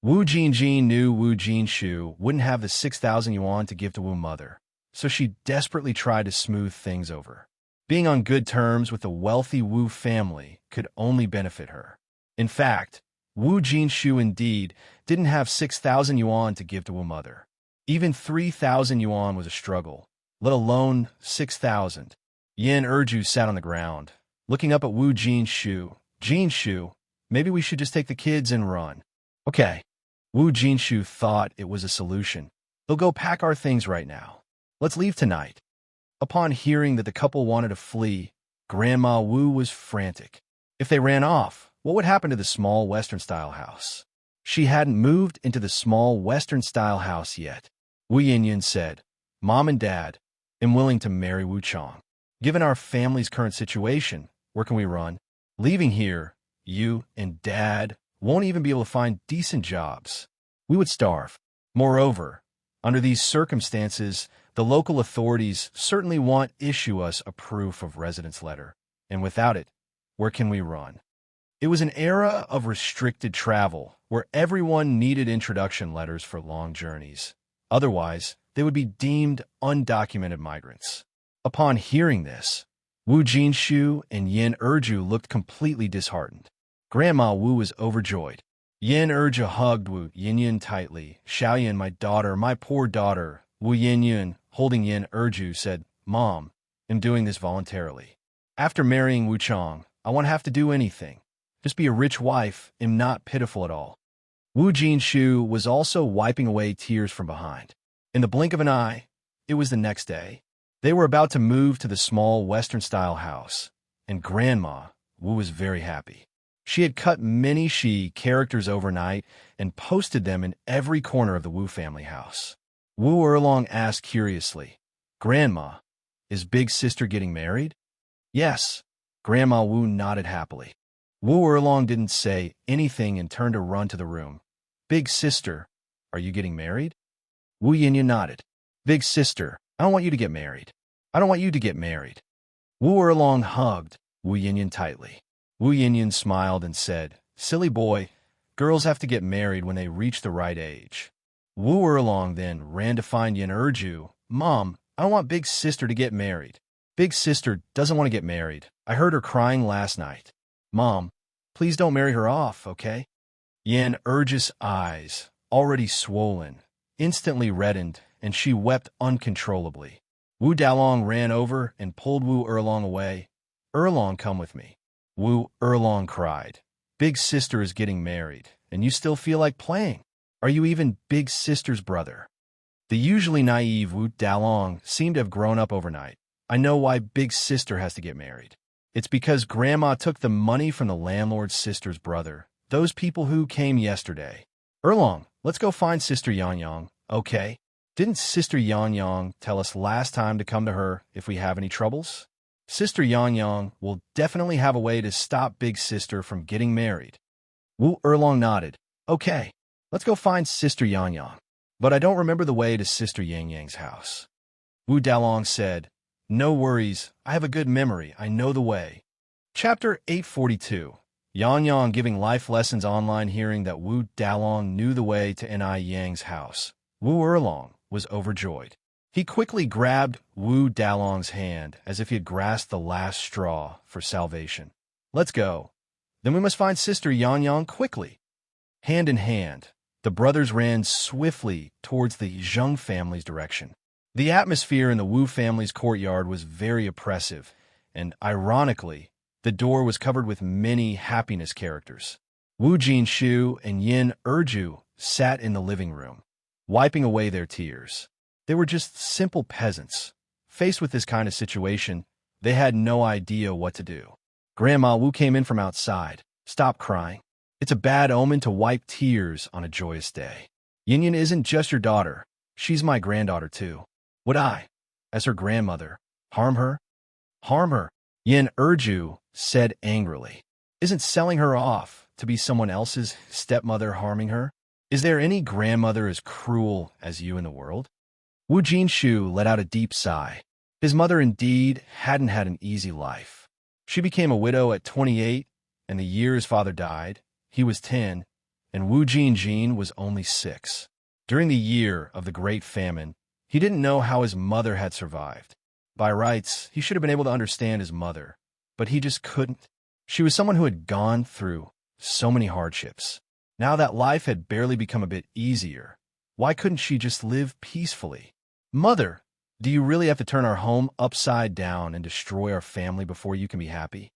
Wu Jinjin knew Wu Jinshu wouldn't have the 6,000 yuan to give to Wu mother, so she desperately tried to smooth things over. Being on good terms with the wealthy Wu family could only benefit her. In fact, Wu Jinshu indeed didn't have 6,000 yuan to give to Wu mother. Even 3,000 yuan was a struggle, let alone 6,000. Yin Erju sat on the ground, looking up at Wu Jinshu. Jinshu, maybe we should just take the kids and run. Okay. Wu Jinshu thought it was a solution. They'll go pack our things right now. Let's leave tonight. Upon hearing that the couple wanted to flee, Grandma Wu was frantic. If they ran off, what would happen to the small Western-style house? She hadn't moved into the small Western-style house yet. Wu Yinyun said, Mom and Dad, I'm willing to marry Wu Chong. Given our family's current situation, where can we run? Leaving here, you and Dad won't even be able to find decent jobs. We would starve. Moreover, Under these circumstances, the local authorities certainly want issue us a proof of residence letter, and without it, where can we run? It was an era of restricted travel where everyone needed introduction letters for long journeys. Otherwise, they would be deemed undocumented migrants. Upon hearing this, Wu Jinshu and Yin Erju looked completely disheartened. Grandma Wu was overjoyed. Yin Erju hugged Wu Yinyan tightly. Xiaoyan, my daughter, my poor daughter. Wu Yinyan, holding Yin Erju, said, Mom, I'm doing this voluntarily. After marrying Wu Chong, I won't have to do anything. Just be a rich wife, am not pitiful at all. Wu Jinshu was also wiping away tears from behind. In the blink of an eye, it was the next day. They were about to move to the small Western-style house, and Grandma Wu was very happy. She had cut many Shi characters overnight and posted them in every corner of the Wu family house. Wu Erlong asked curiously, Grandma, is Big Sister getting married? Yes. Grandma Wu nodded happily. Wu Erlong didn't say anything and turned to run to the room. Big Sister, are you getting married? Wu Yinyan nodded. Big Sister, I don't want you to get married. I don't want you to get married. Wu Erlong hugged Wu Yinyan tightly. Wu Yinyan smiled and said, Silly boy, girls have to get married when they reach the right age. Wu Erlong then ran to find Yin Erju. Mom, I want Big Sister to get married. Big Sister doesn't want to get married. I heard her crying last night. Mom, please don't marry her off, okay? Yin Erju's eyes, already swollen, instantly reddened, and she wept uncontrollably. Wu Dalong ran over and pulled Wu Erlong away. Erlong, come with me. Wu Erlong cried. Big Sister is getting married, and you still feel like playing. Are you even Big Sister's brother? The usually naive Wu Dalong seemed to have grown up overnight. I know why Big Sister has to get married. It's because Grandma took the money from the landlord's sister's brother, those people who came yesterday. Erlong, let's go find Sister Yang Yang, okay? Didn't Sister Yang Yang tell us last time to come to her if we have any troubles? Sister Yang Yang will definitely have a way to stop Big Sister from getting married. Wu Erlong nodded. Okay, let's go find Sister Yang Yang. But I don't remember the way to Sister Yang Yang's house. Wu Dalong said, No worries, I have a good memory, I know the way. Chapter 842. Yang Yang giving life lessons online. Hearing that Wu Dalong knew the way to Ni Yang's house, Wu Erlong was overjoyed. He quickly grabbed Wu Dalong's hand as if he had grasped the last straw for salvation. Let's go. Then we must find Sister Yang Yang quickly. Hand in hand, the brothers ran swiftly towards the Zheng family's direction. The atmosphere in the Wu family's courtyard was very oppressive, and ironically, the door was covered with many happiness characters. Wu Jinshu and Yin Erju sat in the living room, wiping away their tears. They were just simple peasants. Faced with this kind of situation, they had no idea what to do. Grandma Wu came in from outside. Stop crying. It's a bad omen to wipe tears on a joyous day. Yin isn't just your daughter. She's my granddaughter too. Would I, as her grandmother, harm her? Harm her, Yin Erju said angrily. Isn't selling her off to be someone else's stepmother harming her? Is there any grandmother as cruel as you in the world? Wu Jinshu let out a deep sigh. His mother indeed hadn't had an easy life. She became a widow at 28, and the year his father died, he was 10, and Wu Jinjin was only 6. During the year of the Great Famine, he didn't know how his mother had survived. By rights, he should have been able to understand his mother, but he just couldn't. She was someone who had gone through so many hardships. Now that life had barely become a bit easier, why couldn't she just live peacefully? Mother, do you really have to turn our home upside down and destroy our family before you can be happy?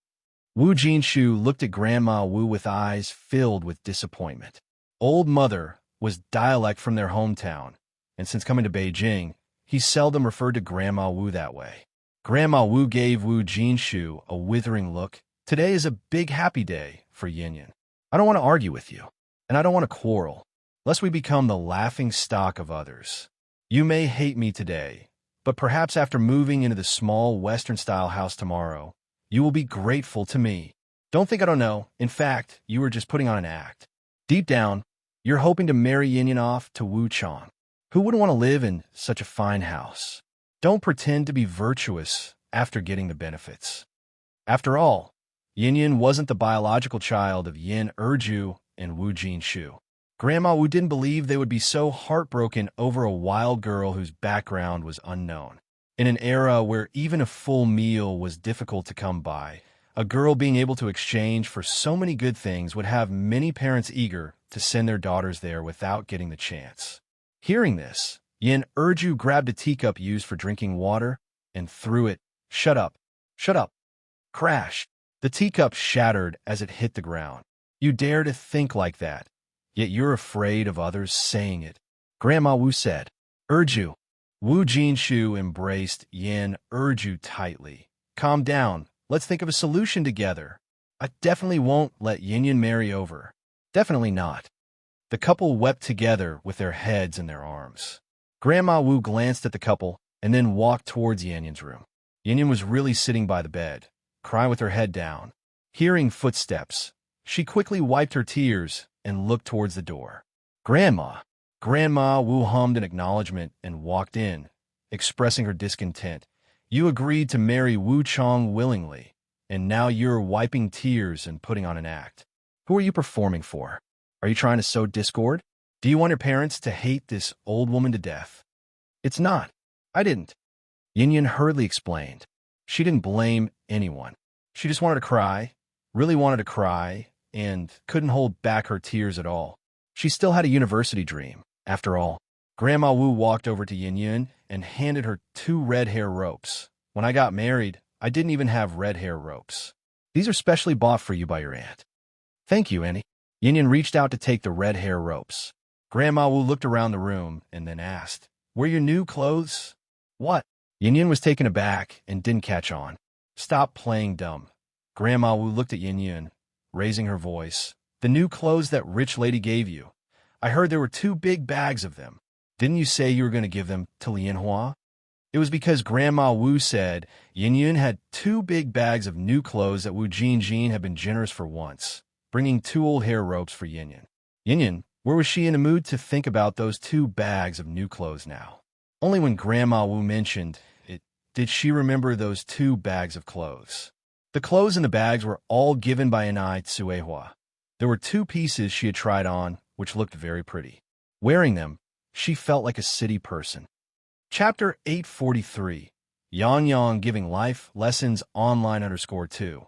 Wu Jinshu looked at Grandma Wu with eyes filled with disappointment. Old Mother was dialect from their hometown, and since coming to Beijing, he seldom referred to Grandma Wu that way. Grandma Wu gave Wu Jinshu a withering look. Today is a big happy day for Yin. I don't want to argue with you, and I don't want to quarrel, lest we become the laughing stock of others. You may hate me today, but perhaps after moving into the small Western-style house tomorrow, you will be grateful to me. Don't think I don't know. In fact, you are just putting on an act. Deep down, you're hoping to marry Yin off to Wu Chong. Who wouldn't want to live in such a fine house? Don't pretend to be virtuous after getting the benefits. After all, Yin Yin wasn't the biological child of Yin Erju and Wu Jinshu. Grandma Wu didn't believe they would be so heartbroken over a wild girl whose background was unknown. In an era where even a full meal was difficult to come by, a girl being able to exchange for so many good things would have many parents eager to send their daughters there without getting the chance. Hearing this, Yin Erju grabbed a teacup used for drinking water and threw it. Shut up! Shut up! Crash! The teacup shattered as it hit the ground. You dare to think like that, yet you're afraid of others saying it, Grandma Wu said. Erju. Wu Jinshu embraced Yin Erju tightly. Calm down. Let's think of a solution together. I definitely won't let Yin Yin marry over. Definitely not. The couple wept together with their heads in their arms. Grandma Wu glanced at the couple and then walked towards Yin Yin's room. Yin Yin was really sitting by the bed, crying with her head down. Hearing footsteps, she quickly wiped her tears and looked towards the door. Grandma! Grandma Wu hummed an acknowledgement and walked in, expressing her discontent. You agreed to marry Wu Chong willingly, and now you're wiping tears and putting on an act. Who are you performing for? Are you trying to sow discord? Do you want your parents to hate this old woman to death? It's not. I didn't. Yin Yin hurriedly explained. She didn't blame anyone. She just wanted to cry, really wanted to cry, and couldn't hold back her tears at all. She still had a university dream, after all. Grandma Wu walked over to Yin Yin and handed her 2 red hair ropes. When I got married, I didn't even have red hair ropes. These are specially bought for you by your aunt. Thank you, Annie. Yin Yin reached out to take the red hair ropes. Grandma Wu looked around the room and then asked, Were your new clothes? What? Yin Yin was taken aback and didn't catch on. Stop playing dumb. Grandma Wu looked at Yin Yin, raising her voice. The new clothes that rich lady gave you. I heard there were 2 big bags of them. Didn't you say you were going to give them to Lien Hua? It was because Grandma Wu said Yin Yin had 2 big bags of new clothes that Wu Jinjin had been generous for once, bringing 2 old hair ropes for Yin Yin. Yin Yin, where was she in a mood to think about those 2 bags of new clothes now? Only when Grandma Wu mentioned it did she remember those 2 bags of clothes. The clothes in the bags were all given by Anai Tsuehua. There were 2 pieces she had tried on, which looked very pretty. Wearing them, she felt like a city person. Chapter 843, Yang Yang Giving Life Lessons Online _2.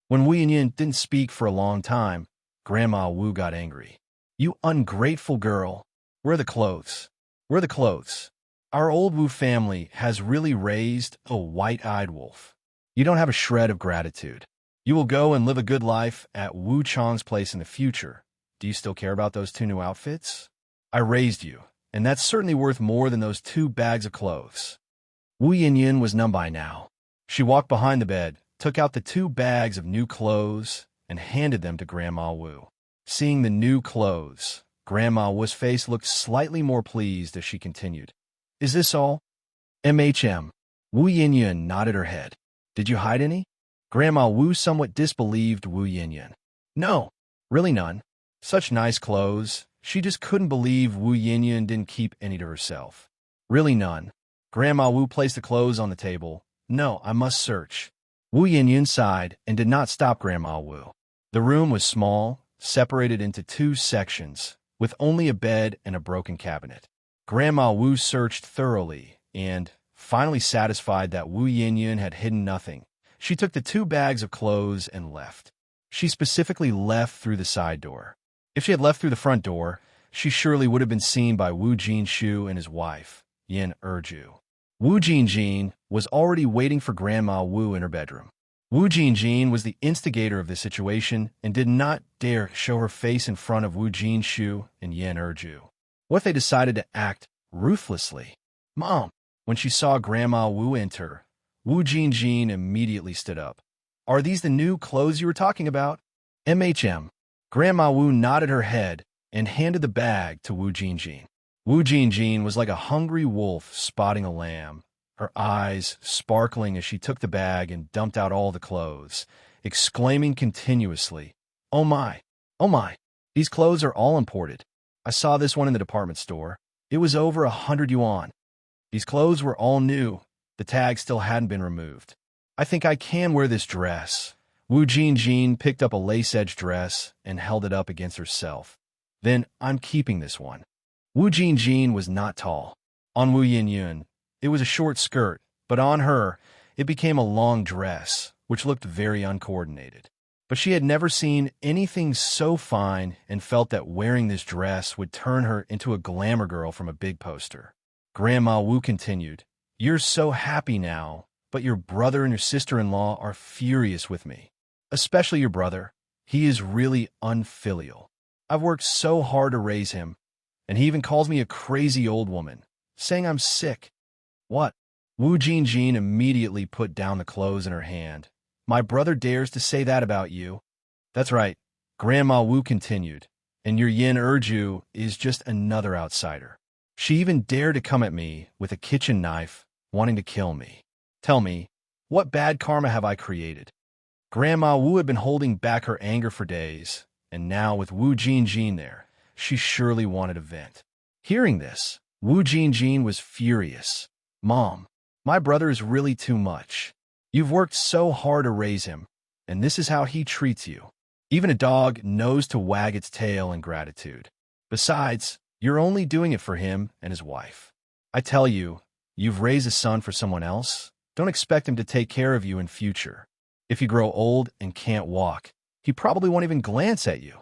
When Wu Yinyin didn't speak for a long time, Grandma Wu got angry. You ungrateful girl. Where are the clothes? Where are the clothes? Our old Wu family has really raised a white-eyed wolf. You don't have a shred of gratitude. You will go and live a good life at Wu Chong's place in the future. Do you still care about those 2 new outfits? I raised you, and that's certainly worth more than those 2 bags of clothes. Wu Yinyin was numb by now. She walked behind the bed, took out the 2 bags of new clothes, and handed them to Grandma Wu. Seeing the new clothes, Grandma Wu's face looked slightly more pleased as she continued. Is this all? MHM. Wu Yinyin nodded her head. Did you hide any? Grandma Wu somewhat disbelieved Wu Yinyin. No, really none. Such nice clothes. She just couldn't believe Wu Yinyin didn't keep any to herself. Really none. Grandma Wu placed the clothes on the table. No, I must search. Wu Yinyin sighed and did not stop Grandma Wu. The room was small, separated into 2 sections, with only a bed and a broken cabinet. Grandma Wu searched thoroughly and, finally satisfied that Wu Yinyin had hidden nothing, she took the 2 bags of clothes and left. She specifically left through the side door. If she had left through the front door, she surely would have been seen by Wu Jinshu and his wife, Yin Erju. Wu Jinjin was already waiting for Grandma Wu in her bedroom. Wu Jinjin was the instigator of the situation and did not dare show her face in front of Wu Jinshu and Yin Erju. What if they decided to act ruthlessly? Mom! When she saw Grandma Wu enter, Wu Jinjin immediately stood up. Are these the new clothes you were talking about? MHM. Grandma Wu nodded her head and handed the bag to Wu Jinjin. Wu Jinjin was like a hungry wolf spotting a lamb, her eyes sparkling as she took the bag and dumped out all the clothes, exclaiming continuously, Oh my, these clothes are all imported. I saw this one in the department store. It was over 100 yuan. These clothes were all new. The tag still hadn't been removed. I think I can wear this dress. Wu Jinjin picked up a lace-edged dress and held it up against herself. Then I'm keeping this one. Wu Jinjin was not tall. On Wu Yinyun, it was a short skirt, but on her, it became a long dress, which looked very uncoordinated. But she had never seen anything so fine and felt that wearing this dress would turn her into a glamour girl from a big poster. Grandma Wu continued, "You're so happy now, but your brother and your sister-in-law are furious with me. Especially your brother. He is really unfilial. I've worked so hard to raise him, and he even calls me a crazy old woman, saying I'm sick." "What?" Wu Jinjin immediately put down the clothes in her hand. "My brother dares to say that about you?" "That's right," Grandma Wu continued, "and your Yin Erju is just another outsider. She even dared to come at me with a kitchen knife, wanting to kill me. Tell me, what bad karma have I created?" Grandma Wu had been holding back her anger for days, and now with Wu Jinjin there, she surely wanted a vent. Hearing this, Wu Jinjin was furious. "Mom, my brother is really too much. You've worked so hard to raise him, and this is how he treats you. Even a dog knows to wag its tail in gratitude. Besides, you're only doing it for him and his wife. I tell you, you've raised a son for someone else. Don't expect him to take care of you in future. If you grow old and can't walk, he probably won't even glance at you."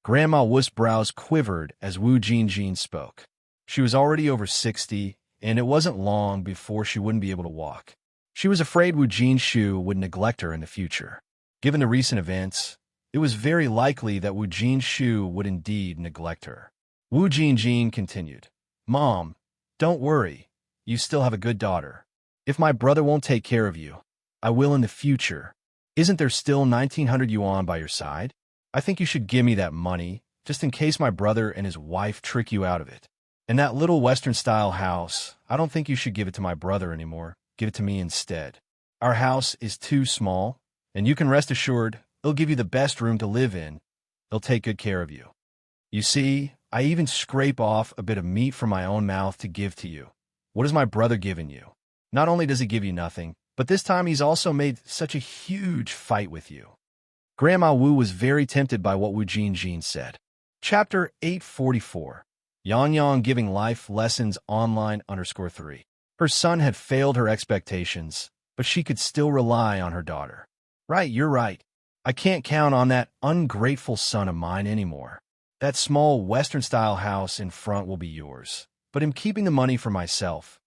Grandma Wu's brows quivered as Wu Jinjin spoke. She was already over 60, and it wasn't long before she wouldn't be able to walk. She was afraid Wu Jinshu would neglect her in the future. Given the recent events, it was very likely that Wu Jinshu would indeed neglect her. Wu Jinjin continued, "Mom, don't worry. You still have a good daughter. If my brother won't take care of you, I will in the future. Isn't there still 1,900 yuan by your side? I think you should give me that money, just in case my brother and his wife trick you out of it. And that little Western-style house, I don't think you should give it to my brother anymore. Give it to me instead. Our house is too small, and you can rest assured it'll give you the best room to live in. They'll take good care of you. You see, I even scrape off a bit of meat from my own mouth to give to you. What has my brother given you? Not only does he give you nothing, but this time he's also made such a huge fight with you." Grandma Wu was very tempted by what Wu Jinjin said. Chapter 844. Yang giving life lessons online _3. Her son had failed her expectations, but she could still rely on her daughter. "Right, you're right. I can't count on that ungrateful son of mine anymore. That small Western-style house in front will be yours, but I'm keeping the money for myself."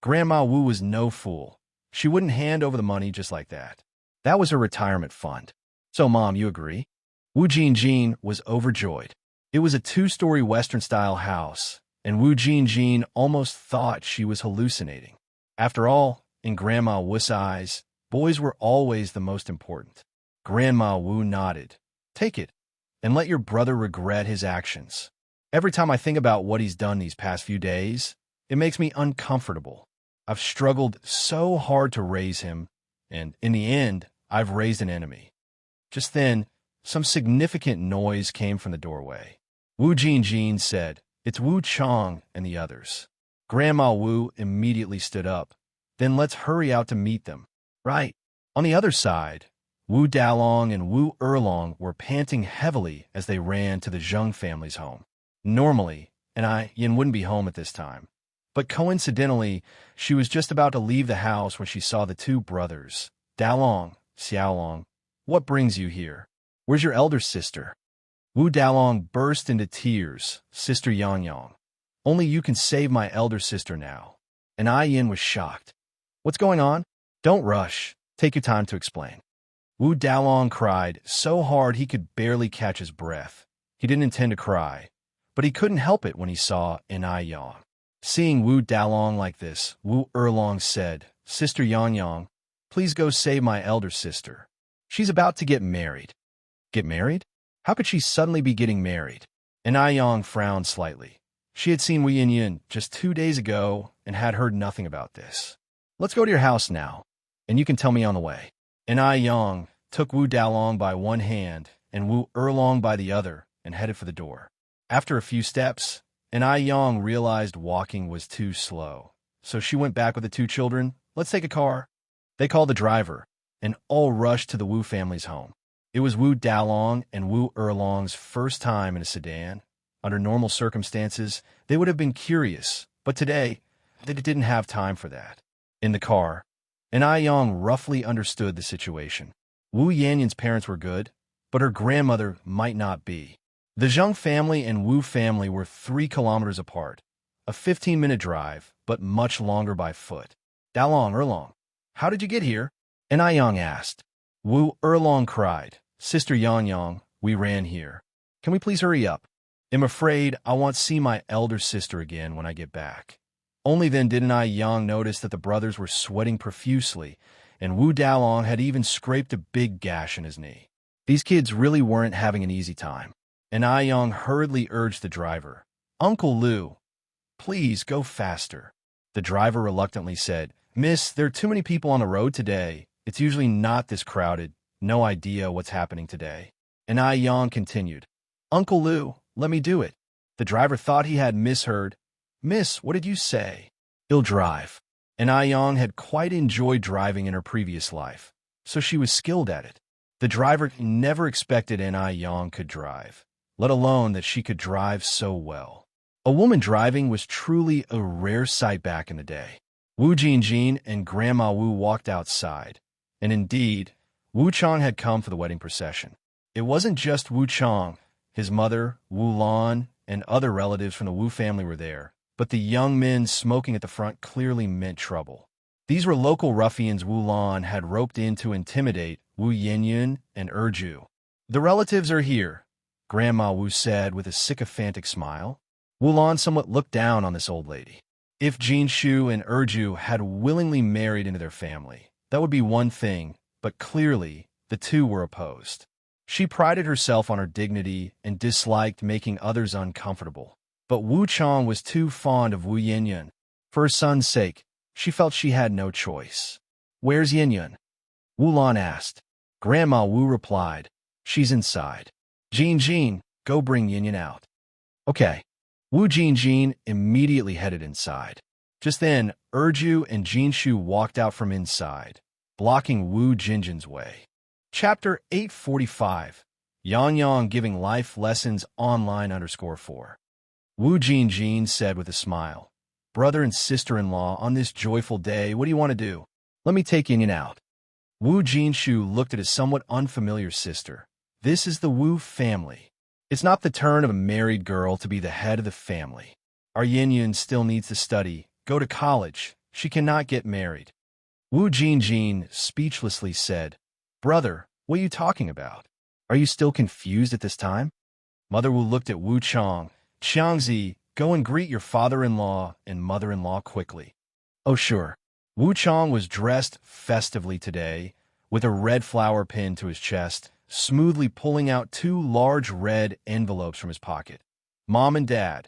Grandma Wu was no fool. She wouldn't hand over the money just like that. That was her retirement fund. "So, Mom, you agree?" Wu Jinjin was overjoyed. It was a 2-story Western-style house, and Wu Jinjin almost thought she was hallucinating. After all, in Grandma Wu's eyes, boys were always the most important. Grandma Wu nodded. "Take it, and let your brother regret his actions. Every time I think about what he's done these past few days, it makes me uncomfortable. I've struggled so hard to raise him, and in the end, I've raised an enemy." Just then, some significant noise came from the doorway. Wu Jinjin said, "It's Wu Chang and the others." Grandma Wu immediately stood up. "Then let's hurry out to meet them." "Right." On the other side, Wu Dalong and Wu Erlong were panting heavily as they ran to the Zheng family's home. Normally, Yin wouldn't be home at this time. But coincidentally, she was just about to leave the house when she saw the two brothers. "Dalong, Xiaolong, what brings you here? Where's your elder sister?" Wu Dalong burst into tears. "Sister Yang, only you can save my elder sister now." And Yin was shocked. "What's going on?" "Don't rush. Take your time to explain." Wu Dalong cried so hard he could barely catch his breath. He didn't intend to cry, but he couldn't help it when he saw Yang. Seeing Wu Dalong like this, Wu Erlong said, "Sister Yang, please go save my elder sister. She's about to get married." "Get married? How could she suddenly be getting married?" And Yang frowned slightly. She had seen Wu Yin just 2 days ago and had heard nothing about this. "Let's go to your house now, and you can tell me on the way." And Yang took Wu Dalong by one hand and Wu Erlong by the other and headed for the door. After a few steps, and Ai Yang realized walking was too slow. So she went back with the two children. Let's take a car. They called the driver, and all rushed to the Wu family's home. It was Wu Dalong and Wu Erlong's first time in a sedan. Under normal circumstances, they would have been curious, but today, they didn't have time for that. In the car, and Ai Yang roughly understood the situation. Wu Yanyan's parents were good, but her grandmother might not be. The Zheng family and Wu family were 3 kilometers apart, a 15-minute drive, but much longer by foot. Dalong, Erlong, how did you get here? And Ai Yang asked. Wu Erlong cried, Sister Yang Yang, we ran here. Can we please hurry up? I'm afraid I want to see my elder sister again when I get back. Only then did Ai Yang notice that the brothers were sweating profusely, and Wu Dalong had even scraped a big gash in his knee. These kids really weren't having an easy time. And Ai Yang hurriedly urged the driver, Uncle Lu, please go faster. The driver reluctantly said, Miss, there are too many people on the road today. It's usually not this crowded. No idea what's happening today. And Ai Yang continued, Uncle Lu, let me do it. The driver thought he had misheard. Miss, what did you say? He'll drive. And Ai Yang had quite enjoyed driving in her previous life, so she was skilled at it. The driver never expected an Ai Yang could drive, let alone that she could drive so well. A woman driving was truly a rare sight back in the day. Wu Jinjin and Grandma Wu walked outside, and indeed, Wu Chang had come for the wedding procession. It wasn't just Wu Chang. His mother, Wu Lan, and other relatives from the Wu family were there, but the young men smoking at the front clearly meant trouble. These were local ruffians Wu Lan had roped in to intimidate Wu Yinyun and Erju. The relatives are here, Grandma Wu said with a sycophantic smile. Wu Lan somewhat looked down on this old lady. If Jin Shu and Erju had willingly married into their family, that would be one thing, but clearly the two were opposed. She prided herself on her dignity and disliked making others uncomfortable. But Wu Chang was too fond of Wu Yinyun. For her son's sake, she felt she had no choice. Where's Yinyun? Wu Lan asked. Grandma Wu replied, she's inside. Jin, go bring Yinyun out. Okay. Wu Jin immediately headed inside. Just then, Erju and Jin Shu walked out from inside, blocking Wu Jinjin's way. Chapter 845, Yang Yang giving life lessons online _4. Wu Jinjin said with a smile, Brother and sister-in-law, on this joyful day, what do you want to do? Let me take Yinyun out. Wu Jinshu looked at his somewhat unfamiliar sister. This is the Wu family. It's not the turn of a married girl to be the head of the family. Our Yinyun still needs to study, go to college. She cannot get married. Wu Jinjin speechlessly said, Brother, what are you talking about? Are you still confused at this time? Mother Wu looked at Wu Chang. Xiangzi, go and greet your father-in-law and mother-in-law quickly. Oh, sure. Wu Chang was dressed festively today, with a red flower pinned to his chest, smoothly pulling out 2 large red envelopes from his pocket. Mom and Dad,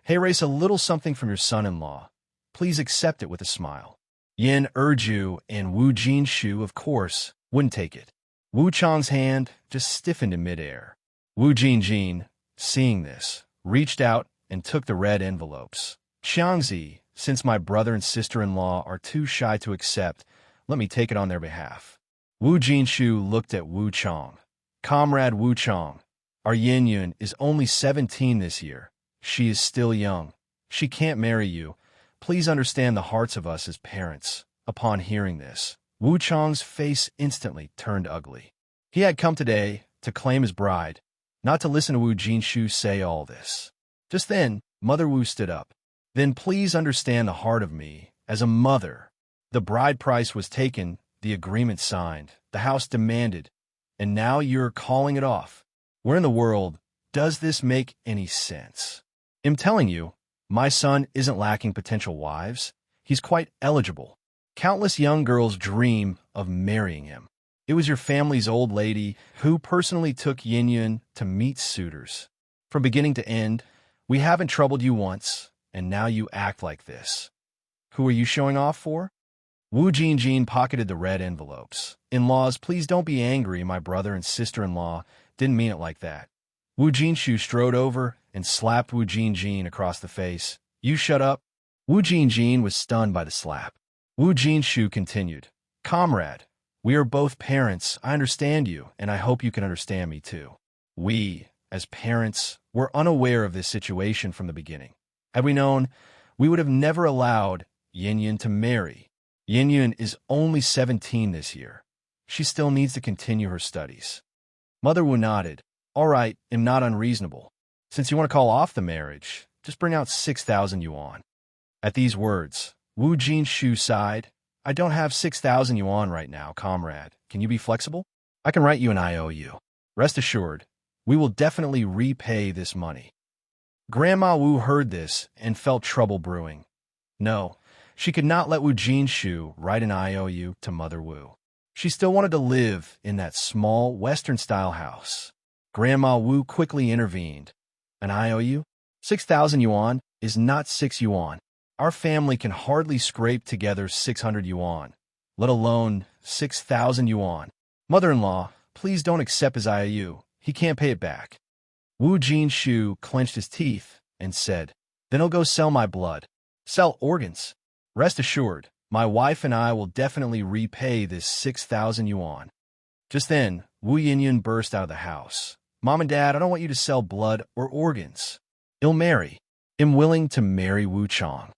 hey, race a little something from your son-in-law. Please accept it with a smile. Yin Erju and Wu Jinshu, of course, wouldn't take it. Wu Chang's hand just stiffened in midair. Wu Jinjin, seeing this, reached out and took the red envelopes. Xiangzi, since my brother and sister-in-law are too shy to accept, let me take it on their behalf. Wu Jinshu looked at Wu Chang. Comrade Wu Chang, our Yinyun is only 17 this year. She is still young. She can't marry you. Please understand the hearts of us as parents. Upon hearing this, Wu Chang's face instantly turned ugly. He had come today to claim his bride, not to listen to Wu Jinshu say all this. Just then, Mother Wu stood up. Then please understand the heart of me as a mother. The bride price was taken, the agreement signed, the house demanded, and now you're calling it off. Where in the world does this make any sense? I'm telling you, my son isn't lacking potential wives. He's quite eligible. Countless young girls dream of marrying him. It was your family's old lady who personally took Yinyun to meet suitors. From beginning to end, we haven't troubled you once, and now you act like this. Who are you showing off for? Wu Jinjin pocketed the red envelopes. In-laws, please don't be angry. My brother and sister-in-law didn't mean it like that. Wu Jinshu strode over and slapped Wu Jinjin across the face. You shut up. Wu Jinjin was stunned by the slap. Wu Jinshu continued, Comrade, we are both parents. I understand you, and I hope you can understand me too. We, as parents, were unaware of this situation from the beginning. Had we known, we would have never allowed Yin to marry. Yin is only 17 this year. She still needs to continue her studies. Mother Wu nodded. All right, I'm not unreasonable. Since you want to call off the marriage, just bring out 6,000 yuan. At these words, Wu Jinshu sighed. I don't have 6,000 yuan right now, comrade. Can you be flexible? I can write you an IOU. Rest assured, we will definitely repay this money. Grandma Wu heard this and felt trouble brewing. No, she could not let Wu Jinshu write an IOU to Mother Wu. She still wanted to live in that small Western-style house. Grandma Wu quickly intervened. An IOU? 6,000 yuan is not 6 yuan. Our family can hardly scrape together 600 yuan, let alone 6,000 yuan. Mother-in-law, please don't accept his IOU. He can't pay it back. Wu Jinshu clenched his teeth and said, Then I'll go sell my blood. Sell organs. Rest assured, my wife and I will definitely repay this 6,000 yuan. Just then, Wu Yinyan burst out of the house. Mom and Dad, I don't want you to sell blood or organs. I'll marry. I'm willing to marry Wu Chang.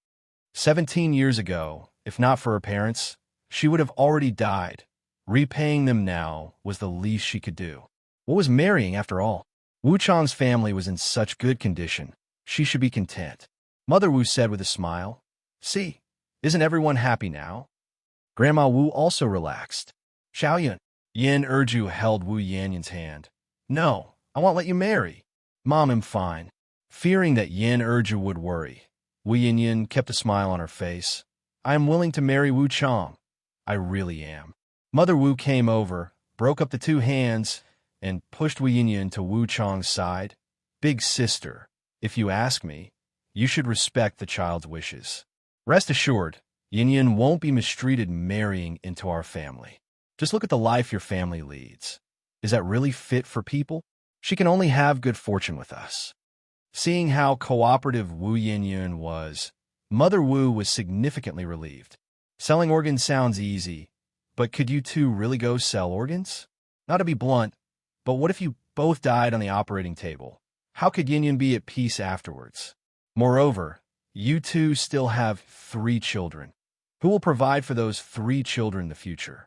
17 years ago, if not for her parents, she would have already died. Repaying them now was the least she could do. What was marrying after all? Wu Chang's family was in such good condition. She should be content. Mother Wu said with a smile. See, isn't everyone happy now? Grandma Wu also relaxed. Xiaoyun. Yin Erju held Wu Yanyan's hand. No, I won't let you marry. Mom, I'm fine. Fearing that Yin Erju would worry, Wu Yinyan kept a smile on her face. I am willing to marry Wu Chang. I really am. Mother Wu came over, broke up the two hands, and pushed Wu Yinyan to Wu Chang's side. Big sister, if you ask me, you should respect the child's wishes. Rest assured, Yinyan won't be mistreated marrying into our family. Just look at the life your family leads. Is that really fit for people? She can only have good fortune with us. Seeing how cooperative Wu Yinyan was, Mother Wu was significantly relieved. Selling organs sounds easy, but could you two really go sell organs? Not to be blunt, but what if you both died on the operating table? How could Yinyan be at peace afterwards? Moreover, you two still have 3 children. Who will provide for those 3 children in the future?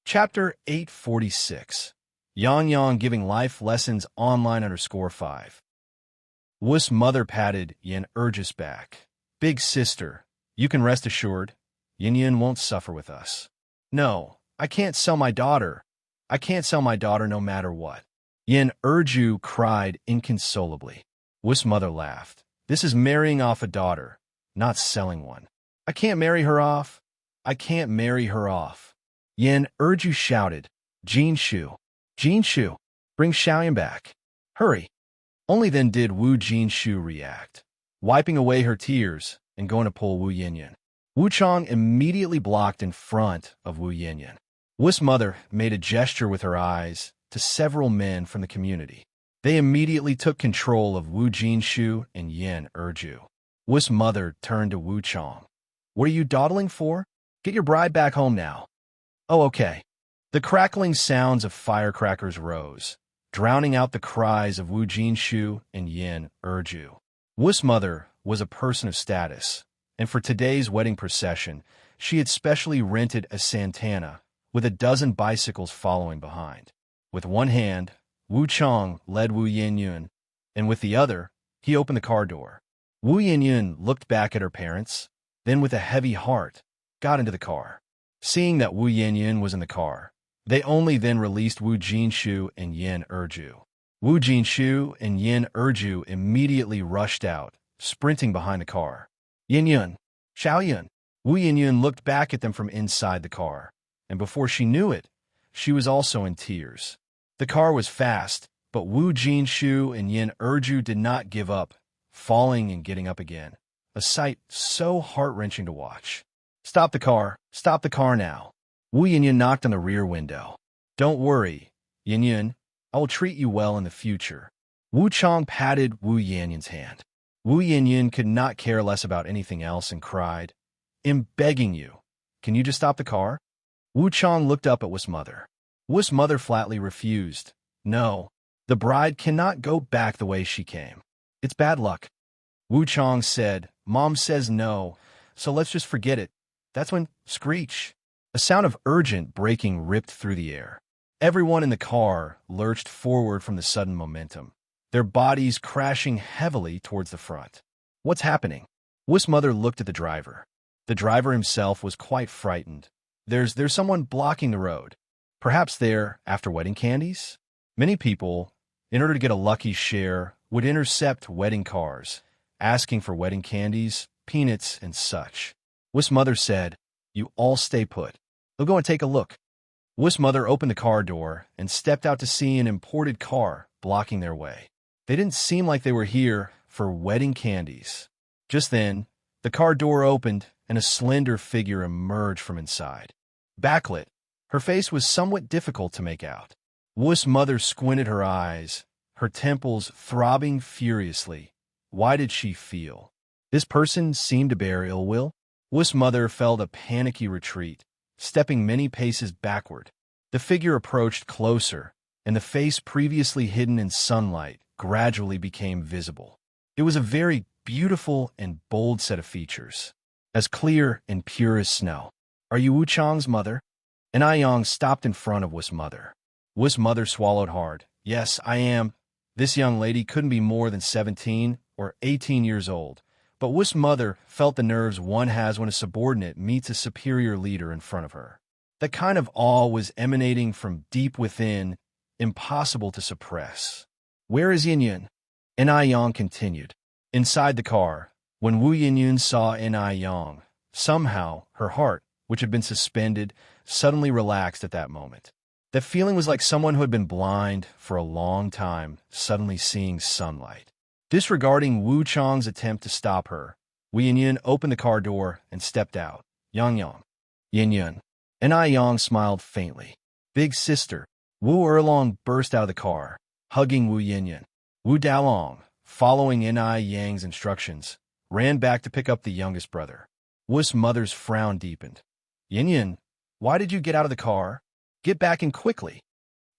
Chapter 846. Yang Yang giving life lessons online _5. Wu's mother patted Yin Erju's back. Big sister, you can rest assured, Yin won't suffer with us. No, I can't sell my daughter. I can't sell my daughter no matter what. Yin Erju cried inconsolably. Wu's mother laughed. This is marrying off a daughter, not selling one. I can't marry her off. I can't marry her off. Yin Erju shouted. Jinshu, bring Xiaoyan back. Hurry. Only then did Wu Jinshu react, wiping away her tears and going to pull Wu Yinyan. Wu Chang immediately blocked in front of Wu Yinyan. Wu's mother made a gesture with her eyes to several men from the community. They immediately took control of Wu Jinshu and Yin Erju. Wu's mother turned to Wu Chang. What are you dawdling for? Get your bride back home now. Oh, okay. The crackling sounds of firecrackers rose, drowning out the cries of Wu Jinshu and Yin Erju. Wu's mother was a person of status, and for today's wedding procession, she had specially rented a Santana with a dozen bicycles following behind. With one hand, Wu Chang led Wu Yinyan, and with the other, he opened the car door. Wu Yinyan looked back at her parents, then with a heavy heart, got into the car. Seeing that Wu Yinyan was in the car, they only then released Wu Jinshu and Yin Erju. Wu Jinshu and Yin Erju immediately rushed out, sprinting behind the car. Yinyan, Xiaoyun. Wu Yinyan looked back at them from inside the car, and before she knew it, she was also in tears. The car was fast, but Wu Jinshu and Yin Erju did not give up, falling and getting up again, a sight so heart-wrenching to watch. Stop the car now. Wu Yinyan knocked on the rear window. Don't worry, Yinyan, I will treat you well in the future. Wu Chang patted Wu Yanyan's hand. Wu Yanyan could not care less about anything else and cried, "I'm begging you. Can you just stop the car?" Wu Chang looked up at Wu's mother. Wu's mother flatly refused. "No, the bride cannot go back the way she came. It's bad luck." Wu Chang said, "Mom says no, so let's just forget it." That's when, screech, a sound of urgent braking ripped through the air. Everyone in the car lurched forward from the sudden momentum, their bodies crashing heavily towards the front. "What's happening?" Wu's mother looked at the driver. The driver himself was quite frightened. There's someone blocking the road. Perhaps they're after wedding candies? Many people, in order to get a lucky share, would intercept wedding cars, asking for wedding candies, peanuts, and such. Wu's mother said, "You all stay put. We'll go and take a look." Wu's mother opened the car door and stepped out to see an imported car blocking their way. They didn't seem like they were here for wedding candies. Just then, the car door opened and a slender figure emerged from inside. Backlit, her face was somewhat difficult to make out. Wu's mother squinted her eyes, her temples throbbing furiously. Why did she feel? This person seemed to bear ill will. Wu's mother felt a panicky retreat, stepping many paces backward. The figure approached closer, and the face previously hidden in sunlight gradually became visible. It was a very beautiful and bold set of features, as clear and pure as snow. "Are you Wu Chang's mother?" An Aiyong stopped in front of Wu's mother. Wu's mother swallowed hard. "Yes, I am." This young lady couldn't be more than 17 or 18 years old, but Wu's mother felt the nerves one has when a subordinate meets a superior leader in front of her. That kind of awe was emanating from deep within, impossible to suppress. "Where is Yin? An Aiyong continued. Inside the car, when Wu Yinyun saw An Aiyong, somehow her heart, which had been suspended, suddenly relaxed at that moment. That feeling was like someone who had been blind for a long time suddenly seeing sunlight. Disregarding Wu Chang's attempt to stop her, Wu Yinyun opened the car door and stepped out. "Yang Yinyun." An Aiyong smiled faintly. "Big sister." Wu Erlong burst out of the car, hugging Wu Yinyun. Wu Daolong, following An Aiyang's instructions, ran back to pick up the youngest brother. Wu's mother's frown deepened. "Yinyun, why did you get out of the car? Get back in quickly."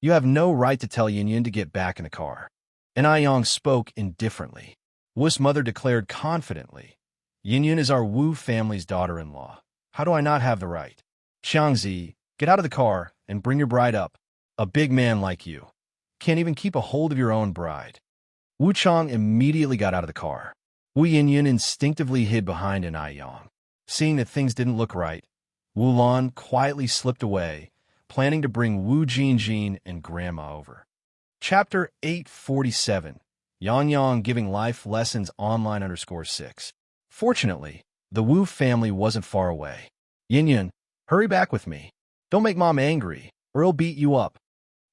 "You have no right to tell Yinyun to get back in the car." An Aiyong spoke indifferently. Wu's mother declared confidently, "Yinyun is our Wu family's daughter-in-law. How do I not have the right? Xiangzi, get out of the car and bring your bride up. A big man like you can't even keep a hold of your own bride." Wu Chang immediately got out of the car. Wu Yinyun instinctively hid behind An Aiyong. Seeing that things didn't look right, Wu Lan quietly slipped away, planning to bring Wu Jinjin and Grandma over. Chapter 847, Yang giving life lessons online _6. Fortunately, the Wu family wasn't far away. "Yinyun, hurry back with me. Don't make Mom angry, or he'll beat you up."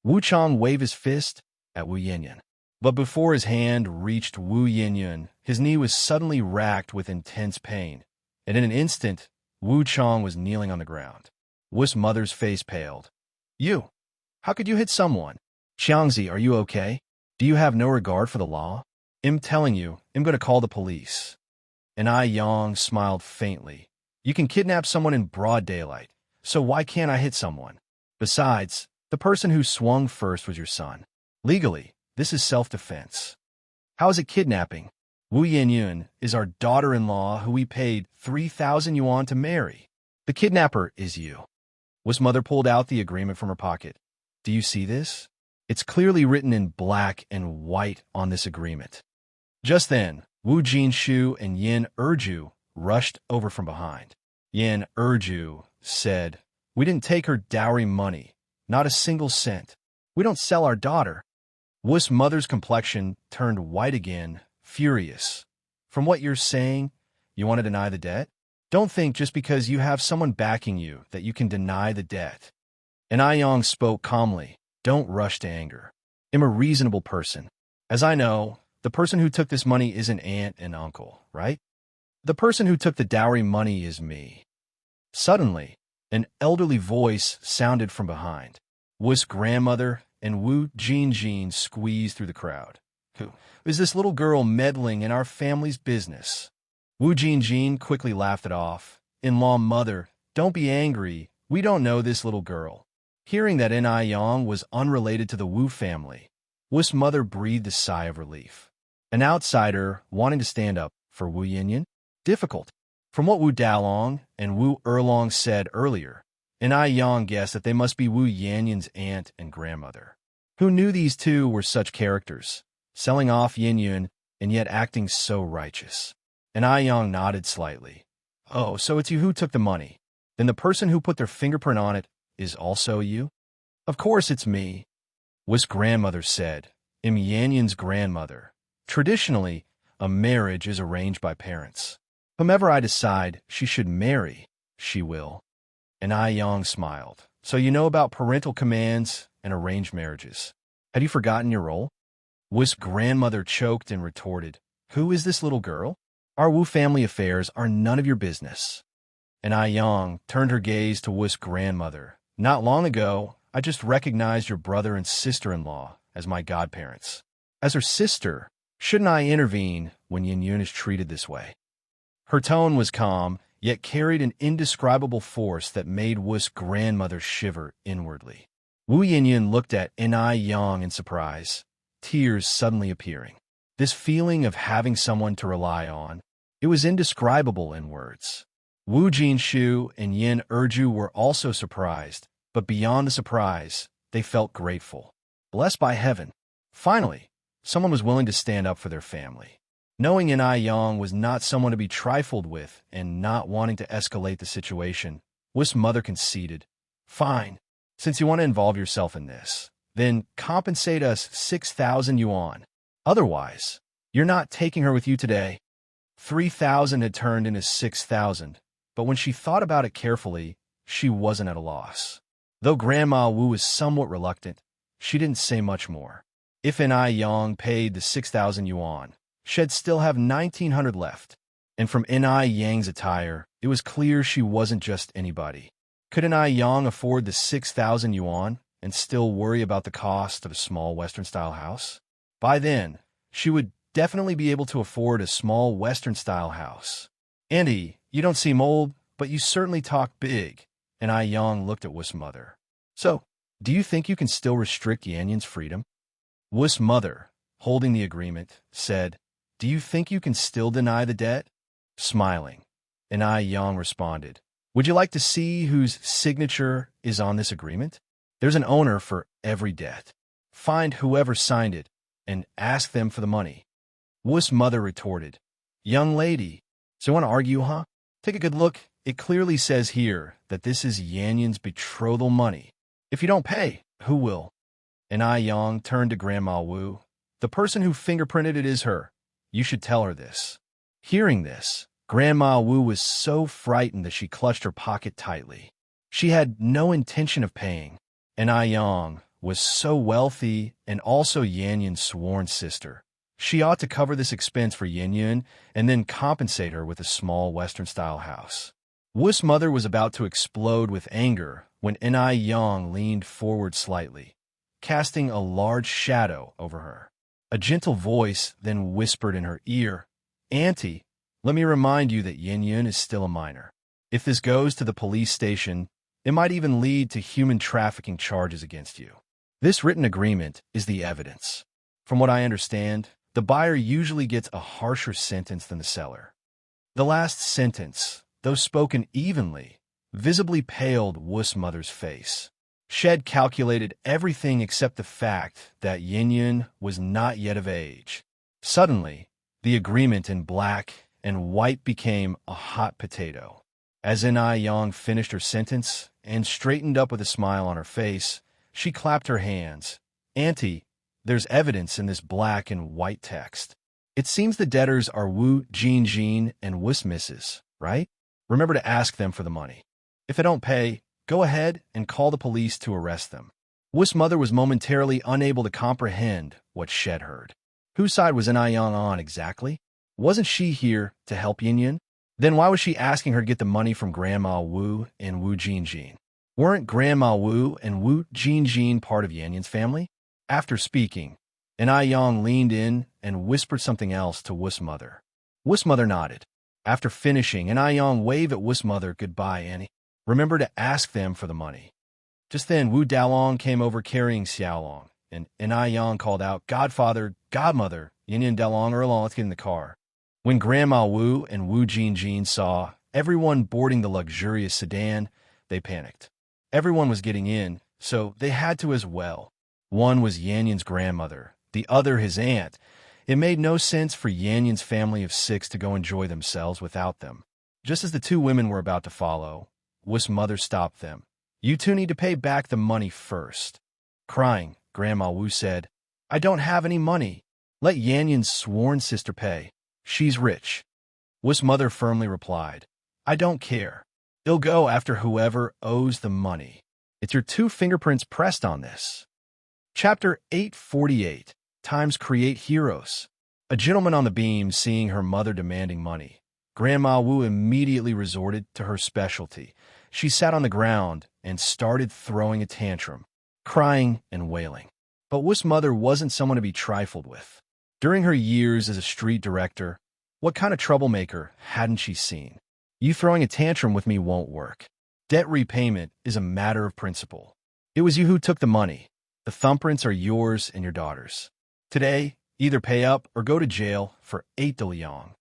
Wu Chang waved his fist at Wu Yinyun. But before his hand reached Wu Yinyun, his knee was suddenly racked with intense pain, and in an instant, Wu Chang was kneeling on the ground. Wu's mother's face paled. "You? How could you hit someone? Xiangzi, are you okay? Do you have no regard for the law? I'm telling you, I'm going to call the police." An Aiyong smiled faintly. "You can kidnap someone in broad daylight, so why can't I hit someone? Besides, the person who swung first was your son. Legally, this is self-defense." "How is it kidnapping? Wu Yinyun is our daughter-in-law who we paid 3,000 yuan to marry. The kidnapper is you." Wu's mother pulled out the agreement from her pocket. "Do you see this? It's clearly written in black and white on this agreement." Just then, Wu Jinshu and Yin Erju rushed over from behind. Yin Erju said, "We didn't take her dowry money, not a single cent. We don't sell our daughter." Wu's mother's complexion turned white again, furious. "From what you're saying, you want to deny the debt? Don't think just because you have someone backing you that you can deny the debt." An Aiyong spoke calmly. "Don't rush to anger. I'm a reasonable person. As I know, the person who took this money isn't aunt and uncle, right? The person who took the dowry money is me." Suddenly, an elderly voice sounded from behind. Wu's grandmother and Wu Jinjin squeezed through the crowd. Who is this little girl meddling in our family's business? Wu Jinjin quickly laughed it off. In-law mother, don't be angry. We don't know this little girl. Hearing that N.I. Yang was unrelated to the Wu family, Wu's mother breathed a sigh of relief. An outsider wanting to stand up for Wu Yinyan? Difficult. From what Wu Dalong and Wu Erlong said earlier, N.I. Yang guessed that they must be Wu Yanyan's aunt and grandmother. Who knew these two were such characters, selling off Yinyun and yet acting so righteous? N.I. Yang nodded slightly. Oh, so it's you who took the money. Then the person who put their fingerprint on it is also you? Of course it's me, Wu's grandmother said, Im Yanyan's grandmother. Traditionally, a marriage is arranged by parents. Whomever I decide she should marry, she will. And I Yang smiled. So you know about parental commands and arranged marriages. Had you forgotten your role? Wu's grandmother choked and retorted, Who is this little girl? Our Wu family affairs are none of your business. And I Yang turned her gaze to Wu's grandmother. Not long ago, I just recognized your brother and sister-in-law as my godparents. As her sister, shouldn't I intervene when Yinyun is treated this way? Her tone was calm, yet carried an indescribable force that made Wu's grandmother shiver inwardly. Wu Yinyun looked at N.I. Yang in surprise, tears suddenly appearing. This feeling of having someone to rely on, it was indescribable in words. Wu Jinshu and Yin Erju were also surprised, but beyond the surprise, they felt grateful. Blessed by heaven. Finally, someone was willing to stand up for their family. Knowing N.I. Yang was not someone to be trifled with and not wanting to escalate the situation, Wu's mother conceded. Fine, since you want to involve yourself in this, then compensate us 6,000 yuan. Otherwise, you're not taking her with you today. 3,000 had turned into 6,000, but when she thought about it carefully, she wasn't at a loss. Though Grandma Wu was somewhat reluctant, she didn't say much more. If N.I. Yang paid the 6,000 yuan, she'd still have 1,900 left. And from N.I. Yang's attire, it was clear she wasn't just anybody. Could N.I. Yang afford the 6,000 yuan and still worry about the cost of a small Western-style house? By then, she would definitely be able to afford a small Western-style house. Andy, you don't seem old, but you certainly talk big. N.I. Yang looked at Wu's mother. So, do you think you can still restrict Yanyan's freedom? Wu's mother, holding the agreement, said, Do you think you can still deny the debt? Smiling, N.I. Yang responded, Would you like to see whose signature is on this agreement? There's an owner for every debt. Find whoever signed it and ask them for the money. Wu's mother retorted, Young lady, so you want to argue, huh? Take a good look. It clearly says here that this is Yanyan's betrothal money. If you don't pay, who will? N.I. Yang turned to Grandma Wu. The person who fingerprinted it is her. You should tell her this. Hearing this, Grandma Wu was so frightened that she clutched her pocket tightly. She had no intention of paying. N.I. Yang was so wealthy and also Yanyan's sworn sister. She ought to cover this expense for Yinyun and then compensate her with a small Western-style house. Wu's mother was about to explode with anger when N.I. Yang leaned forward slightly, casting a large shadow over her. A gentle voice then whispered in her ear, Auntie, let me remind you that Yinyun is still a minor. If this goes to the police station, it might even lead to human trafficking charges against you. This written agreement is the evidence. From what I understand, the buyer usually gets a harsher sentence than the seller. The last sentence, though spoken evenly, visibly paled Wu's mother's face. She calculated everything except the fact that Yinyun was not yet of age. Suddenly, the agreement in black and white became a hot potato. As N.I. Yang finished her sentence and straightened up with a smile on her face, she clapped her hands. Auntie, there's evidence in this black and white text. It seems the debtors are Wu Jinjin and Wu's missus, right? Remember to ask them for the money. If they don't pay, go ahead and call the police to arrest them. Wu's mother was momentarily unable to comprehend what Shed heard. Whose side was N.I. Yang on exactly? Wasn't she here to help Yinyun? Then why was she asking her to get the money from Grandma Wu and Wu Jinjin? Weren't Grandma Wu and Wu Jinjin part of Yanyan's family? After speaking, and I Yang leaned in and whispered something else to Wu's mother. Wu's mother nodded. After finishing, and I Yang waved at Wu's mother goodbye, Annie. Remember to ask them for the money. Just then, Wu Dalong came over carrying Xiaolong, and I Yang called out, Godfather, Godmother, Yin and Dalong, Erlong, let's get in the car. When Grandma Wu and Wu Jinjin saw everyone boarding the luxurious sedan, they panicked. Everyone was getting in, so they had to as well. One was Yanyan's grandmother, the other his aunt. It made no sense for Yanyan's family of 6 to go enjoy themselves without them. Just as the 2 women were about to follow, Wu's mother stopped them. You 2 need to pay back the money first. Crying, Grandma Wu said, I don't have any money. Let Yanyan's sworn sister pay. She's rich. Wu's mother firmly replied, I don't care. It'll go after whoever owes the money. It's your 2 fingerprints pressed on this. Chapter 848. Times Create Heroes. A gentleman on the beam seeing her mother demanding money. Grandma Wu immediately resorted to her specialty. She sat on the ground and started throwing a tantrum, crying and wailing. But Wu's mother wasn't someone to be trifled with. During her years as a street director, what kind of troublemaker hadn't she seen? You throwing a tantrum with me won't work. Debt repayment is a matter of principle. It was you who took the money. The thumbprints are yours and your daughter's. Today, either pay up or go to jail for 8 de liang.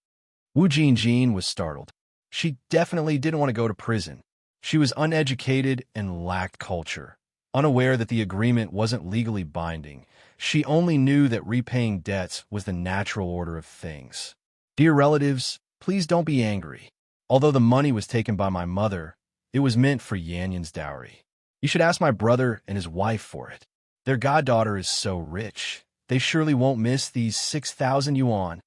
Wu Jinjin was startled. She definitely didn't want to go to prison. She was uneducated and lacked culture. Unaware that the agreement wasn't legally binding, she only knew that repaying debts was the natural order of things. Dear relatives, please don't be angry. Although the money was taken by my mother, it was meant for Yanyan's dowry. You should ask my brother and his wife for it. Their goddaughter is so rich. They surely won't miss these 6,000 yuan.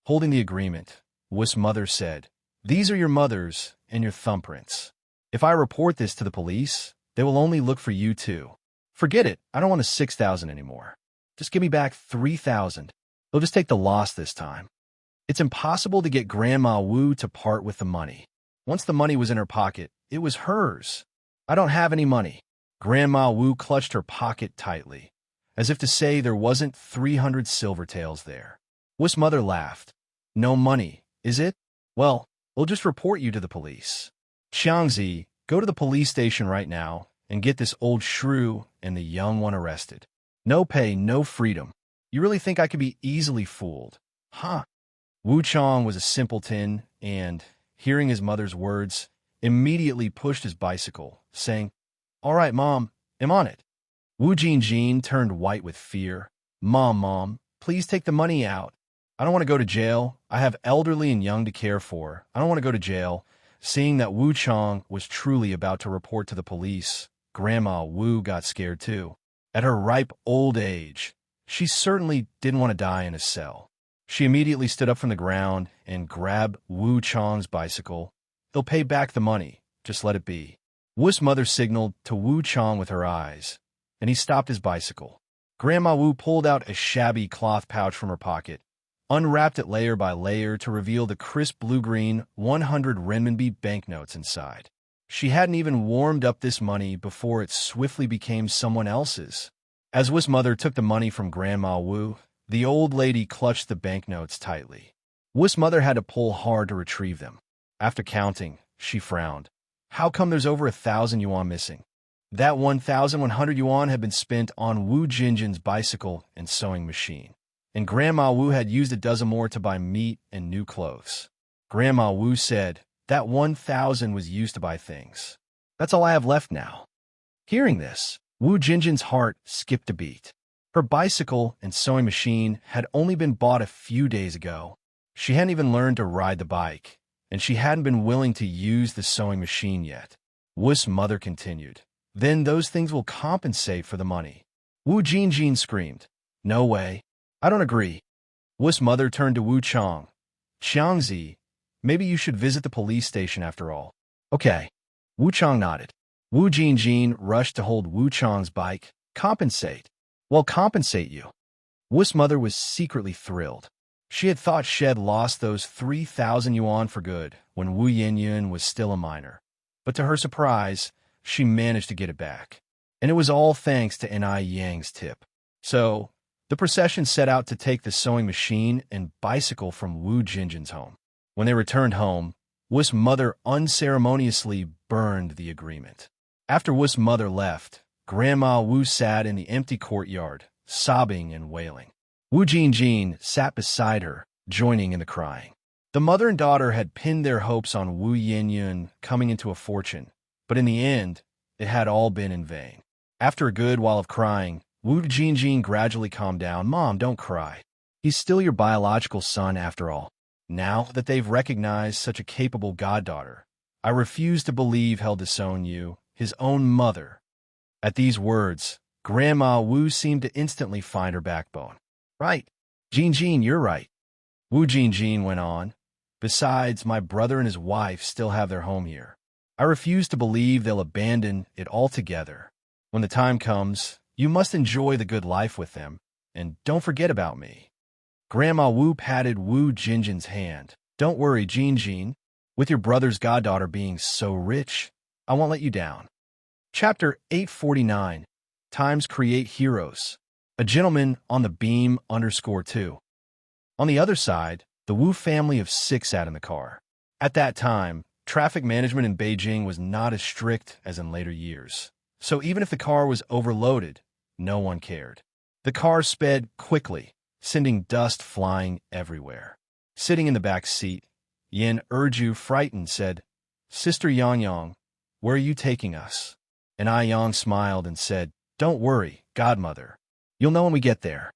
Holding the agreement, Wu's mother said, These are your mother's and your thumbprints. If I report this to the police, they will only look for you too. Forget it, I don't want the 6,000 anymore. Just give me back 3,000. They'll just take the loss this time. It's impossible to get Grandma Wu to part with the money. Once the money was in her pocket, it was hers. I don't have any money. Grandma Wu clutched her pocket tightly, as if to say there wasn't 300 silver taels there. Wu's mother laughed. No money, is it? Well, we'll just report you to the police. Xiangzi, go to the police station right now and get this old shrew and the young one arrested. No pay, no freedom. You really think I could be easily fooled? Huh? Wu Chong was a simpleton and, hearing his mother's words, immediately pushed his bicycle, saying, All right, Mom, I'm on it. Wu Jinjin turned white with fear. Mom, please take the money out. I don't want to go to jail. I have elderly and young to care for. I don't want to go to jail. Seeing that Wu Chong was truly about to report to the police, Grandma Wu got scared too. At her ripe old age, she certainly didn't want to die in a cell. She immediately stood up from the ground and grabbed Wu Chong's bicycle. They'll pay back the money. Just let it be. Wu's mother signaled to Wu Chong with her eyes, and he stopped his bicycle. Grandma Wu pulled out a shabby cloth pouch from her pocket, unwrapped it layer by layer to reveal the crisp blue-green 100 renminbi banknotes inside. She hadn't even warmed up this money before it swiftly became someone else's. As Wu's mother took the money from Grandma Wu, the old lady clutched the banknotes tightly. Wu's mother had to pull hard to retrieve them. After counting, she frowned. How come there's over 1,000 yuan missing? That 1,100 yuan had been spent on Wu Jinjin's bicycle and sewing machine, and Grandma Wu had used a dozen more to buy meat and new clothes. Grandma Wu said, that 1,000 was used to buy things. That's all I have left now. Hearing this, Wu Jinjin's heart skipped a beat. Her bicycle and sewing machine had only been bought a few days ago. She hadn't even learned to ride the bike, and she hadn't been willing to use the sewing machine yet. Wu's mother continued, Then those things will compensate for the money. Wu Jinjin screamed, No way. I don't agree. Wu's mother turned to Wu Chong. Xiangzi, maybe you should visit the police station after all. Okay. Wu Chong nodded. Wu Jinjin rushed to hold Wu Chong's bike. Compensate. Well, compensate you. Wu's mother was secretly thrilled. She had thought Shed lost those 3,000 yuan for good when Wu Yinyun was still a minor. But to her surprise, she managed to get it back. And it was all thanks to Ni Yang's tip. So, The procession set out to take the sewing machine and bicycle from Wu Jinjin's home. When they returned home, Wu's mother unceremoniously burned the agreement. After Wu's mother left, Grandma Wu sat in the empty courtyard, sobbing and wailing. Wu Jinjin sat beside her, joining in the crying. The mother and daughter had pinned their hopes on Wu Yinyun coming into a fortune, but in the end, it had all been in vain. After a good while of crying, Wu Jinjin gradually calmed down. Mom, don't cry. He's still your biological son after all. Now that they've recognized such a capable goddaughter, I refuse to believe he'll disown you, his own mother. At these words, Grandma Wu seemed to instantly find her backbone. Right. Jinjin, you're right. Wu Jinjin went on. Besides, my brother and his wife still have their home here. I refuse to believe they'll abandon it altogether. When the time comes, you must enjoy the good life with them, and don't forget about me. Grandma Wu patted Wu Jinjin's hand. Don't worry, Jinjin. With your brother's goddaughter being so rich, I won't let you down. Chapter 849. Times Create Heroes. A gentleman on the beam _2. On the other side, the Wu family of 6 sat in the car. At that time, traffic management in Beijing was not as strict as in later years. So even if the car was overloaded, no one cared. The car sped quickly, sending dust flying everywhere. Sitting in the back seat, Yin Erju, frightened, said, Sister Yang, where are you taking us? And Yang smiled and said, Don't worry, Godmother. You'll know when we get there.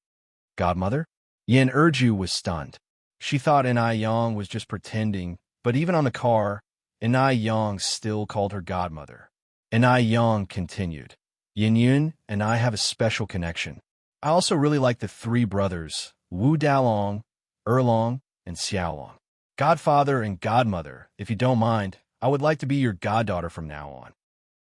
Godmother? Yin Erju was stunned. She thought Yang was just pretending, but even on the car, Yang still called her Godmother. Yang continued, Yin Yun and I have a special connection. I also really like the 3 brothers, Wu Dalong, Erlong, and Xiaolong. Godfather and Godmother, if you don't mind, I would like to be your goddaughter from now on.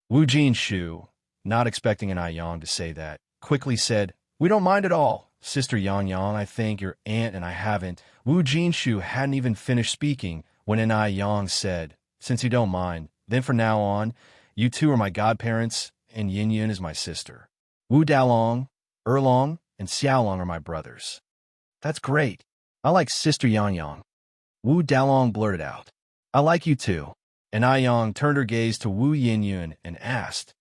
Wu Jinshu, not expecting Yang to say that, quickly said, We don't mind at all. Sister Yang, I think your aunt and I haven't. Wu Jinshu hadn't even finished speaking when Yang said, Since you don't mind, then from now on, you 2 are my godparents, and Yin Yun is my sister. Wu Dalong, Erlong, and Xiaolong are my brothers. That's great. I like Sister Yang. Wu Dalong blurted out. I like you too. And Yang turned her gaze to Wu Yinyun and asked,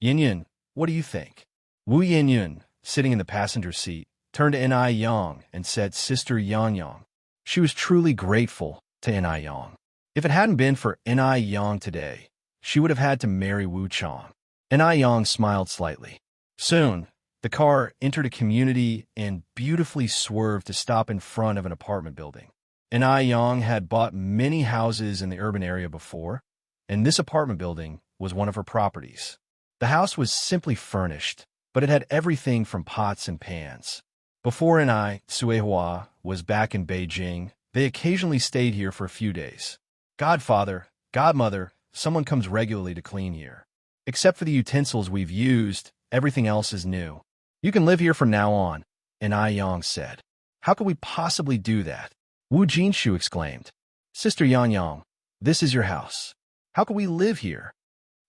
Yinyun, what do you think? Wu Yinyun, sitting in the passenger seat, turned to Yang and said, Sister Yang. She was truly grateful to Yang. If it hadn't been for Yang today, she would have had to marry Wu Chong. Yang smiled slightly. Soon, the car entered a community and beautifully swerved to stop in front of an apartment building. Yang had bought many houses in the urban area before, and this apartment building was one of her properties. The house was simply furnished, but it had everything from pots and pans. Before Suehua was back in Beijing, they occasionally stayed here for a few days. Godfather, Godmother, someone comes regularly to clean here. Except for the utensils we've used, everything else is new. You can live here from now on, Yang said. How could we possibly do that? Wu Jinshu exclaimed. Sister Yang, this is your house. How could we live here?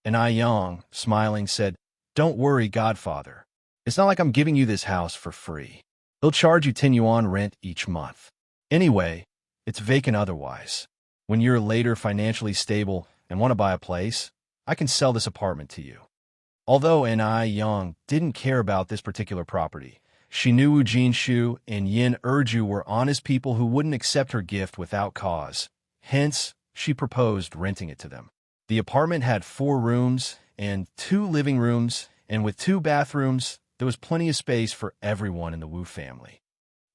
Yang, smiling, said, Don't worry, Godfather. It's not like I'm giving you this house for free. They'll charge you 10 yuan rent each month. Anyway, it's vacant otherwise. When you're later financially stable and want to buy a place, I can sell this apartment to you. Although Yang didn't care about this particular property, she knew Wu Jinshu and Yin Erju were honest people who wouldn't accept her gift without cause. Hence, she proposed renting it to them. The apartment had 4 rooms and 2 living rooms, and with 2 bathrooms, there was plenty of space for everyone in the Wu family.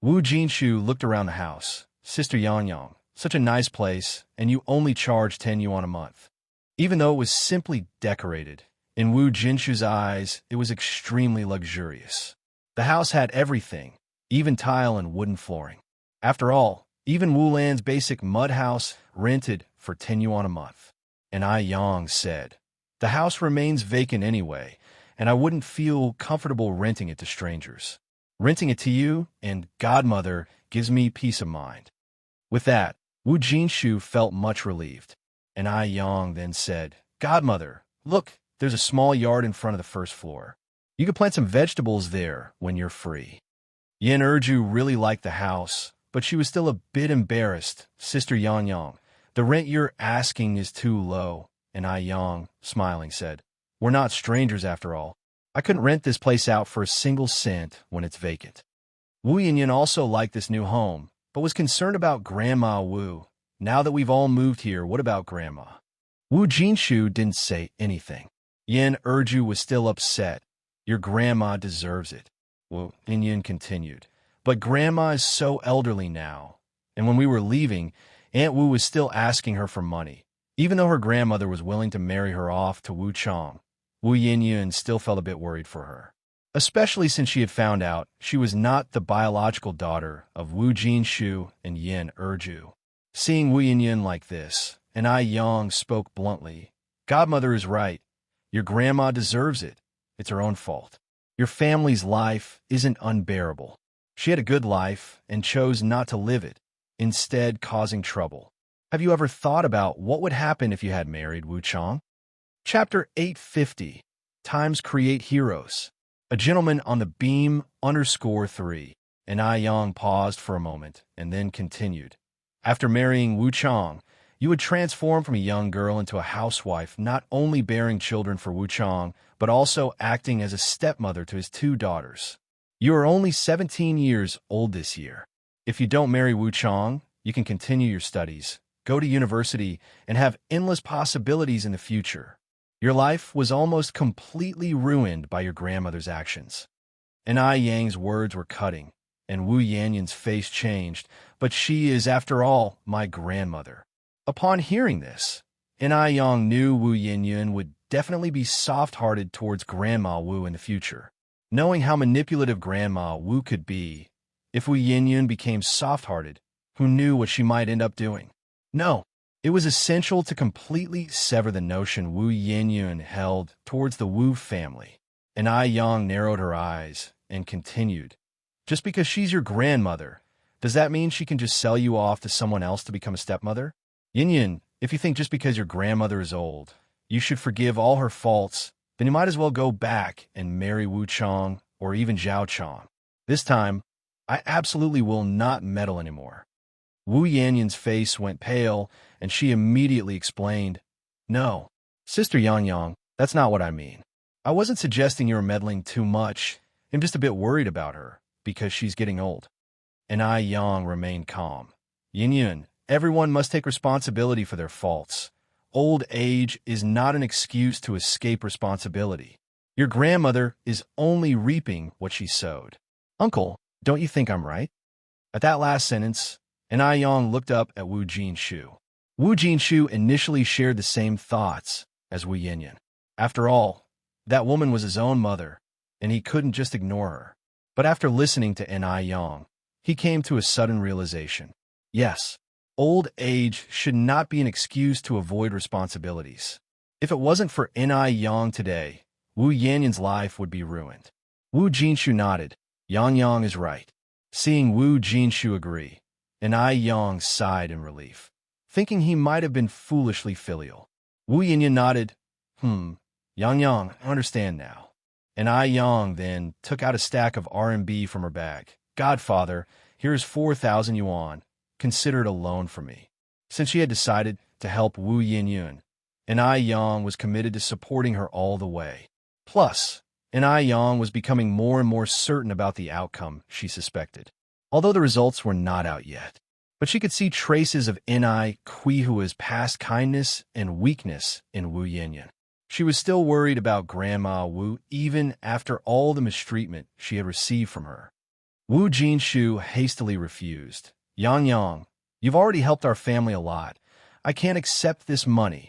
Wu Jinshu looked around the house. Sister Yang, such a nice place, and you only charge 10 yuan a month. Even though it was simply decorated, in Wu Jinshu's eyes, it was extremely luxurious. The house had everything, even tile and wooden flooring. After all, even Wulan's basic mud house rented for 10 yuan a month. Yang said, The house remains vacant anyway, and I wouldn't feel comfortable renting it to strangers. Renting it to you and Godmother gives me peace of mind. With that, Wu Jinshu felt much relieved. Yang then said, Godmother, look, there's a small yard in front of the first floor. You could plant some vegetables there when you're free. Enrich really liked the house, but she was still a bit embarrassed. Sister Yang, the rent you're asking is too low. And Yang, smiling, said, we're not strangers after all. I couldn't rent this place out for a single cent when it's vacant. Wu Yinyan also liked this new home, but was concerned about Grandma Wu. Now that we've all moved here, what about Grandma? Wu Jinshu didn't say anything. Enrich was still upset. Your grandma deserves it. Wu Yinyan continued. But Grandma is so elderly now. And when we were leaving, Aunt Wu was still asking her for money. Even though her grandmother was willing to marry her off to Wu Chang, Wu Yinyan still felt a bit worried for her. Especially since she had found out she was not the biological daughter of Wu Jinshu and Enrich. Seeing Wu Yinyan like this, and Yang spoke bluntly, Godmother is right. Your grandma deserves it. It's her own fault. Your family's life isn't unbearable. She had a good life and chose not to live it, instead causing trouble. Have you ever thought about what would happen if you had married Wu Chang? Chapter 850, Times Create Heroes. A gentleman on the beam _3. And Yang paused for a moment and then continued. After marrying Wu Chang, you would transform from a young girl into a housewife, not only bearing children for Wu Chang, but also acting as a stepmother to his 2 daughters. You are only 17 years old this year. If you don't marry Wu Chang, you can continue your studies, go to university, and have endless possibilities in the future. Your life was almost completely ruined by your grandmother's actions. And Yang's words were cutting, and Wu Yanyan's face changed, but she is, after all, my grandmother. Upon hearing this, Yang knew Wu Yanyan would definitely be soft-hearted towards Grandma Wu in the future. Knowing how manipulative Grandma Wu could be, if Wu Yanyan became soft-hearted, who knew what she might end up doing? No, it was essential to completely sever the notion Wu Yanyan held towards the Wu family. And Yang narrowed her eyes and continued. Just because she's your grandmother, does that mean she can just sell you off to someone else to become a stepmother? Yanyan, if you think just because your grandmother is old, you should forgive all her faults, then you might as well go back and marry Wu Chang or even Zhao Chang. This time, I absolutely will not meddle anymore. Wu Yanyan's face went pale, and she immediately explained, No, Sister Yang, that's not what I mean. I wasn't suggesting you were meddling too much. I'm just a bit worried about her, because she's getting old. And Yang remained calm. Yanyan, everyone must take responsibility for their faults. Old age is not an excuse to escape responsibility. Your grandmother is only reaping what she sowed. Uncle, don't you think I'm right? At that last sentence, and Yang looked up at Wu Jinshu. Wu Jinshu initially shared the same thoughts as Wu Yanyan. After all, that woman was his own mother, and he couldn't just ignore her. But after listening to Yang, he came to a sudden realization. Yes, old age should not be an excuse to avoid responsibilities. If it wasn't for Yang today, Wu Yanyan's life would be ruined. Wu Jinshu nodded. Yang is right. Seeing Wu Jinshu agree, and Yang sighed in relief, thinking he might have been foolishly filial. Wu Yanyan nodded. Yang, I understand now. And Yang then took out a stack of RMB from her bag. Godfather, here's 4,000 yuan. Consider it a loan for me. Since she had decided to help Wu Yanyan, and Yang was committed to supporting her all the way. Plus, and Yang was becoming more and more certain about the outcome she suspected, although the results were not out yet. But she could see traces of Kuihua's past kindness and weakness in Wu Yanyan. She was still worried about Grandma Wu even after all the mistreatment she had received from her. Wu Jinshu hastily refused. Yang, you've already helped our family a lot. I can't accept this money.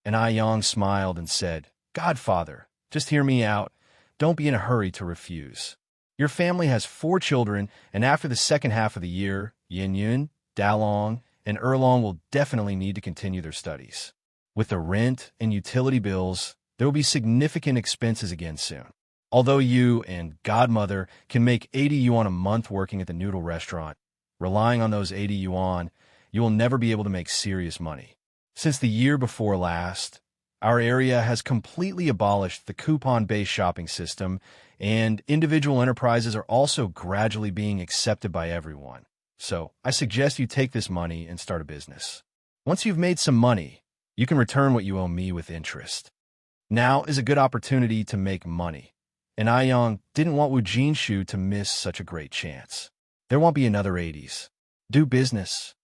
And Yang smiled and said, Godfather, just hear me out. Don't be in a hurry to refuse. Your family has 4 children, and after the second half of the year, Yanyan, Dalong, and Erlong will definitely need to continue their studies. With the rent and utility bills, there will be significant expenses again soon. Although you and Godmother can make 80 yuan a month working at the noodle restaurant, relying on those 80 yuan, you will never be able to make serious money. Since the year before last, Our area has completely abolished the coupon-based shopping system, and individual enterprises are also gradually being accepted by everyone. So, I suggest you take this money and start a business. Once you've made some money, you can return what you owe me with interest. Now is a good opportunity to make money, and Aiyang didn't want Wu Jinshu to miss such a great chance. There won't be another 80s. Do business.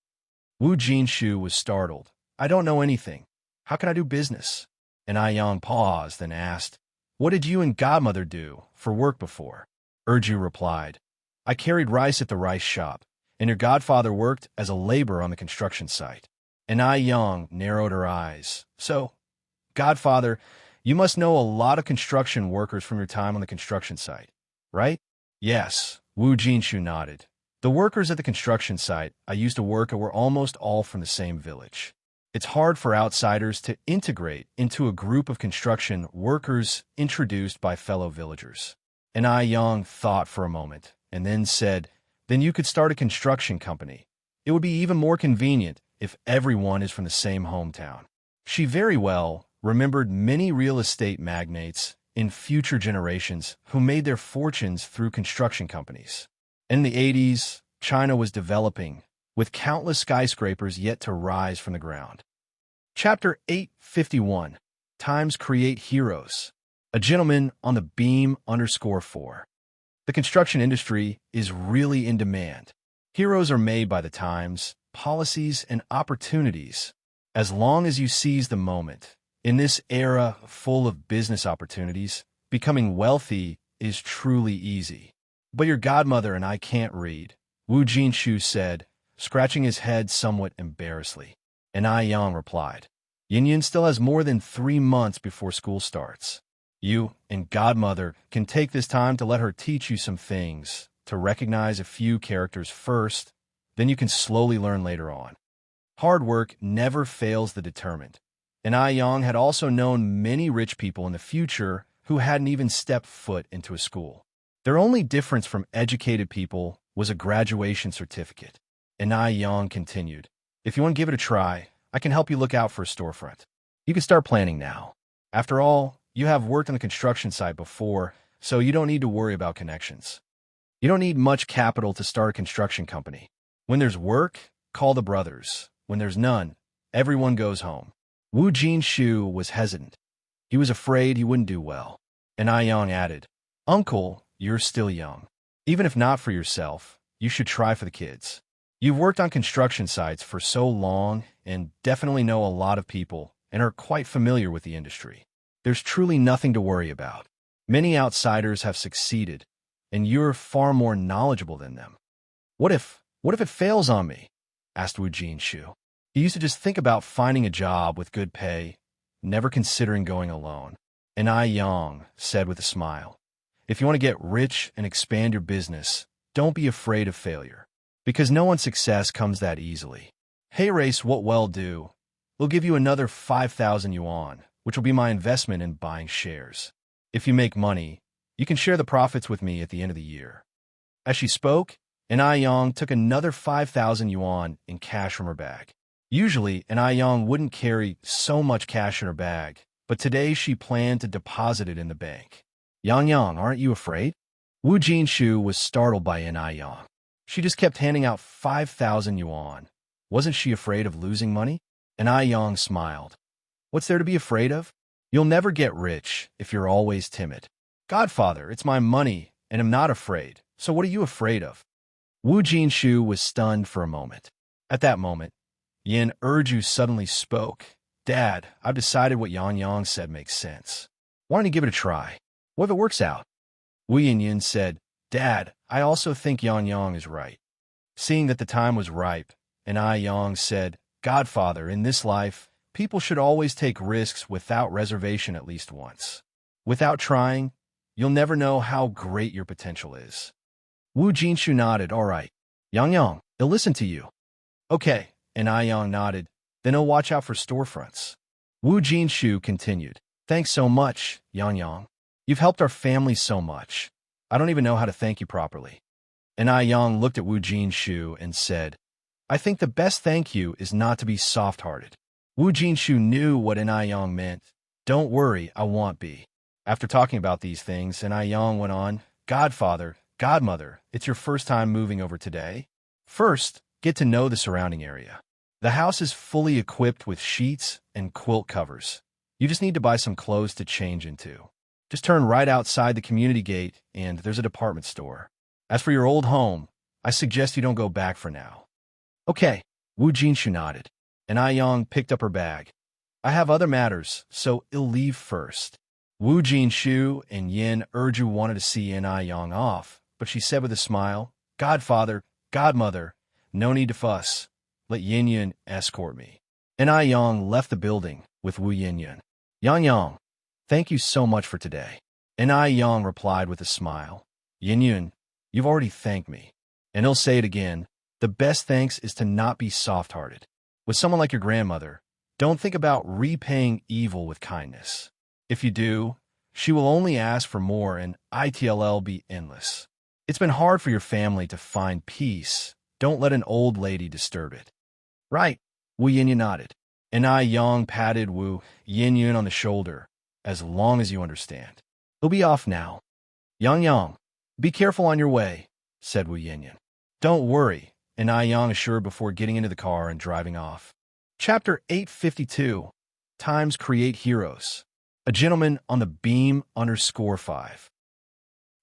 Wu Jinshu was startled. I don't know anything. How can I do business? And Aiyang paused and asked, what did you and Godmother do for work before? Urju replied, I carried rice at the rice shop, and your godfather worked as a laborer on the construction site. And Aiyang narrowed her eyes. So, Godfather, you must know a lot of construction workers from your time on the construction site, right? Yes, Wu Jinshu nodded. The workers at the construction site I used to work at were almost all from the same village. It's hard for outsiders to integrate into a group of construction workers introduced by fellow villagers. And Aiyang thought for a moment, and then said, then you could start a construction company. It would be even more convenient if everyone is from the same hometown. She very well remembered many real estate magnates in future generations who made their fortunes through construction companies. In the 80s, China was developing, with countless skyscrapers yet to rise from the ground. Chapter 851, Times Create Heroes. A gentleman on the beam _4. The construction industry is really in demand. Heroes are made by the times, policies, and opportunities. As long as you seize the moment, in this era full of business opportunities, becoming wealthy is truly easy. But your godmother and I can't read, Wu Jinshu said, scratching his head somewhat embarrassedly. And Aiyang replied, Yin still has more than 3 months before school starts. You and godmother can take this time to let her teach you some things, to recognize a few characters first, then you can slowly learn later on. Hard work never fails the determined. And Aiyang had also known many rich people in the future who hadn't even stepped foot into a school. Their only difference from educated people was a graduation certificate. And Aiyang continued, if you want to give it a try, I can help you look out for a storefront. You can start planning now. After all, you have worked on the construction site before, so you don't need to worry about connections. You don't need much capital to start a construction company. When there's work, call the brothers. When there's none, everyone goes home. Wu Jinshu was hesitant. He was afraid he wouldn't do well. And Aiyang added, Uncle, you're still young. Even if not for yourself, you should try for the kids. You've worked on construction sites for so long and definitely know a lot of people and are quite familiar with the industry. There's truly nothing to worry about. Many outsiders have succeeded, and you're far more knowledgeable than them. What if it fails on me? Asked Wu Jinshu. He used to just think about finding a job with good pay, never considering going alone. And Aiyang said with a smile, if you want to get rich and expand your business, don't be afraid of failure, because no one's success comes that easily. Hey Race, what will do? We'll give you another 5,000 yuan, which will be my investment in buying shares. If you make money, you can share the profits with me at the end of the year. As she spoke, An Aiyang took another 5,000 yuan in cash from her bag. Usually, An Aiyang wouldn't carry so much cash in her bag, but today she planned to deposit it in the bank. Yang, aren't you afraid? Wu Jinshu was startled by An Aiyang. She just kept handing out 5,000 yuan. Wasn't she afraid of losing money? An Aiyang smiled. What's there to be afraid of? You'll never get rich if you're always timid. Godfather, it's my money, and I'm not afraid. So what are you afraid of? Wu Jinshu was stunned for a moment. At that moment, Yin Erju suddenly spoke. Dad, I've decided what Yang said makes sense. Why don't you give it a try? What if it works out? Wu Yin said, Dad, I also think Yang is right. Seeing that the time was ripe, An Aiyang said, Godfather, in this life, people should always take risks without reservation at least once. Without trying, you'll never know how great your potential is. Wu Jinshu nodded, all right. Yang, he'll listen to you. Okay, and Aiyang nodded, then he'll watch out for storefronts. Wu Jinshu continued, thanks so much, Yang. You've helped our family so much. I don't even know how to thank you properly. And Aiyang looked at Wu Jinshu and said, I think the best thank you is not to be soft-hearted. Wu Jinshu knew what An Aiyang meant, Don't worry, I won't be. After talking about these things, and Yang went on, Godfather, Godmother, it's your first time moving over today? First, get to know the surrounding area. The house is fully equipped with sheets and quilt covers. You just need to buy some clothes to change into. Just turn right outside the community gate, and there's a department store. As for your old home, I suggest you don't go back for now. Okay, Wu Jinshu nodded, and Yang picked up her bag. I have other matters, so I'll leave first. Wu Jinshu and Yin Erju wanted to see Yang off, but she said with a smile, Godfather, Godmother, no need to fuss. Let Yin Yin escort me. And Yang left the building with Wu Yin Yin. Yang, thank you so much for today. And Yang replied with a smile. Yin Yin, you've already thanked me. And he'll say it again, the best thanks is to not be soft-hearted. With someone like your grandmother, don't think about repaying evil with kindness. If you do, she will only ask for more and it'll be endless. It's been hard for your family to find peace. Don't let an old lady disturb it. Right, Wu Yin nodded, and Yang patted Wu Yin on the shoulder, as long as you understand. He'll be off now. Yang, be careful on your way, said Wu Yin. Don't worry, and Yang assured before getting into the car and driving off. Chapter 852, Times Create Heroes. A gentleman on the beam _5.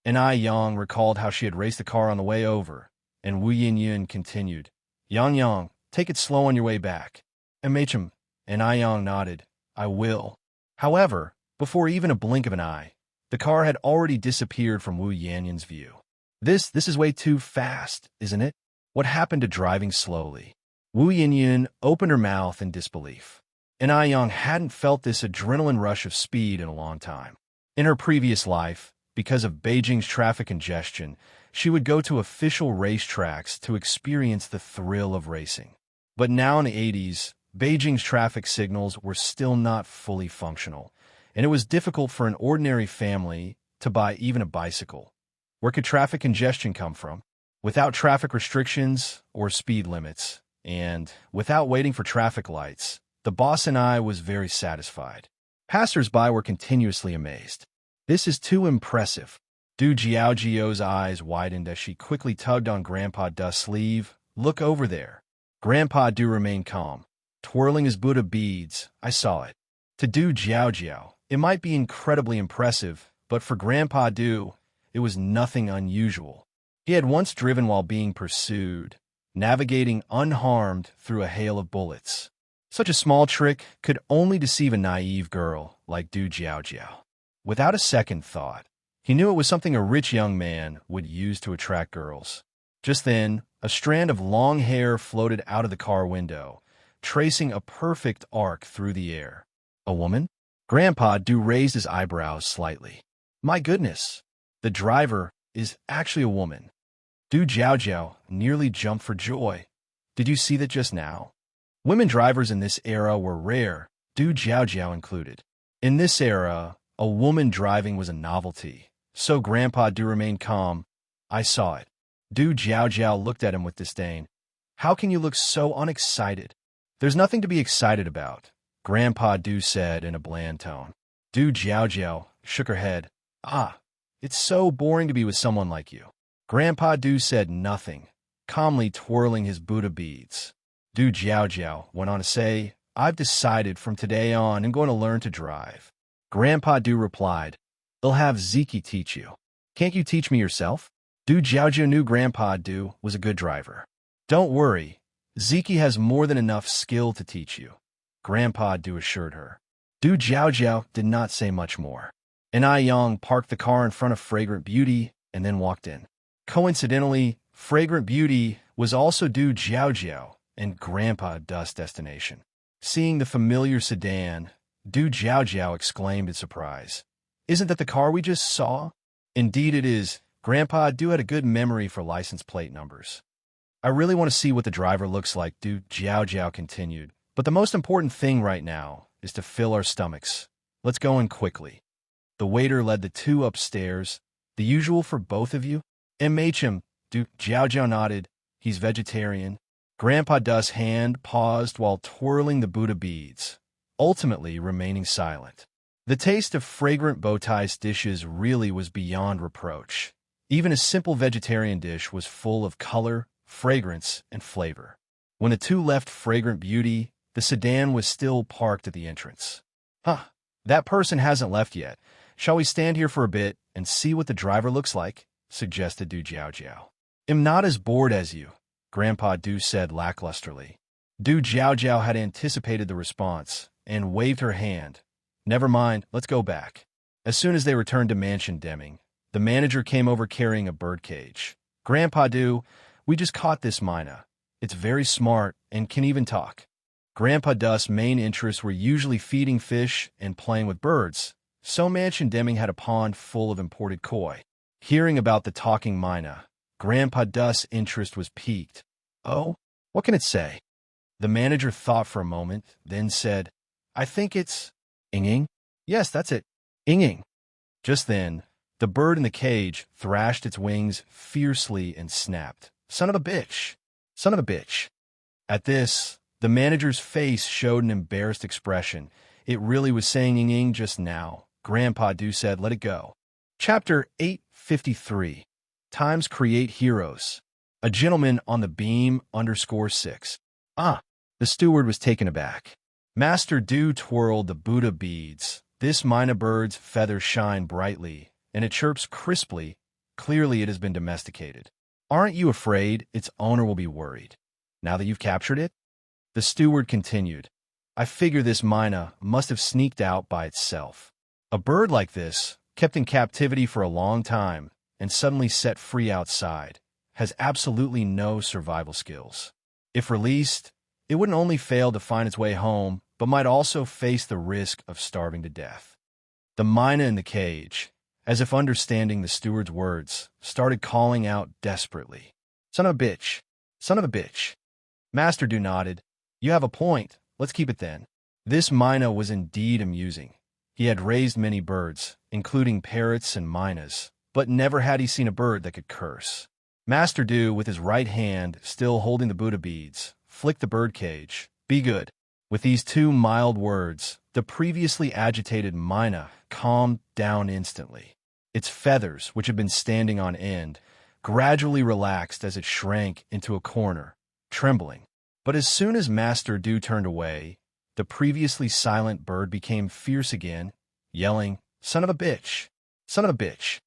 And Yang recalled how she had raced the car on the way over, and Wu Yin continued, Yang, take it slow on your way back. And Machem, and Yang nodded, I will. However, before even a blink of an eye, the car had already disappeared from Wu Yin's view. This is way too fast, isn't it? What happened to driving slowly? Wu Yin opened her mouth in disbelief. And Yang hadn't felt this adrenaline rush of speed in a long time. In her previous life, because of Beijing's traffic congestion, she would go to official racetracks to experience the thrill of racing. But now in the 80s, Beijing's traffic signals were still not fully functional, and it was difficult for an ordinary family to buy even a bicycle. Where could traffic congestion come from? Without traffic restrictions or speed limits, and without waiting for traffic lights, the boss and I was very satisfied. Passers-by were continuously amazed. This is too impressive. Du Jiao's eyes widened as she quickly tugged on Grandpa Du's sleeve. Look over there. Grandpa Du remained calm, twirling his Buddha beads. I saw it. To Du Jiao, it might be incredibly impressive, but for Grandpa Du, it was nothing unusual. He had once driven while being pursued, navigating unharmed through a hail of bullets. Such a small trick could only deceive a naive girl like Du Jiao. Without a second thought, he knew it was something a rich young man would use to attract girls. Just then, a strand of long hair floated out of the car window, tracing a perfect arc through the air. A woman? Grandpa Du raised his eyebrows slightly. My goodness, the driver is actually a woman. Du Jiao nearly jumped for joy. Did you see that just now? Women drivers in this era were rare, Du Jiao included. In this era, a woman driving was a novelty, so Grandpa Du remained calm. I saw it. Du Jiao looked at him with disdain. How can you look so unexcited? There's nothing to be excited about, Grandpa Du said in a bland tone. Du Jiao shook her head. It's so boring to be with someone like you. Grandpa Du said nothing, calmly twirling his Buddha beads. Du Jiao went on to say, I've decided from today on I'm going to learn to drive. Grandpa Du replied, They'll have Ziki teach you. Can't you teach me yourself? Du Jiao knew Grandpa Du was a good driver. Don't worry, Ziki has more than enough skill to teach you, Grandpa Du assured her. Du Jiao did not say much more. And Yang parked the car in front of Fragrant Beauty and then walked in. Coincidentally, Fragrant Beauty was also Du Jiao and Grandpa Du's destination. Seeing the familiar sedan, Du Jiao exclaimed in surprise. Isn't that the car we just saw? Indeed it is. Grandpa Du had a good memory for license plate numbers. I really want to see what the driver looks like, Du Jiao continued. But the most important thing right now is to fill our stomachs. Let's go in quickly. The waiter led the two upstairs. The usual for both of you? Machem, Du Jiao nodded. He's vegetarian. Grandpa Du's hand paused while twirling the Buddha beads, ultimately remaining silent. The taste of fragrant bowties dishes really was beyond reproach. Even a simple vegetarian dish was full of color, fragrance, and flavor. When the two left Fragrant Beauty, the sedan was still parked at the entrance. Huh, that person hasn't left yet. Shall we stand here for a bit and see what the driver looks like? Suggested Du Jiao Jiao. I'm not as bored as you, Grandpa Du said lacklusterly. Du Jiao Jiao had anticipated the response and waved her hand. Never mind, let's go back. As soon as they returned to Mansion Deming, the manager came over carrying a birdcage. Grandpa Du, we just caught this Mina. It's very smart and can even talk. Grandpa Du's main interests were usually feeding fish and playing with birds, so Mansion Deming had a pond full of imported koi. Hearing about the talking Mina, Grandpa Du's interest was piqued. Oh, what can it say? The manager thought for a moment, then said, I think it's Inging? Yes, that's it. Inging. Just then, the bird in the cage thrashed its wings fiercely and snapped. Son of a bitch! Son of a bitch! At this, the manager's face showed an embarrassed expression. It really was saying Inging just now. Grandpa Du said, let it go. Chapter 853. Times Create Heroes. A gentleman on the beam _6. The steward was taken aback. Master Du twirled the Buddha beads. This Mina bird's feathers shine brightly, and it chirps crisply. Clearly it has been domesticated. Aren't you afraid its owner will be worried, now that you've captured it? The steward continued. I figure this Mina must have sneaked out by itself. A bird like this, kept in captivity for a long time, and suddenly set free outside, has absolutely no survival skills. If released, it wouldn't only fail to find its way home, but might also face the risk of starving to death. The Mina in the cage, as if understanding the steward's words, started calling out desperately. Son of a bitch! Son of a bitch! Master Du nodded. You have a point. Let's keep it then. This Mina was indeed amusing. He had raised many birds, including parrots and minas, but never had he seen a bird that could curse. Master Du, with his right hand still holding the Buddha beads, flicked the birdcage. Be good. With these two mild words, the previously agitated Mina calmed down instantly. Its feathers, which had been standing on end, gradually relaxed as it shrank into a corner, trembling. But as soon as Master Du turned away, the previously silent bird became fierce again, yelling, Son of a bitch! Son of a bitch!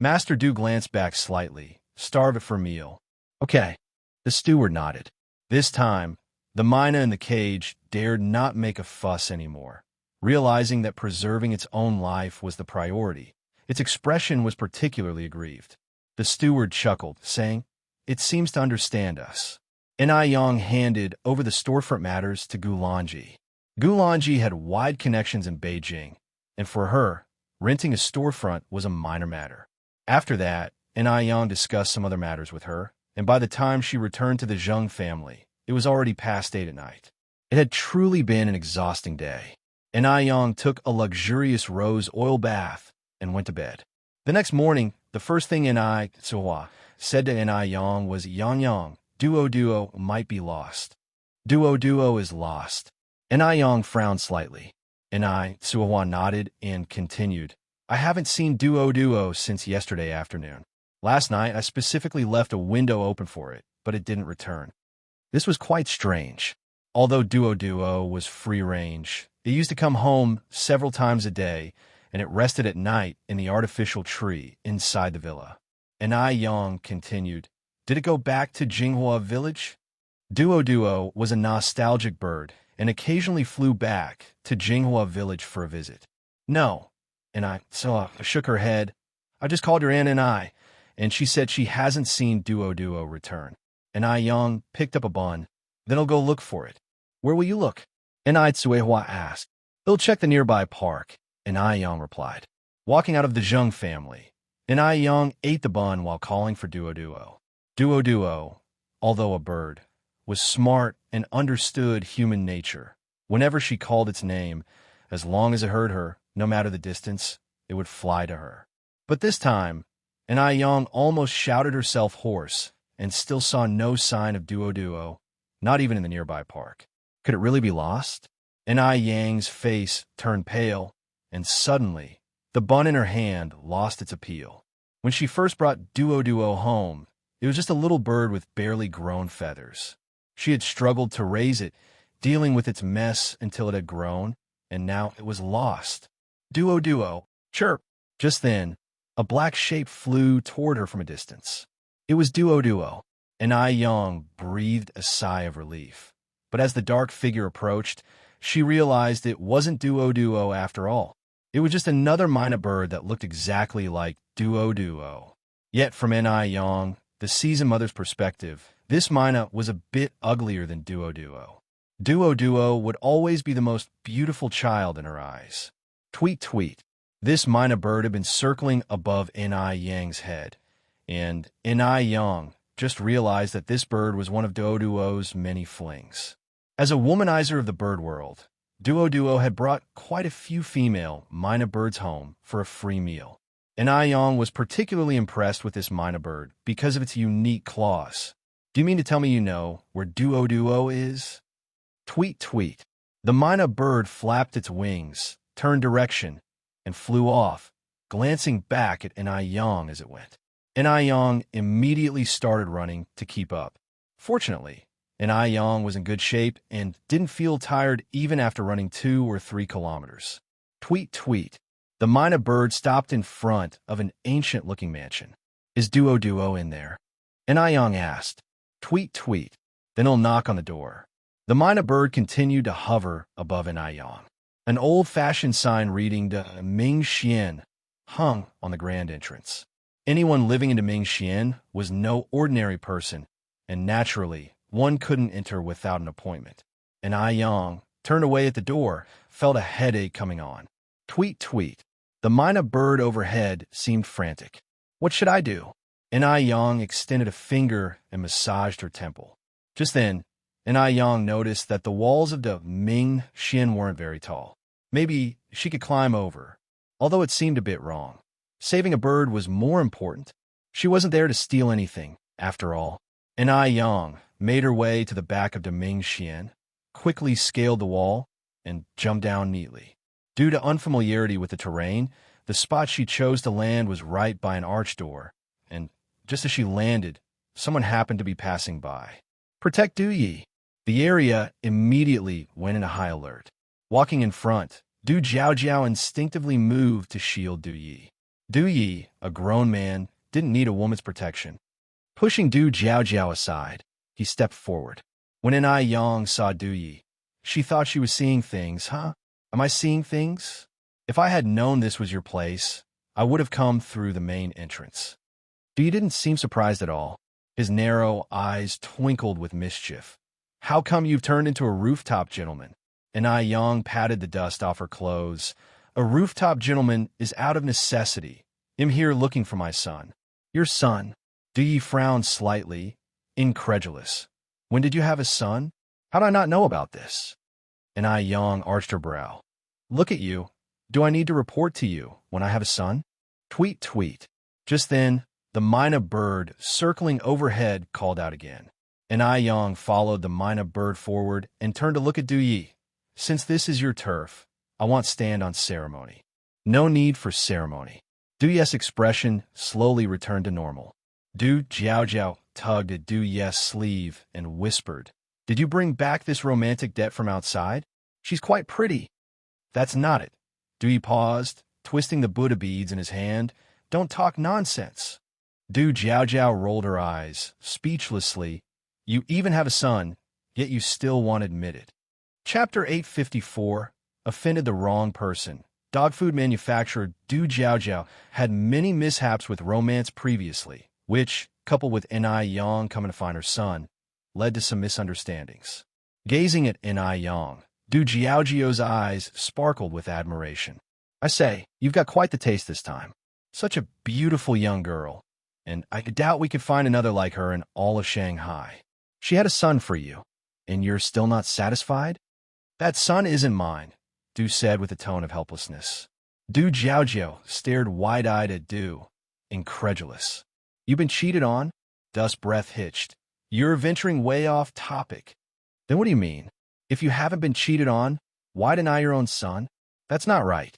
Master Du glanced back slightly, starve it for a meal. Okay. The steward nodded. This time, the Mina in the cage dared not make a fuss anymore. Realizing that preserving its own life was the priority, its expression was particularly aggrieved. The steward chuckled, saying, It seems to understand us. Yang handed over the storefront matters to Gulanji. Gulanji had wide connections in Beijing, and for her, renting a storefront was a minor matter. After that, Yang discussed some other matters with her, and by the time she returned to the Zheng family, it was already past 8 at night. It had truly been an exhausting day. Yang took a luxurious rose oil bath and went to bed. The next morning, the first thing Tsuhua said to Yang was, Yang, Duo might be lost. Duo is lost. Yang frowned slightly. Tsuhua nodded and continued, I haven't seen Duo since yesterday afternoon. Last night, I specifically left a window open for it, but it didn't return. This was quite strange. Although Duo was free-range, it used to come home several times a day, and it rested at night in the artificial tree inside the villa. Yang continued, Did it go back to Jinghua village? Duo was a nostalgic bird, and occasionally flew back to Jinghua village for a visit. No. So I shook her head. I just called her in and she said she hasn't seen Duo return. Yang picked up a bun. Then I'll go look for it. Where will you look? Tsuehua asked. They'll check the nearby park, Yang replied. Walking out of the Zheng family, Yang ate the bun while calling for Duo. Duo, although a bird, was smart and understood human nature. Whenever she called its name, as long as it heard her, no matter the distance, it would fly to her. But this time, Yang almost shouted herself hoarse and still saw no sign of Duo, not even in the nearby park. Could it really be lost? Yang's face turned pale, and suddenly, the bun in her hand lost its appeal. When she first brought Duo home, it was just a little bird with barely grown feathers. She had struggled to raise it, dealing with its mess until it had grown, and now it was lost. Duo, chirp! Just then, a black shape flew toward her from a distance. It was Duo, and Ai Yang breathed a sigh of relief. But as the dark figure approached, she realized it wasn't Duo after all. It was just another mynah bird that looked exactly like Duo. Yet from Ai Yang, the seasoned mother's perspective, this mynah was a bit uglier than Duo. Duo would always be the most beautiful child in her eyes. Tweet. This mynah bird had been circling above Ai Yang's head, and Ai Yang just realized that this bird was one of Duo's many flings. As a womanizer of the bird world, Duo had brought quite a few female mynah birds home for a free meal. And Ai Yang was particularly impressed with this mynah bird because of its unique claws. Do you mean to tell me you know where Duo is? Tweet. The mynah bird flapped its wings, turned direction, and flew off, glancing back at Ai Yang as it went. Ai Yang immediately started running to keep up. Fortunately, Ai Yang was in good shape and didn't feel tired even after running 2 or 3 kilometers. Tweet. The mynah bird stopped in front of an ancient-looking mansion. Is Duo in there? Ai Yang asked. Tweet. Then he'll knock on the door. The mynah bird continued to hover above Ai Yang. An old-fashioned sign reading De Ming Xian hung on the grand entrance. Anyone living in De Ming Xian was no ordinary person, and naturally, one couldn't enter without an appointment. Ai Yang turned away at the door, felt a headache coming on. Tweet. The mynah bird overhead seemed frantic. What should I do? Ai Yang extended a finger and massaged her temple. Just then, Ai Yang noticed that the walls of the Ming Xian weren't very tall. Maybe she could climb over, although it seemed a bit wrong. Saving a bird was more important. She wasn't there to steal anything, after all. Ai Yang made her way to the back of the Ming Xian, quickly scaled the wall, and jumped down neatly. Due to unfamiliarity with the terrain, the spot she chose to land was right by an arch door, and just as she landed, someone happened to be passing by. Protect Du Yi. The area immediately went into high alert. Walking in front, Du Jiao instinctively moved to shield Du Yi. Du Yi, a grown man, didn't need a woman's protection. Pushing Du Jiao aside, he stepped forward. When Ai Yang saw Du Yi, she thought she was seeing things, huh? Am I seeing things? If I had known this was your place, I would have come through the main entrance. Du Yi didn't seem surprised at all. His narrow eyes twinkled with mischief. How come you've turned into a rooftop gentleman? Ai Yang patted the dust off her clothes. A rooftop gentleman is out of necessity. I'm here looking for my son. Your son? Du Yi frowned slightly, incredulous. When did you have a son? How'd I not know about this? Ai Yang arched her brow. Look at you. Do I need to report to you when I have a son? Tweet. Just then, the mynah bird circling overhead called out again. Ai Yang followed the mynah bird forward and turned to look at Du Yi. Since this is your turf, I want stand on ceremony. No need for ceremony. Du Yi's expression slowly returned to normal. Du Jiao tugged at Du Yi's sleeve and whispered, Did you bring back this romantic debt from outside? She's quite pretty. That's not it. Du Yi paused, twisting the Buddha beads in his hand. Don't talk nonsense. Du Jiao rolled her eyes, speechlessly. You even have a son, yet you still won't admit it. Chapter 854, Offended the Wrong Person. Dog food manufacturer Du Jiao had many mishaps with romance previously, which, coupled with Ai Yang coming to find her son, led to some misunderstandings. Gazing at Ai Yang, Du Jiao's eyes sparkled with admiration. I say, you've got quite the taste this time. Such a beautiful young girl, and I doubt we could find another like her in all of Shanghai. She had a son for you, and you're still not satisfied? That son isn't mine, Du said with a tone of helplessness. Du Jiao stared wide-eyed at Du, incredulous. You've been cheated on? Du's breath hitched. You're venturing way off topic. Then what do you mean? If you haven't been cheated on, why deny your own son? That's not right.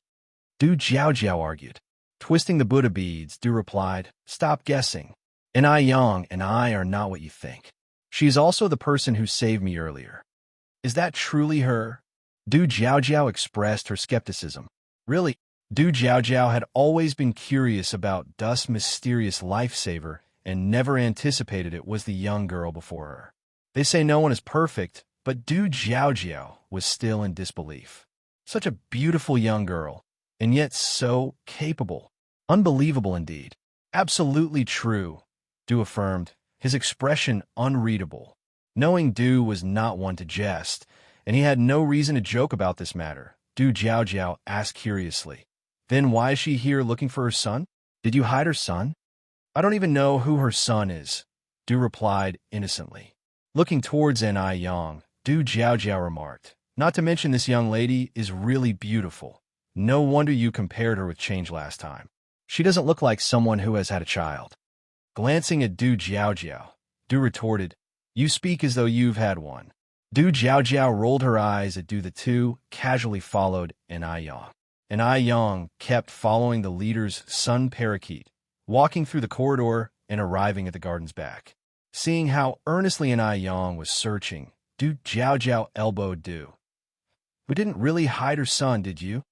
Du Jiao Jiao argued. Twisting the Buddha beads, Du replied, "Stop guessing. And I Yang and I are not what you think. She is also the person who saved me earlier." "Is that truly her?" Du Jiao Jiao expressed her skepticism. Really? Du Jiao Jiao had always been curious about Du's mysterious lifesaver and never anticipated it was the young girl before her. They say no one is perfect, but Du Jiao Jiao was still in disbelief. Such a beautiful young girl, and yet so capable. Unbelievable indeed. Absolutely true, Du affirmed, his expression unreadable. Knowing Du was not one to jest, and he had no reason to joke about this matter, Du Jiao Jiao asked curiously, "Then why is she here looking for her son? Did you hide her son?" "I don't even know who her son is," Du replied innocently. Looking towards N.I. Yang, Du Jiao Jiao remarked, "Not to mention this young lady is really beautiful. No wonder you compared her with Change last time. She doesn't look like someone who has had a child." Glancing at Du Jiao Jiao, Du retorted, "You speak as though you've had one." Du Jiao Jiao rolled her eyes at Du. The two casually followed N.I. Yang. N.I. Yang kept following the leader's sun parakeet, walking through the corridor and arriving at the garden's back. Seeing how earnestly N.I. Yang was searching, Du Jiao Jiao elbowed Du. "We didn't really hide her son, did you?"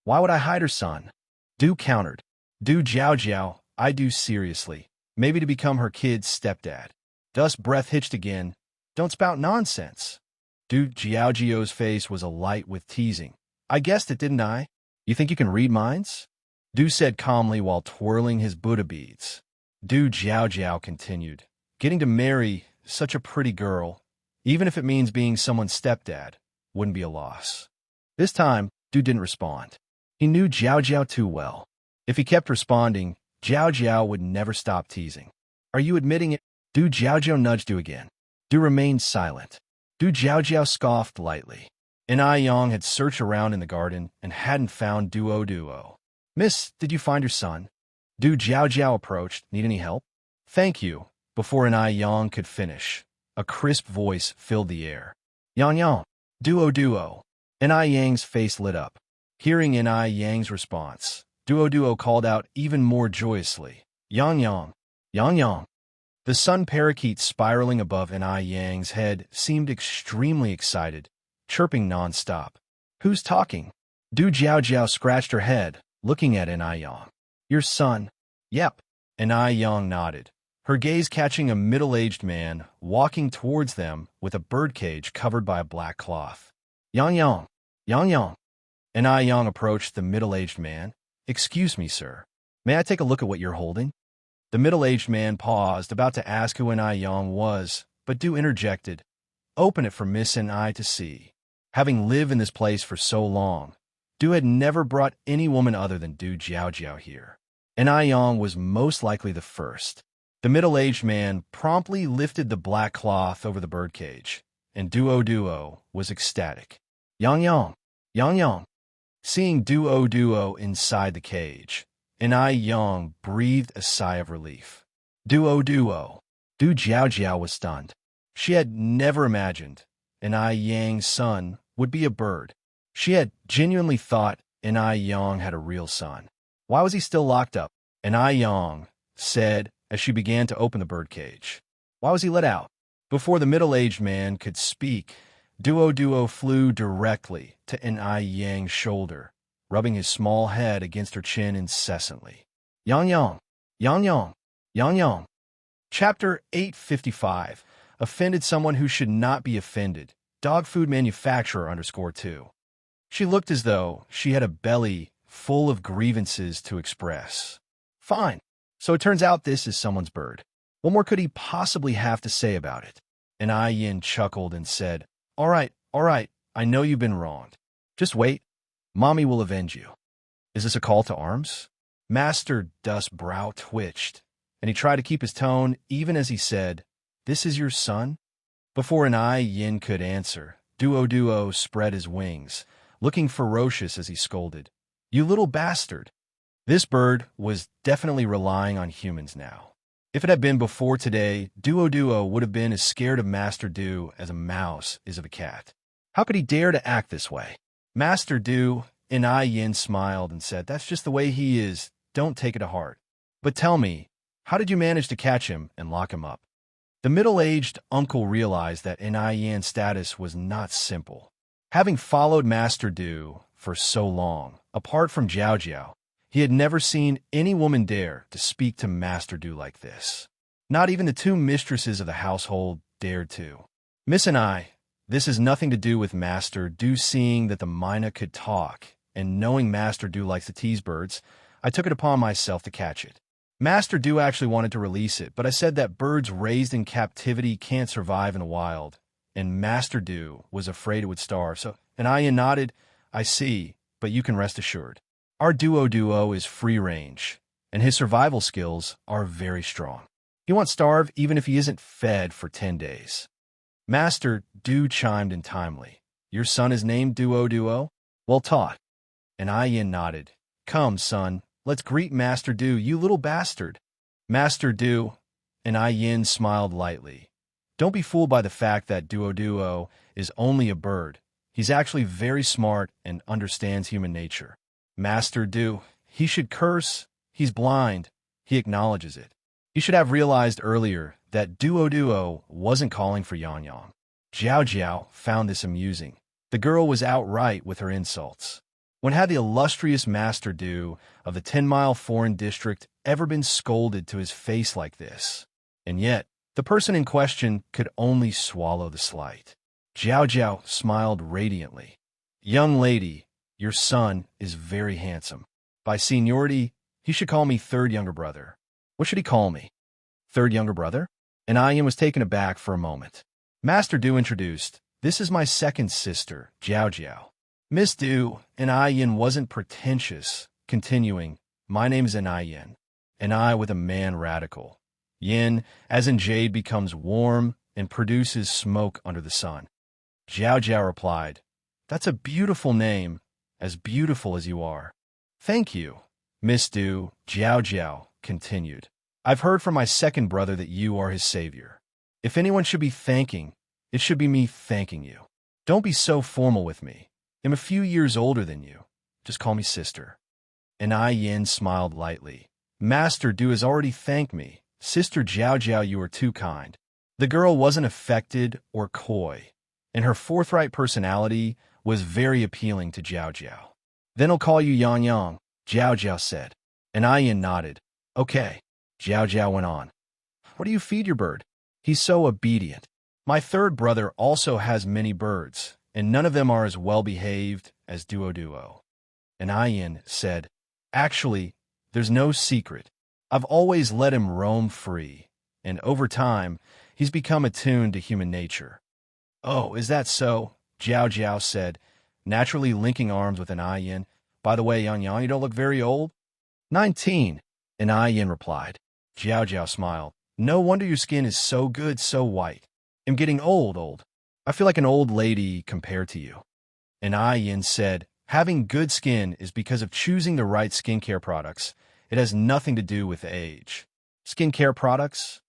"Why would I hide her son?" Du countered. Du Jiao Jiao, "I do seriously. Maybe to become her kid's stepdad." Du's breath hitched again. "Don't spout nonsense." Du Jiao Jiao's face was alight with teasing. "I guessed it, didn't I? You think you can read minds?" Du said calmly while twirling his Buddha beads. Du Jiao Jiao continued, "Getting to marry such a pretty girl, even if it means being someone's stepdad, wouldn't be a loss." This time, Du didn't respond. He knew Jiao Jiao too well. If he kept responding, Jiao Jiao would never stop teasing. "Are you admitting it?" Du Jiao Jiao nudged Du again. Du remained silent. Du Jiao Jiao scoffed lightly. N.I. Yang had searched around in the garden and hadn't found Duo. "Miss, did you find your son?" Du Jiao Jiao approached. "Need any help?" "Thank you." Before N.I. Yang could finish, a crisp voice filled the air. Yang, Duo. N.I. Yang's face lit up. Hearing N.I. Yang's response, Duo called out even more joyously, Yang. The sun parakeet spiraling above N.I. Yang's head seemed extremely excited, chirping non-stop. "Who's talking?" Du Jiao Jiao scratched her head, looking at N.I. Yang. "Your son." "Yep." N.I. Yang nodded, her gaze catching a middle-aged man walking towards them with a birdcage covered by a black cloth. Yang. N.I. Yang approached the middle-aged man. "Excuse me, sir. May I take a look at what you're holding?" The middle-aged man paused, about to ask who N.I. Yang was, but Du interjected, "Open it for Miss N.I. to see." Having lived in this place for so long, Du had never brought any woman other than Du Jiao Jiao here. N.I. Yang was most likely the first. The middle-aged man promptly lifted the black cloth over the birdcage, and Duo was ecstatic. Yang. Seeing Duo inside the cage, N.I. Yang breathed a sigh of relief. Duo. Du Jiao Jiao was stunned. She had never imagined N.I. Yang's son would be a bird. She had genuinely thought N.I. Yang had a real son. Why was he still locked up? N.I. Yang said as she began to open the birdcage. Why was he let out? Before the middle-aged man could speak, Duo flew directly to N.I. Yang's shoulder, rubbing his small head against her chin incessantly. Yang. Chapter 855. Offended someone who should not be offended. Dog food manufacturer _2. She looked as though she had a belly full of grievances to express. Fine. So it turns out this is someone's bird. What more could he possibly have to say about it? And Ai Yin chuckled and said, All right, I know you've been wronged. Just wait. Mommy will avenge you. Is this a call to arms? Master Dust's brow twitched, and he tried to keep his tone even as he said, This is your son? Before an Ai Yin could answer, Duo spread his wings, looking ferocious as he scolded. You little bastard. This bird was definitely relying on humans now. If it had been before today, Duo would have been as scared of Master Du as a mouse is of a cat. How could he dare to act this way? Master Du and I Yin smiled and said, "That's just the way he is. Don't take it to heart. But tell me, how did you manage to catch him and lock him up?" The middle-aged uncle realized that Nai Yan's status was not simple. Having followed Master Du for so long, apart from Jiao Jiao, he had never seen any woman dare to speak to Master Du like this. Not even the two mistresses of the household dared to. "Miss and I, this has nothing to do with Master Du." Seeing that the Mina could talk, and knowing Master Du likes to tease birds, I took it upon myself to catch it. Master Du actually wanted to release it, but I said that birds raised in captivity can't survive in the wild, and Master Du was afraid it would starve. So, and I nodded, "I see, but you can rest assured. Our duo is free range, and his survival skills are very strong. He won't starve even if he isn't fed for 10 days. Master Du chimed in timely. "Your son is named Duo? Well taught." And I nodded. "Come, son, let's greet Master Du, you little bastard." Master Du and I smiled lightly. "Don't be fooled by the fact that Duo is only a bird. He's actually very smart and understands human nature. Master Du, he should curse. He's blind. He acknowledges it. He should have realized earlier that Duo wasn't calling for Yang Yang." Jiao Jiao found this amusing. The girl was outright with her insults. When had the illustrious Master Du of the 10-mile foreign district ever been scolded to his face like this? And yet, the person in question could only swallow the slight. Jiao Jiao smiled radiantly. "Young lady, your son is very handsome. By seniority, he should call me third younger brother." "What should he call me?" "Third younger brother?" And I was taken aback for a moment. Master Du introduced, "This is my second sister, Jiao Jiao." Miss Du and I wasn't pretentious, continuing, "My name is Yin, and I with a man radical. Yin, as in jade, becomes warm and produces smoke under the sun." Jiao Jiao replied, "That's a beautiful name, as beautiful as you are." "Thank you." Miss Du, Jiao Jiao continued, "I've heard from my second brother that you are his savior. If anyone should be thanking, it should be me thanking you. Don't be so formal with me. I'm a few years older than you. Just call me sister." And I smiled lightly. "Master Du has already thanked me. Sister Jiao Jiao, you are too kind." The girl wasn't affected or coy, and her forthright personality was very appealing to Jiao Jiao. "Then I'll call you Yang Yang," Jiao Jiao said. And I nodded. "Okay." Jiao Jiao went on. "What do you feed your bird? He's so obedient. My third brother also has many birds, and none of them are as well-behaved as Duo. And I said, "Actually, there's no secret. I've always let him roam free, and over time, he's become attuned to human nature." "Oh, is that so?" Jiao Jiao said, naturally linking arms with an I. "By the way, Yang Yang, you don't look very old." 19, and I replied. Jiao Jiao smiled. "No wonder your skin is so good, so white. I'm getting old. I feel like an old lady compared to you." And I said, "Having good skin is because of choosing the right skincare products. It has nothing to do with age." "Skincare products?"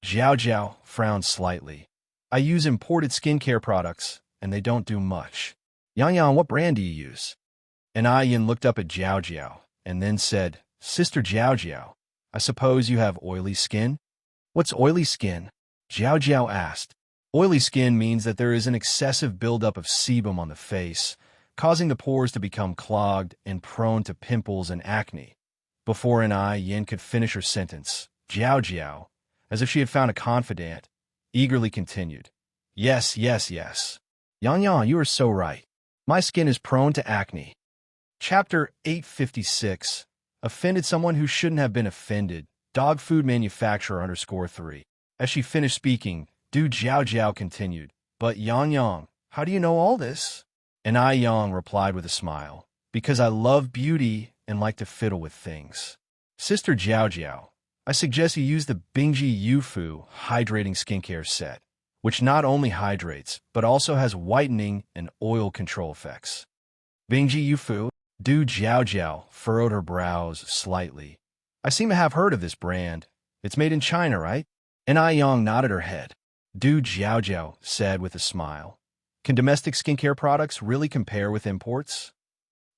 Jiao Jiao frowned slightly. "I use imported skincare products, and they don't do much." "Yang Yang, what brand do you use?" And I looked up at Jiao Jiao, and then said, "Sister Jiao Jiao, I suppose you have oily skin?" "What's oily skin?" Jiao Jiao asked. Oily skin means that there is an excessive buildup of sebum on the face, causing the pores to become clogged and prone to pimples and acne. Before Yin could finish her sentence, Jiao Jiao, as if she had found a confidant, eagerly continued, Yes. Yang Yang, you are so right. My skin is prone to acne." Chapter 856. Offended someone who shouldn't have been offended. Dog food manufacturer _3. As she finished speaking, Du Jiao Jiao continued, "But Yang Yang, how do you know all this?" And I Yang replied with a smile, "Because I love beauty and like to fiddle with things." Sister Jiao Jiao, I suggest you use the Bingji Yufu Hydrating Skincare Set, which not only hydrates, but also has whitening and oil control effects. Bingji Yufu? Du Jiao Jiao furrowed her brows slightly. "I seem to have heard of this brand. It's made in China, right?" And I Yang nodded her head. Du Jiao Jiao said with a smile, "Can domestic skincare products really compare with imports?"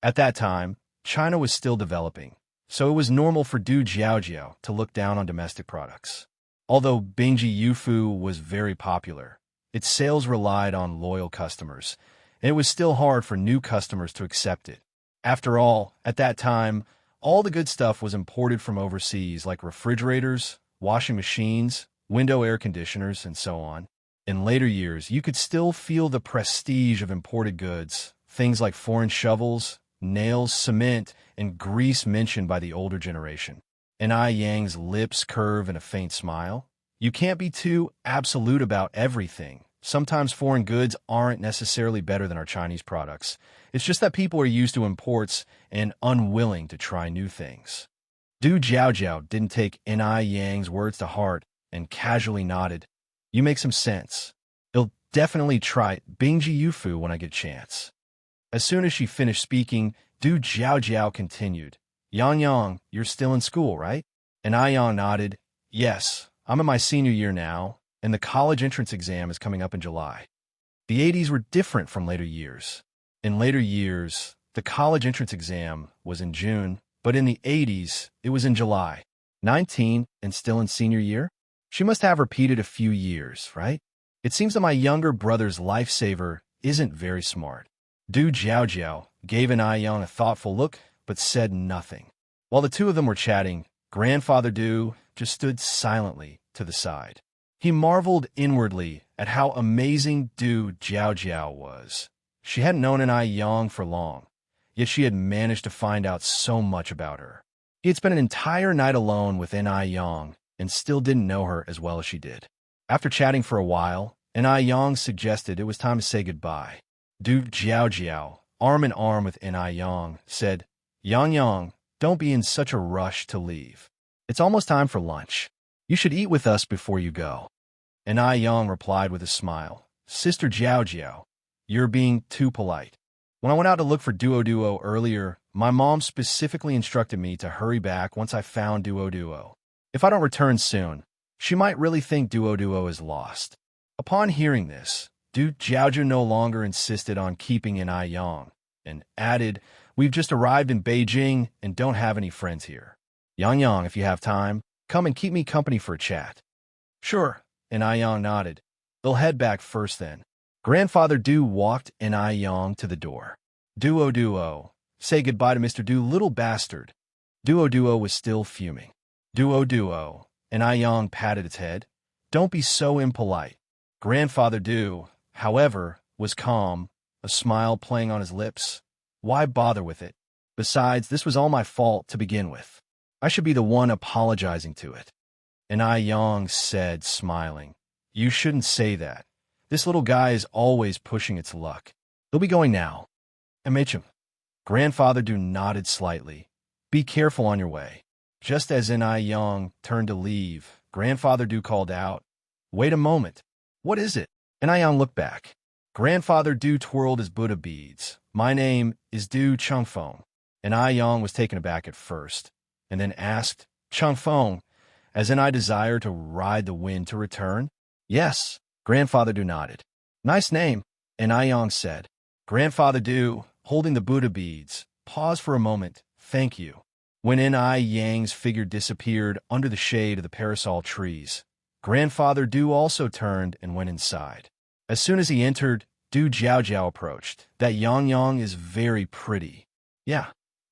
At that time, China was still developing, so it was normal for Du Jiaojiao to look down on domestic products. Although Bingji Yufu was very popular, its sales relied on loyal customers, and it was still hard for new customers to accept it. After all, at that time, all the good stuff was imported from overseas, like refrigerators, washing machines, window air conditioners, and so on. In later years, you could still feel the prestige of imported goods, things like foreign shovels, nails, cement, and grease mentioned by the older generation. And Ai Yang's lips curve in a faint smile. You can't be too absolute about everything. Sometimes foreign goods aren't necessarily better than our Chinese products. It's just that people are used to imports and unwilling to try new things. Du Jiaojiao didn't take Ai Yang's words to heart and casually nodded. You make some sense. I'll definitely try Bingji Yufu when I get a chance. As soon as she finished speaking, Du Jiaojiao continued. Yang Yang, you're still in school, right? And Ai Yang nodded. Yes, I'm in my senior year now, and the college entrance exam is coming up in July. The 80s were different from later years. In later years, the college entrance exam was in June, but in the 80s, it was in July. 19 and still in senior year? She must have repeated a few years, right? It seems that my younger brother's lifesaver isn't very smart. Du Jiaojiao gave Ai Yang a thoughtful look, but said nothing. While the two of them were chatting, Grandfather Du just stood silently to the side. He marveled inwardly at how amazing Du Jiaojiao was. She hadn't known Ai Yang for long, yet she had managed to find out so much about her. He had spent an entire night alone with Ai Yang and still didn't know her as well as she did. After chatting for a while, Ai Yang suggested it was time to say goodbye. Du Jiaojiao, arm in arm with Ai Yang, said, Yang Yang, don't be in such a rush to leave. It's almost time for lunch. You should eat with us before you go. Ai Yang replied with a smile, Sister Jiaojiao, you're being too polite. When I went out to look for Duo earlier, my mom specifically instructed me to hurry back once I found Duo. If I don't return soon, she might really think Duo is lost. Upon hearing this, Du Jiaojiao no longer insisted on keeping Ai Yang, and added, We've just arrived in Beijing and don't have any friends here. Yang Yang, if you have time, come and keep me company for a chat. Sure, Ai Yang nodded. They'll head back first then. Grandfather Du walked Ai Yang to the door. Duo, say goodbye to Mr. Du, little bastard. Duo was still fuming. Duo, Ai Yang patted its head. Don't be so impolite. Grandfather Du, however, was calm, a smile playing on his lips. Why bother with it? Besides, this was all my fault to begin with. I should be the one apologizing to it. Ai Yang said, smiling. You shouldn't say that. This little guy is always pushing its luck. He'll be going now. Immerse. Grandfather Du nodded slightly. Be careful on your way. Just as Ai Yang turned to leave, Grandfather Du called out, Wait a moment. What is it? Ai Yang looked back. Grandfather Du twirled his Buddha beads. My name is Du Changfeng. Ai Yang was taken aback at first, and then asked, Changfeng, as in I desire to ride the wind to return? Yes, Grandfather Du nodded. Nice name, Ai Yang said. Grandfather Du, holding the Buddha beads, paused for a moment. Thank you. When Ai Yang's figure disappeared under the shade of the parasol trees, Grandfather Du also turned and went inside. As soon as he entered, Du Jiaojiao approached. That Yang Yang is very pretty. Yeah,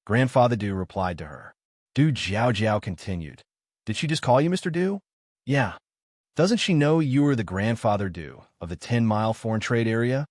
Grandfather Du replied to her. Du Jiaojiao continued. Did she just call you Mr. Du? Yeah. Doesn't she know you are the Grandfather Du of the 10-mile foreign trade area?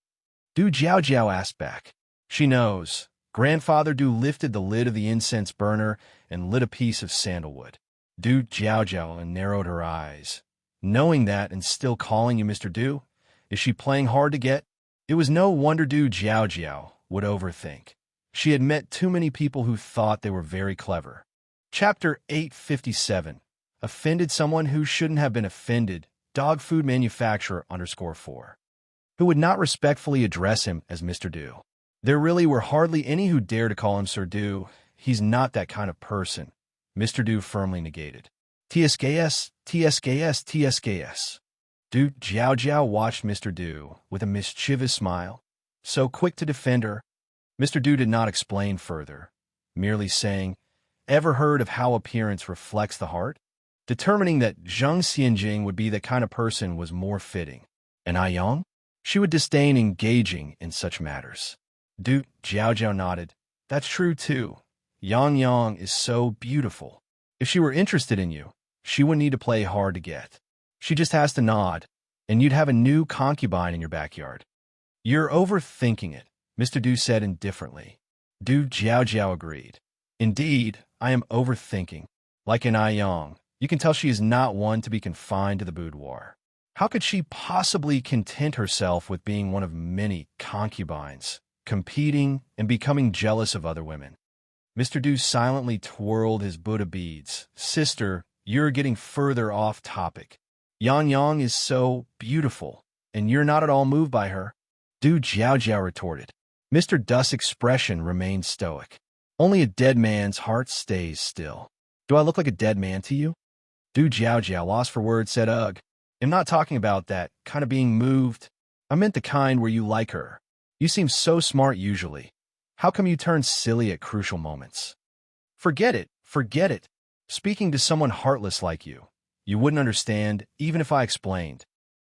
Du Jiaojiao asked back. She knows. Grandfather Du lifted the lid of the incense burner and lit a piece of sandalwood. Du Jiaojiao narrowed her eyes. Knowing that and still calling you Mr. Du? Is she playing hard to get? It was no wonder Du Jiaojiao would overthink. She had met too many people who thought they were very clever. Chapter 857. Offended someone who shouldn't have been offended. Dog food manufacturer _4. Who would not respectfully address him as Mr. Du. There really were hardly any who dared to call him Sir Du. He's not that kind of person. Mr. Du firmly negated. TSKS. Du Jiaojiao watched Mr. Du with a mischievous smile. So quick to defend her. Mr. Du did not explain further, merely saying, "Ever heard of how appearance reflects the heart?" Determining that Zhang Xianjing would be the kind of person was more fitting. And I Yang? She would disdain engaging in such matters. Du Jiao nodded. That's true too. Yang Yang is so beautiful. If she were interested in you, she wouldn't need to play hard to get. She just has to nod, and you'd have a new concubine in your backyard. You're overthinking it, Mr. Du said indifferently. Du Jiao agreed. Indeed, I am overthinking. Like in I Yang, you can tell she is not one to be confined to the boudoir. How could she possibly content herself with being one of many concubines, competing and becoming jealous of other women? Mr. Du silently twirled his Buddha beads. Sister, you're getting further off topic. Yang Yang is so beautiful, and you're not at all moved by her. Du Jiao retorted. Mr. Du's expression remained stoic. Only a dead man's heart stays still. Do I look like a dead man to you? Du Jiao, lost for words, said, Ugh. I'm not talking about that kind of being moved. I meant the kind where you like her. You seem so smart usually. How come you turn silly at crucial moments? Forget it. Speaking to someone heartless like you, you wouldn't understand even if I explained.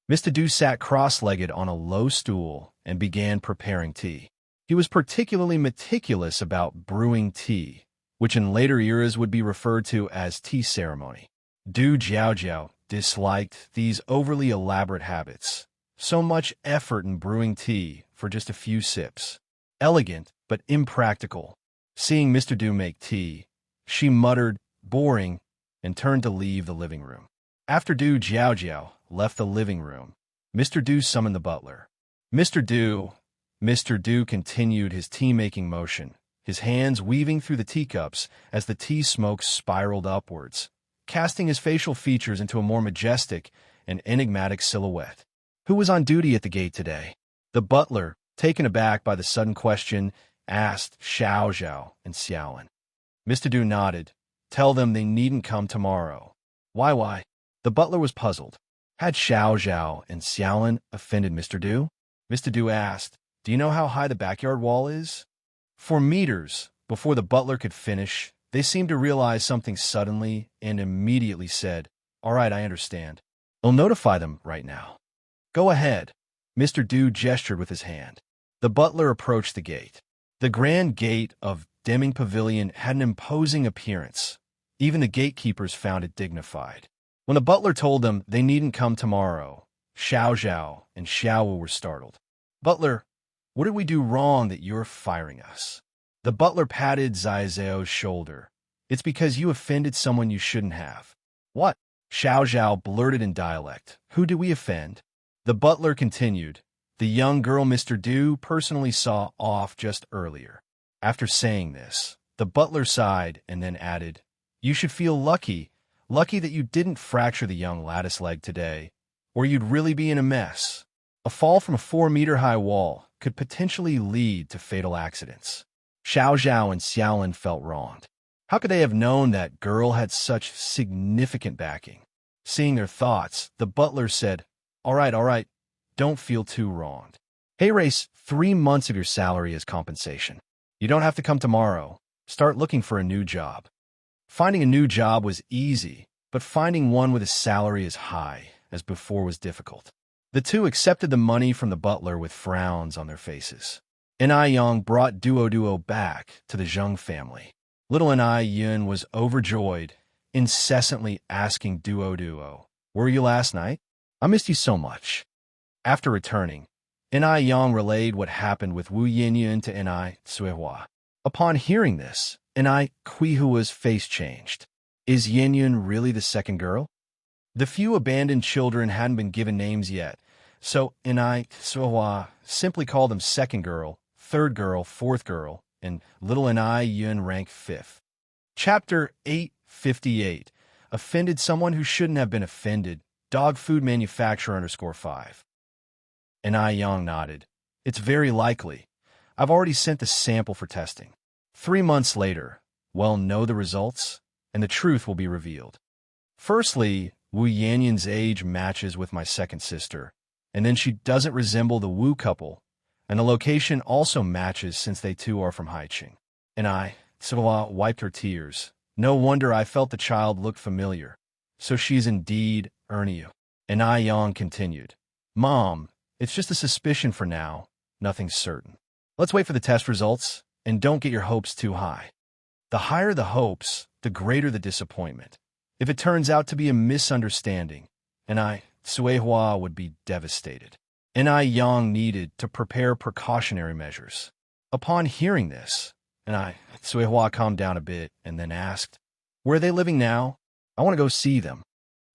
Mr. Du sat cross-legged on a low stool and began preparing tea. He was particularly meticulous about brewing tea, which in later eras would be referred to as tea ceremony. Du Jiao disliked these overly elaborate habits. So much effort in brewing tea for just a few sips. Elegant, but impractical. Seeing Mr. Du make tea, she muttered, boring, and turned to leave the living room. After Du Jiao left the living room, Mr. Du summoned the butler. Mr. Du continued his tea-making motion, his hands weaving through the teacups as the tea smoke spiraled upwards, casting his facial features into a more majestic and enigmatic silhouette. Who was on duty at the gate today? The butler, taken aback by the sudden question, asked Xiao Zhao and Xiaolin. Mr. Du nodded. Tell them they needn't come tomorrow. Why? The butler was puzzled. Had Xiao Zhao and Xiaolin offended Mr. Du? Mr. Du asked, Do you know how high the backyard wall is? 4 meters. Before the butler could finish, they seemed to realize something suddenly and immediately said, All right, I understand. I'll notify them right now. Go ahead. Mr. Du gestured with his hand. The butler approached the gate. The grand gate of Deming Pavilion had an imposing appearance. Even the gatekeepers found it dignified. When the butler told them they needn't come tomorrow, Xiao Zhao and Xiao Wu were startled. Butler, what did we do wrong that you're firing us? The butler patted Zaizao's shoulder. It's because you offended someone you shouldn't have. What? Xiao Zhao blurted in dialect. Who did we offend? The butler continued. The young girl Mr. Du personally saw off just earlier. After saying this, the butler sighed and then added, You should feel lucky that you didn't fracture the young lattice leg today, or you'd really be in a mess. A fall from a 4-meter-high wall could potentially lead to fatal accidents. Xiao Zhao and Xiaolin felt wronged. How could they have known that girl had such significant backing? Seeing their thoughts, the butler said, All right, don't feel too wronged. Hey, Race, 3 months of your salary as compensation. You don't have to come tomorrow. Start looking for a new job. Finding a new job was easy, but finding one with a salary as high as before was difficult. The two accepted the money from the butler with frowns on their faces. Enai Yang brought Duo back to the Zheng family. Little Enai Yun was overjoyed, incessantly asking Duo, Were you last night? I missed you so much. After returning, Enai Yang relayed what happened with Wu Yinyun to Enai Cuihua. Upon hearing this, Enai Cuihua's face changed. Is Yinyun really the second girl? The few abandoned children hadn't been given names yet, so Enai Cuihua simply called them second girl, third girl, fourth girl, and little Enai Yun ranked 5th. Chapter 858. Offended someone who shouldn't have been offended. Dog food manufacturer _5. Enai Yang nodded. It's very likely. I've already sent the sample for testing. 3 months later, we'll know the results, and the truth will be revealed. Firstly, Wu Yanyun's age matches with my second sister, and then she doesn't resemble the Wu couple, And the location also matches since they too are from Haiqing. And Siwa wiped her tears. No wonder I felt the child looked familiar. So she's indeed Erniu. And Yang continued. Mom, it's just a suspicion for now. Nothing's certain. Let's wait for the test results, and don't get your hopes too high. The higher the hopes, the greater the disappointment. If it turns out to be a misunderstanding, and Suehua would be devastated. And Yang needed to prepare precautionary measures. Upon hearing this, and Suehua calmed down a bit and then asked, Where are they living now? I want to go see them.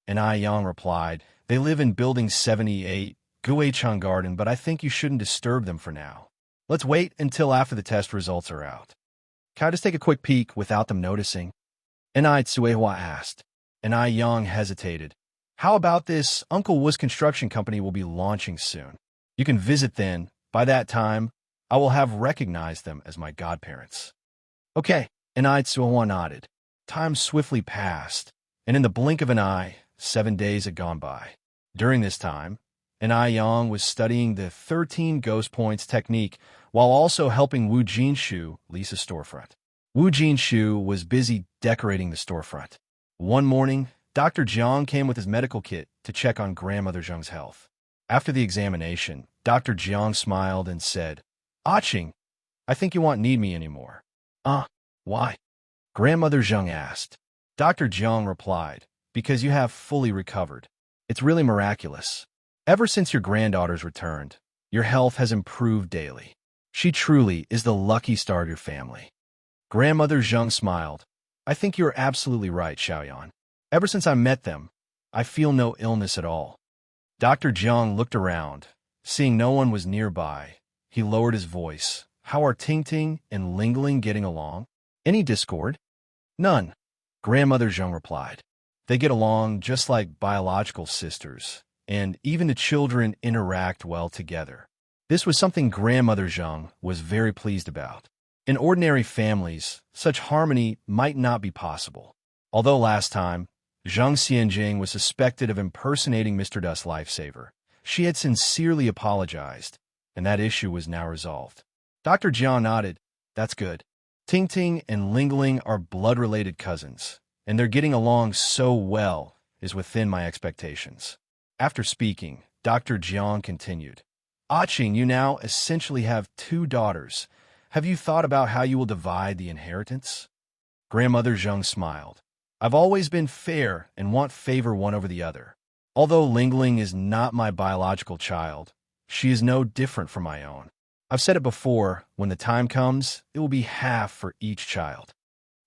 And Yang replied, They live in Building 78, Guichang Garden, but I think you shouldn't disturb them for now. Let's wait until after the test results are out. Can I just take a quick peek without them noticing? And Suehua asked. And Yang hesitated. How about this? Uncle Wu's construction company will be launching soon. You can visit then. By that time, I will have recognized them as my godparents. Okay, and Suehua nodded. Time swiftly passed, and in the blink of an eye, 7 days had gone by. During this time, and Yang was studying the 13 ghost points technique while also helping Wu Jinshu lease a storefront. Wu Jinshu was busy decorating the storefront. One morning, Dr. Jiang came with his medical kit to check on grandmother Zheng's health. After the examination, Dr. Jiang smiled and said, Qing, I think you won't need me anymore. Why? Grandmother Zheng asked. Dr. Jiang replied, Because you have fully recovered. It's really miraculous. Ever since your granddaughter's returned, your health has improved daily. She truly is the lucky star of your family. Grandmother Zheng smiled. I think you're absolutely right, Xiaoyan. Ever since I met them, I feel no illness at all. Dr. Jiang looked around. Seeing no one was nearby, he lowered his voice. How are Tingting and Lingling getting along? Any discord? None, Grandmother Zheng replied. They get along just like biological sisters, and even the children interact well together. This was something Grandmother Zheng was very pleased about. In ordinary families, such harmony might not be possible. Although last time, Zheng Xianjing was suspected of impersonating Mr. Dust's lifesaver, she had sincerely apologized, and that issue was now resolved. Dr. Jiang nodded. That's good. Tingting and Lingling are blood-related cousins, and their getting along so well is within my expectations. After speaking, Dr. Jiang continued. Qing, you now essentially have 2 daughters. Have you thought about how you will divide the inheritance? Grandmother Zheng smiled. I've always been fair and won't favor one over the other. Although Lingling is not my biological child, she is no different from my own. I've said it before, when the time comes, it will be half for each child.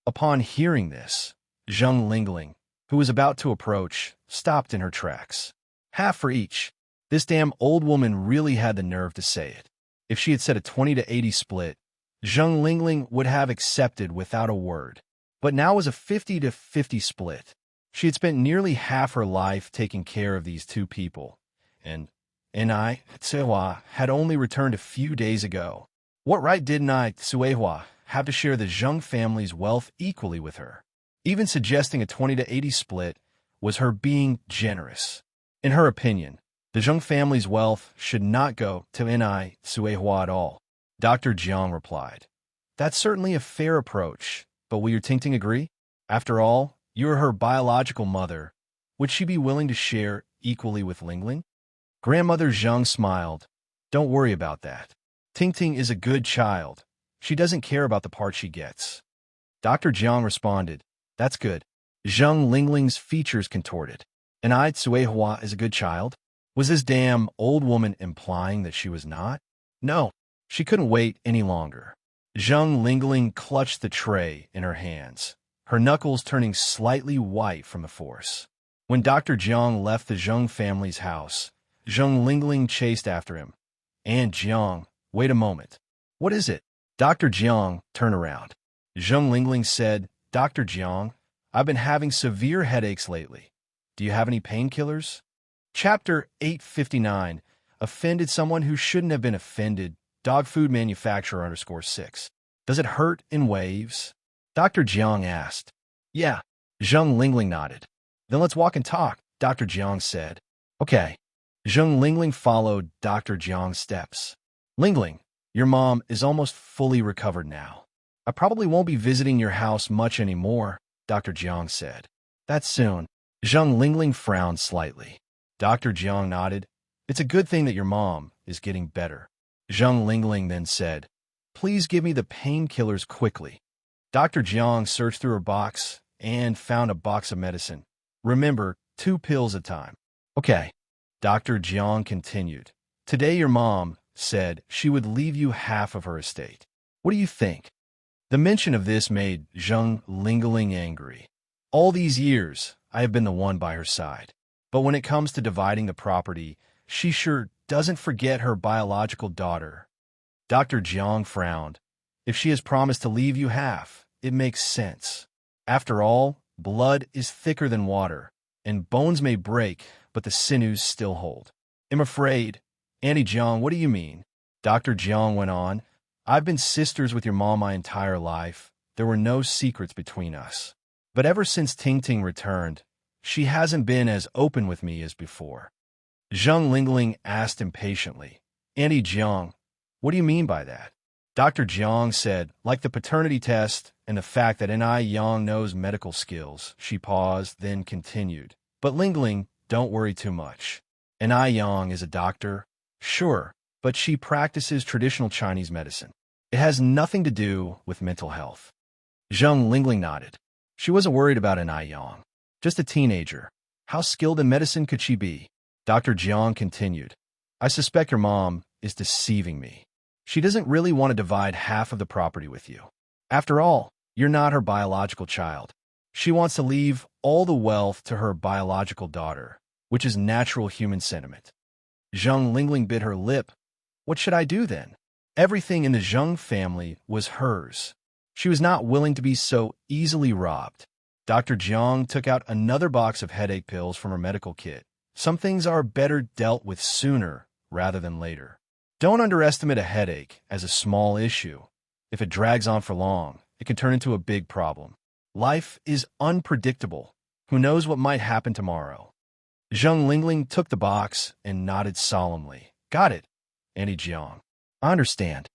Upon hearing this, Zheng Lingling, who was about to approach, stopped in her tracks. Half for each. This damn old woman really had the nerve to say it. If she had said a 20-80 split, Zheng Lingling would have accepted without a word. But now was a 50-50 split. She had spent nearly half her life taking care of these 2 people, and Suehua, had only returned a few days ago. What right didn't Suehua, have to share the Zheng family's wealth equally with her? Even suggesting a 20-80 split was her being generous. In her opinion, the Zheng family's wealth should not go to Suehua at all. Dr. Jiang replied, That's certainly a fair approach, but will your Tingting agree? After all, you are her biological mother. Would she be willing to share equally with Lingling? Grandmother Zheng smiled. Don't worry about that. Tingting is a good child. She doesn't care about the part she gets. Dr. Jiang responded, That's good. Zheng Lingling's features contorted. And Suehua is a good child? Was this damn old woman implying that she was not? No, she couldn't wait any longer. Zheng Lingling clutched the tray in her hands, her knuckles turning slightly white from the force. When Dr. Jiang left the Zheng family's house, Zheng Lingling chased after him. And Jiang, wait a moment. What is it? Dr. Jiang turned around. Zheng Lingling said, Dr. Jiang, I've been having severe headaches lately. Do you have any painkillers? Chapter 859. Offended someone who shouldn't have been offended. Dog food manufacturer _6. Does it hurt in waves? Dr. Jiang asked. Yeah. Zheng Lingling nodded. Then let's walk and talk, Dr. Jiang said. Okay. Zheng Lingling followed Dr. Jiang's steps. Lingling, your mom is almost fully recovered now. I probably won't be visiting your house much anymore, Dr. Jiang said. That's soon. Zheng Lingling frowned slightly. Dr. Jiang nodded. It's a good thing that your mom is getting better. Zheng Lingling then said, please give me the painkillers quickly. Dr. Jiang searched through her box and found a box of medicine. Remember, 2 pills a time. Okay. Dr. Jiang continued. Today your mom said she would leave you half of her estate. What do you think? The mention of this made Zheng Lingling angry. All these years, I have been the one by her side. But when it comes to dividing the property, she sure doesn't forget her biological daughter. Dr. Jiang frowned. If she has promised to leave you half, it makes sense. After all, blood is thicker than water, and bones may break, but the sinews still hold. I'm afraid. Auntie Jiang, what do you mean? Dr. Jiang went on. I've been sisters with your mom my entire life. There were no secrets between us. But ever since Ting Ting returned, she hasn't been as open with me as before. Zheng Lingling asked impatiently. Auntie Jiang, what do you mean by that? Dr. Jiang said, like the paternity test and the fact that N.I. Yang knows medical skills. She paused, then continued. But Lingling, don't worry too much. N.I. Yang is a doctor, sure, but she practices traditional Chinese medicine. It has nothing to do with mental health. Zheng Lingling nodded. She wasn't worried about N.I. Yang. Just a teenager. How skilled in medicine could she be? Dr. Jiang continued. I suspect your mom is deceiving me. She doesn't really want to divide half of the property with you. After all, you're not her biological child. She wants to leave all the wealth to her biological daughter, which is natural human sentiment. Zheng Lingling bit her lip. What should I do then? Everything in the Zheng family was hers. She was not willing to be so easily robbed. Dr. Jiang took out another box of headache pills from her medical kit. Some things are better dealt with sooner rather than later. Don't underestimate a headache as a small issue. If it drags on for long, it can turn into a big problem. Life is unpredictable. Who knows what might happen tomorrow? Zheng Lingling took the box and nodded solemnly. Got it, Auntie Jiang. I understand.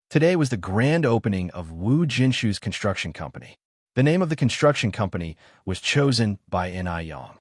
Today was the grand opening of Wu Jinshu's construction company. The name of the construction company was chosen by N.I. Yang.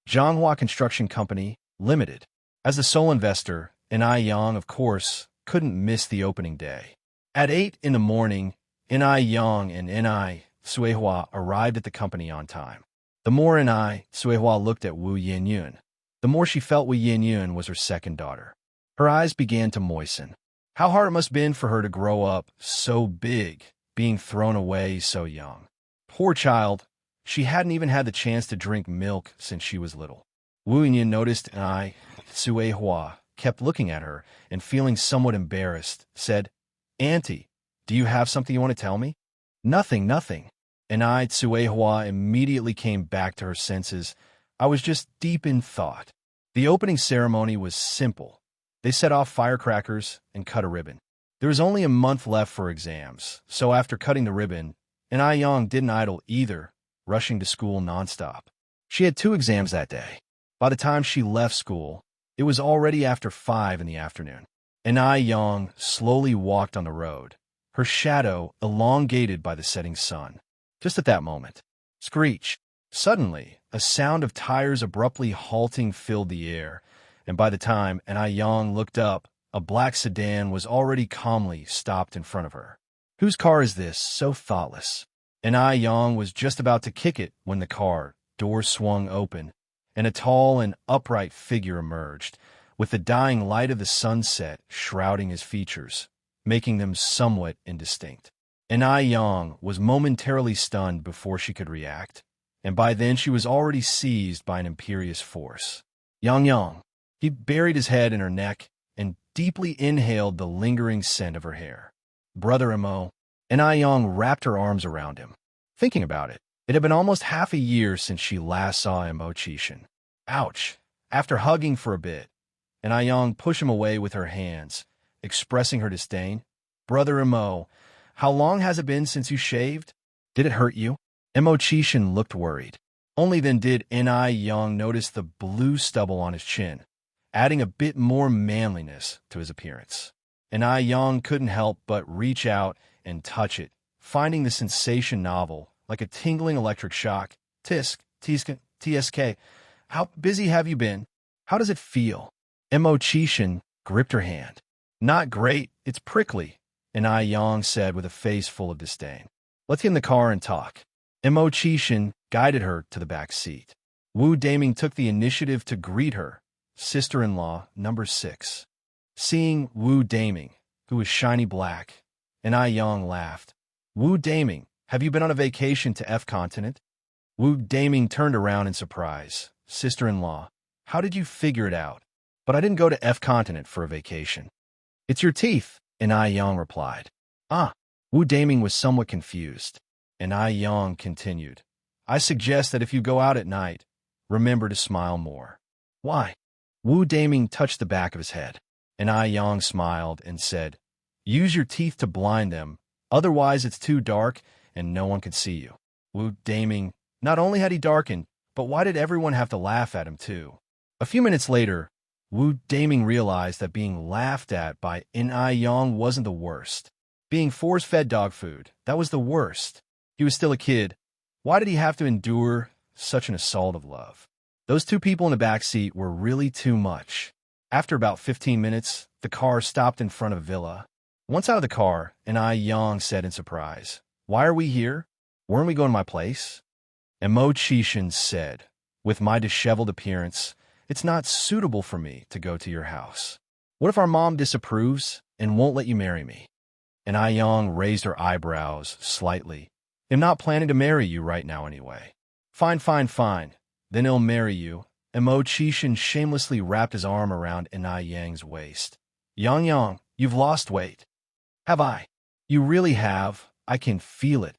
Zhanghua Construction Company, Limited. As the sole investor, N.I. Yang, of course, couldn't miss the opening day. At 8 in the morning, N.I. Yang and N.I. Suihua arrived at the company on time. The more N.I. Suihua looked at Wu Yinyun, the more she felt Wu Yinyun was her second daughter. Her eyes began to moisten. How hard it must have been for her to grow up so big, being thrown away so young. Poor child, she hadn't even had the chance to drink milk since she was little. Wu Yinyun noticed N.I. Suihua kept looking at her and feeling somewhat embarrassed, said, Auntie, do you have something you want to tell me? Nothing, nothing. N.I. Suihua immediately came back to her senses. I was just deep in thought. The opening ceremony was simple. They set off firecrackers and cut a ribbon. There was only a month left for exams, so after cutting the ribbon, N.I. Yang didn't idle either, rushing to school nonstop. She had 2 exams that day. By the time she left school, it was already after 5 in the afternoon. N.I. Yang slowly walked on the road, her shadow elongated by the setting sun. Just at that moment, screech. Suddenly, a sound of tires abruptly halting filled the air, and by the time N.I. Yang looked up, a black sedan was already calmly stopped in front of her. Whose car is this, so thoughtless? N.I. Yang was just about to kick it when the car door swung open, and a tall and upright figure emerged, with the dying light of the sunset shrouding his features, making them somewhat indistinct. N.I. Yang was momentarily stunned before she could react, and by then she was already seized by an imperious force. Yang. He buried his head in her neck and deeply inhaled the lingering scent of her hair. Brother Mo. N.I. Yang wrapped her arms around him. Thinking about it, it had been almost half a year since she last saw Mo Chishan. Ouch. After hugging for a bit, N.I. Yang pushed him away with her hands, expressing her disdain. Brother Mo, how long has it been since you shaved? Did it hurt you? Mo Chishan looked worried. Only then did N.I. Yang notice the blue stubble on his chin, adding a bit more manliness to his appearance. and I Young couldn't help but reach out and touch it, finding the sensation novel, like a tingling electric shock. Tisk, tisk, tsk. How busy have you been? How does it feel? Chishin gripped her hand. Not great, it's prickly, and I Young said with a face full of disdain. Let's get in the car and talk. Chishin guided her to the back seat. Wu Daming took the initiative to greet her, sister-in-law number 6. Seeing Wu Daming, who was shiny black, and I Young laughed. Wu Daming, have you been on a vacation to F continent? Wu Daming turned around in surprise. Sister-in-law, how did you figure it out? But I didn't go to F continent for a vacation. It's your teeth, and I Young replied. Ah, Wu Daming was somewhat confused, and I Young continued. I suggest that if you go out at night, remember to smile more. Why? Wu Daming touched the back of his head, and I Young smiled and said, use your teeth to blind them, otherwise it's too dark and no one can see you. Wu Daming, not only had he darkened, but why did everyone have to laugh at him too? A few minutes later, Wu Daming realized that being laughed at by I Young wasn't the worst. Being force-fed dog food, that was the worst. He was still a kid. Why did he have to endure such an assault of love? Those two people in the back seat were really too much. After about 15 minutes, the car stopped in front of a villa. Once out of the car, I Young said in surprise, why are we here? Weren't we going to my place? And Chishin said, with my disheveled appearance, it's not suitable for me to go to your house. What if our mom disapproves and won't let you marry me? And I Young raised her eyebrows slightly. I'm not planning to marry you right now anyway. Fine, fine, fine. Then he'll marry you. And Chishin shamelessly wrapped his arm around I Yang's waist. Yang, you've lost weight. Have I? You really have. I can feel it.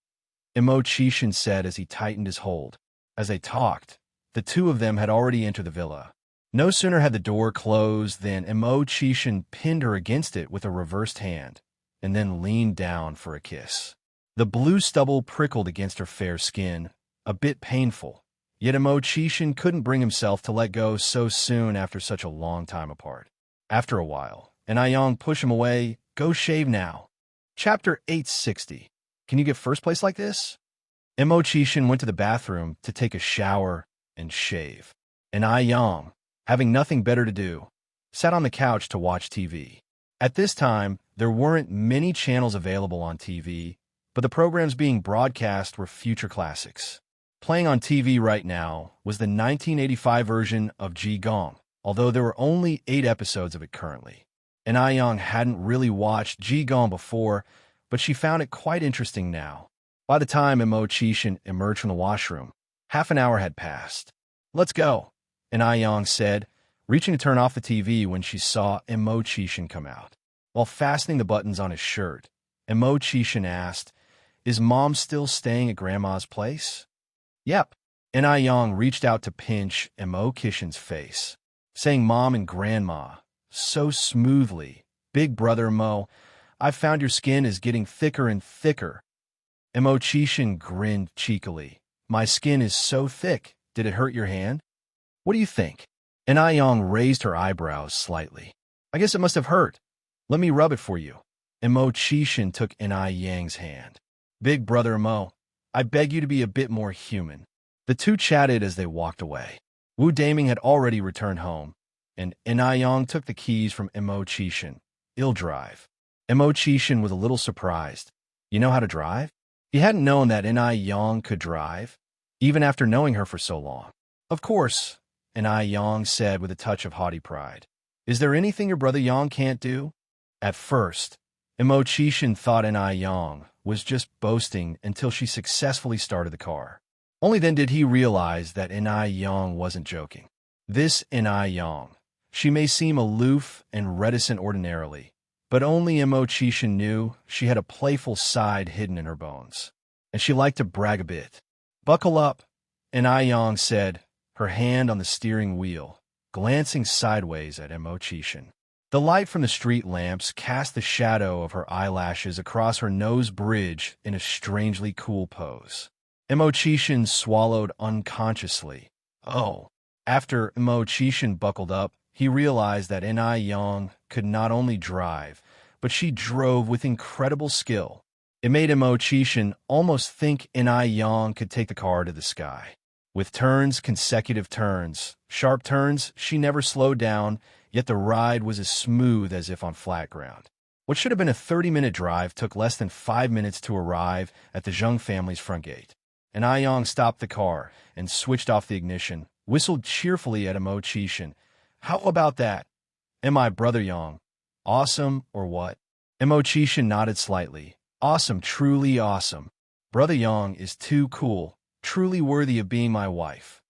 Chishin said as he tightened his hold. As they talked, the two of them had already entered the villa. No sooner had the door closed than Chishin pinned her against it with a reversed hand, and then leaned down for a kiss. The blue stubble prickled against her fair skin, a bit painful, yet Chishin couldn't bring himself to let go so soon after such a long time apart. After a while, I Young pushed him away. Go shave now. Chapter 860. Can you get first place like this? Chishin went to the bathroom to take a shower and shave. And I Young, having nothing better to do, sat on the couch to watch TV. At this time, there weren't many channels available on TV, but the programs being broadcast were future classics. Playing on TV right now was the 1985 version of Ji Gong, although there were only 8 episodes of it currently. And I Young hadn't really watched Ji Gong before, but she found it quite interesting now. By the time Chishin emerged from the washroom, half an hour had passed. Let's go, and I Young said, reaching to turn off the TV when she saw Chishin come out. While fastening the buttons on his shirt, Chishin asked, is Mom still staying at Grandma's place? Yep. And I Young reached out to pinch Chishin's face, saying Mom and Grandma, so smoothly. Big brother Mo, I found your skin is getting thicker and thicker. Chishin grinned cheekily. My skin is so thick. Did it hurt your hand? What do you think? And I Young raised her eyebrows slightly. I guess it must have hurt. Let me rub it for you. Chishin took I Yang's hand. Big brother Mo, I beg you to be a bit more human. The two chatted as they walked away. Wu Daming had already returned home, and I Young took the keys from Chishin. I'll drive. Chishin was a little surprised. You know how to drive? He hadn't known that I Young could drive, even after knowing her for so long. Of course, I Young said with a touch of haughty pride. Is there anything your brother Yang can't do? At first, Chishin thought I Young was just boasting until she successfully started the car. Only then did he realize that I Young wasn't joking. This I Young. She may seem aloof and reticent ordinarily, but only Chishin knew she had a playful side hidden in her bones, and she liked to brag a bit. Buckle up, I Young said, her hand on the steering wheel, glancing sideways at Chishin. The light from the street lamps cast the shadow of her eyelashes across her nose bridge in a strangely cool pose. Chishin swallowed unconsciously. Oh. After Chishin buckled up, he realized that I Young could not only drive, but but she drove with incredible skill. It made Immerse almost think Yang could take the car to the sky. With turns, consecutive turns, sharp turns, she never slowed down, yet the ride was as smooth as if on flat ground. What should have been a 30-minute drive took less than 5 minutes to arrive at the Zheng family's front gate. Yang stopped the car and switched off the ignition, whistled cheerfully at Immerse. "How about that? Am I Brother Yang? Awesome or what?" Immerse nodded slightly. "Awesome, truly awesome. Brother Yang is too cool, truly worthy of being my wife."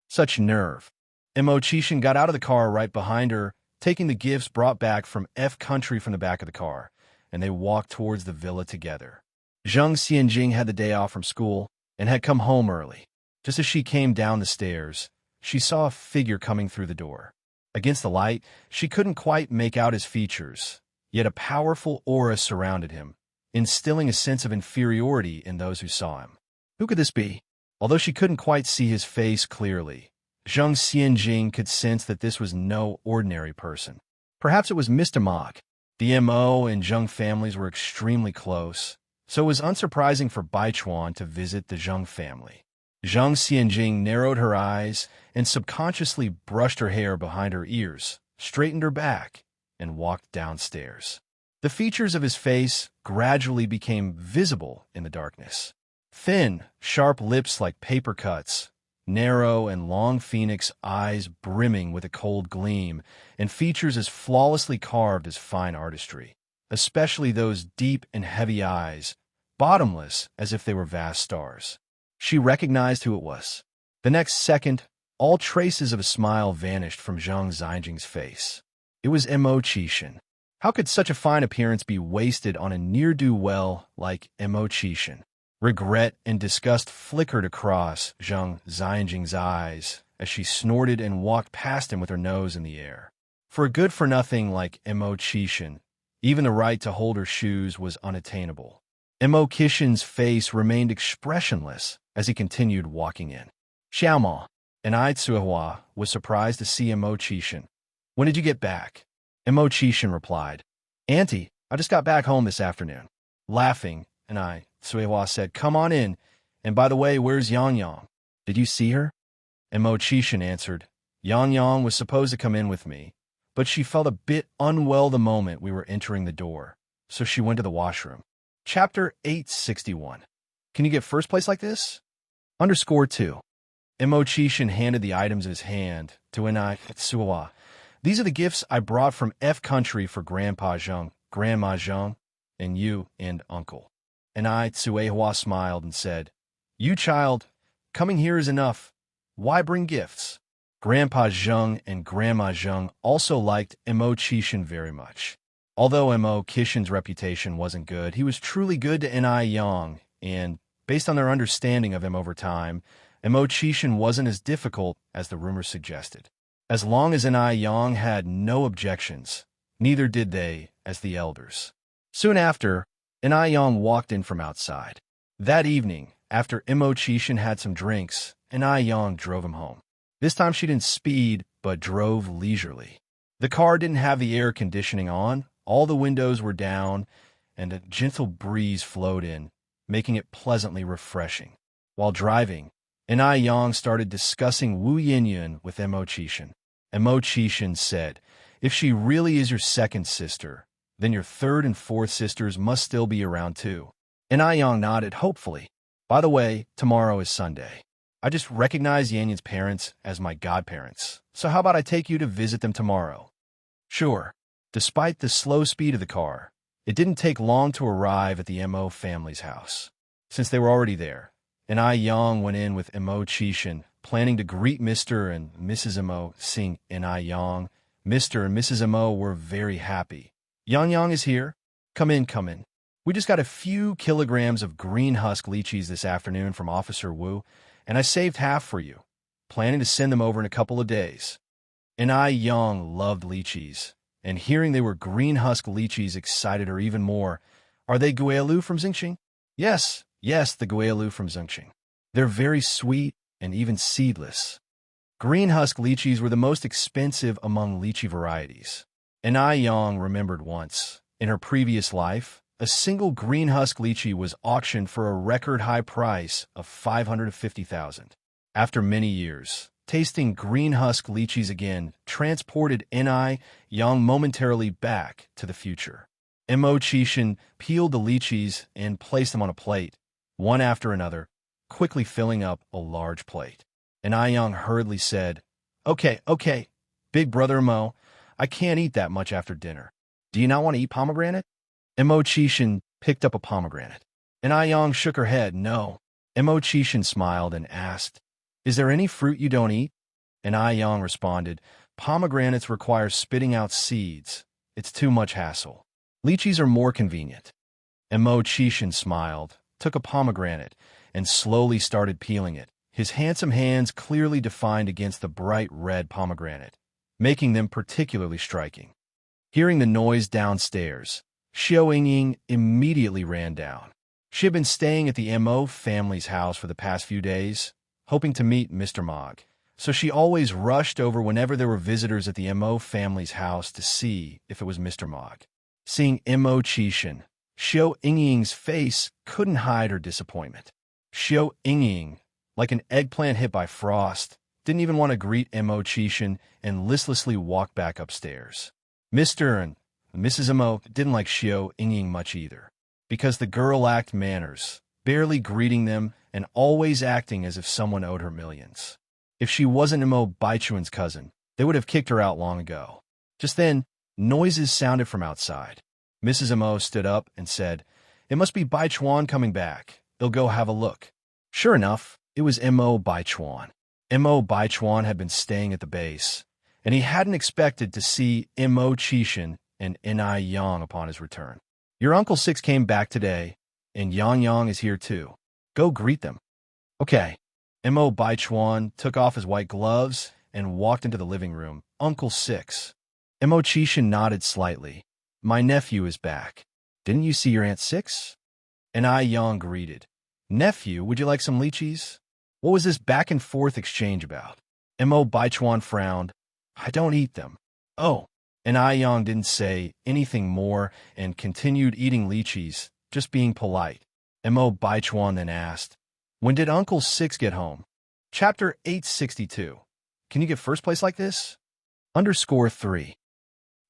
Such nerve. Immerse got out of the car right behind her, taking the gifts brought back from F country from the back of the car, and they walked towards the villa together. Zheng Xianjing had the day off from school and had come home early. Just as she came down the stairs, she saw a figure coming through the door. Against the light, she couldn't quite make out his features, yet a powerful aura surrounded him, instilling a sense of inferiority in those who saw him. Who could this be? Although she couldn't quite see his face clearly, Zheng Xianjing could sense that this was no ordinary person. Perhaps it was Mr. Mog. The Mo and Zheng families were extremely close, so it was unsurprising for Baichuan to visit the Zheng family. Zheng Xianjing narrowed her eyes and subconsciously brushed her hair behind her ears, straightened her back, and walked downstairs. The features of his face gradually became visible in the darkness. Thin, sharp lips like paper cuts, narrow and long phoenix eyes brimming with a cold gleam, and features as flawlessly carved as fine artistry, especially those deep and heavy eyes, bottomless as if they were vast stars. She recognized who it was. The next second, all traces of a smile vanished from Zheng Xianjing's face. It was Immerse. How could such a fine appearance be wasted on a ne'er-do-well like Immerse? Regret and disgust flickered across Zheng Xianjing's eyes as she snorted and walked past him with her nose in the air. For a good-for-nothing like Immerse, even the right to hold her shoes was unattainable. Immerse's face remained expressionless as he continued walking in. Xiaoma, and Tsuehua was surprised to see Immerse. "When did you get back?" Immerse replied, "Auntie, I just got back home this afternoon." Laughing, Tsuehua said, "Come on in, and by the way, where's Yang Yang? Did you see her?" Immerse answered, "Yang Yang was supposed to come in with me, but she felt a bit unwell the moment we were entering the door, so she went to the washroom." Chapter 861. Can you get first place like this? _2. Immerse handed the items in his hand to Tsuehua. "These are the gifts I brought from F country for Grandpa Zheng, Grandma Zheng, and you and Uncle." Tsuehua smiled and said, "You child, coming here is enough. Why bring gifts?" Grandpa Zheng and Grandma Zheng also liked Immerse very much. Although Immerse's reputation wasn't good, he was truly good to Yang, and, based on their understanding of him over time, Immerse wasn't as difficult as the rumors suggested. As long as Yang had no objections, neither did they as the elders. Soon after, Yang walked in from outside. That evening, after Immerse had some drinks, Yang drove him home. This time she didn't speed, but drove leisurely. The car didn't have the air conditioning on, all the windows were down, and a gentle breeze flowed in, making it pleasantly refreshing. While driving, Yang started discussing Wu Yinyun with Immerse. Immerse said, "If she really is your second sister, then your third and fourth sisters must still be around too." Yang nodded hopefully. "By the way, tomorrow is Sunday. I just recognize Yanyun's parents as my godparents, so how about I take you to visit them tomorrow?" Sure. Despite the slow speed of the car, it didn't take long to arrive at the Mo family's house. Since they were already there, Yang went in with Immerse, planning to greet Mr. and Mrs. Mo, seeing Yang. Mr. and Mrs. Mo were very happy. Yang is here. Come in, come in. We just got a few kilograms of green husk lychees this afternoon from Officer Wu, and I saved half for you, planning to send them over in a couple of days. Yang loved lychees, and hearing they were green husk lychees excited her even more. Are they Guilu from Xingqing? Yes, the Guilu from Xingqing. They're very sweet and even seedless. Green husk lychees were the most expensive among lychee varieties. Yang remembered once, In her previous life, a single green husk lychee was auctioned for a record-high price of $550,000. After many years, tasting green husk lychees again transported Ni Yang momentarily back to the future. Mo Chishan peeled the lychees and placed them on a plate, one after another, quickly filling up a large plate. Ni Yang hurriedly said, Okay, big brother Mo, I can't eat that much after dinner. Do you not want to eat pomegranate? Mo Chishan picked up a pomegranate. Ni Yang shook her head, no. Mo Chishan smiled and asked, Is there any fruit you don't eat? Ni Yang responded, Pomegranates require spitting out seeds. It's too much hassle. Lychees are more convenient. Mo Chishan smiled, took a pomegranate, and slowly started peeling it, his handsome hands clearly defined against the bright red pomegranate, making them particularly striking. Hearing the noise downstairs, Xiao Yingying immediately ran down. She had been staying at the Mo family's house for the past few days, hoping to meet Mr. Mog, so she always rushed over whenever there were visitors at the Mo family's house to see if it was Mr. Mog. Seeing Mo Chishan, Xiao Yingying's face couldn't hide her disappointment. Xiao Yingying, like an eggplant hit by frost, didn't even want to greet Mo Chishan and listlessly walked back upstairs. Mr. and Mrs. Mo didn't like Xiao Yingying much either, because the girl lacked manners, barely greeting them and always acting as if someone owed her millions. If she wasn't Mo Baichuan's cousin, they would have kicked her out long ago. Just then, noises sounded from outside. Mrs. Mo stood up and said, It must be Baichuan coming back. They'll go have a look. Sure enough, it was Mo Baichuan. Mo Baichuan had been staying at the base, and he hadn't expected to see Mo Chishan and Ni Yang upon his return. Your Uncle Six came back today, and Yang is here too. Go greet them. Okay. Mo Baichuan took off his white gloves and walked into the living room. Uncle Six. Mo Chishan nodded slightly. My nephew is back. Didn't you see your Aunt Six? Ni Yang greeted. Nephew, would you like some lychees? What was this back-and-forth exchange about? Mo Baichuan frowned. I don't eat them. Oh. Ni Yang didn't say anything more and continued eating lychees, just being polite. Mo Baichuan then asked, When did Uncle Six get home? Chapter 862. Can you get first place like this? _3.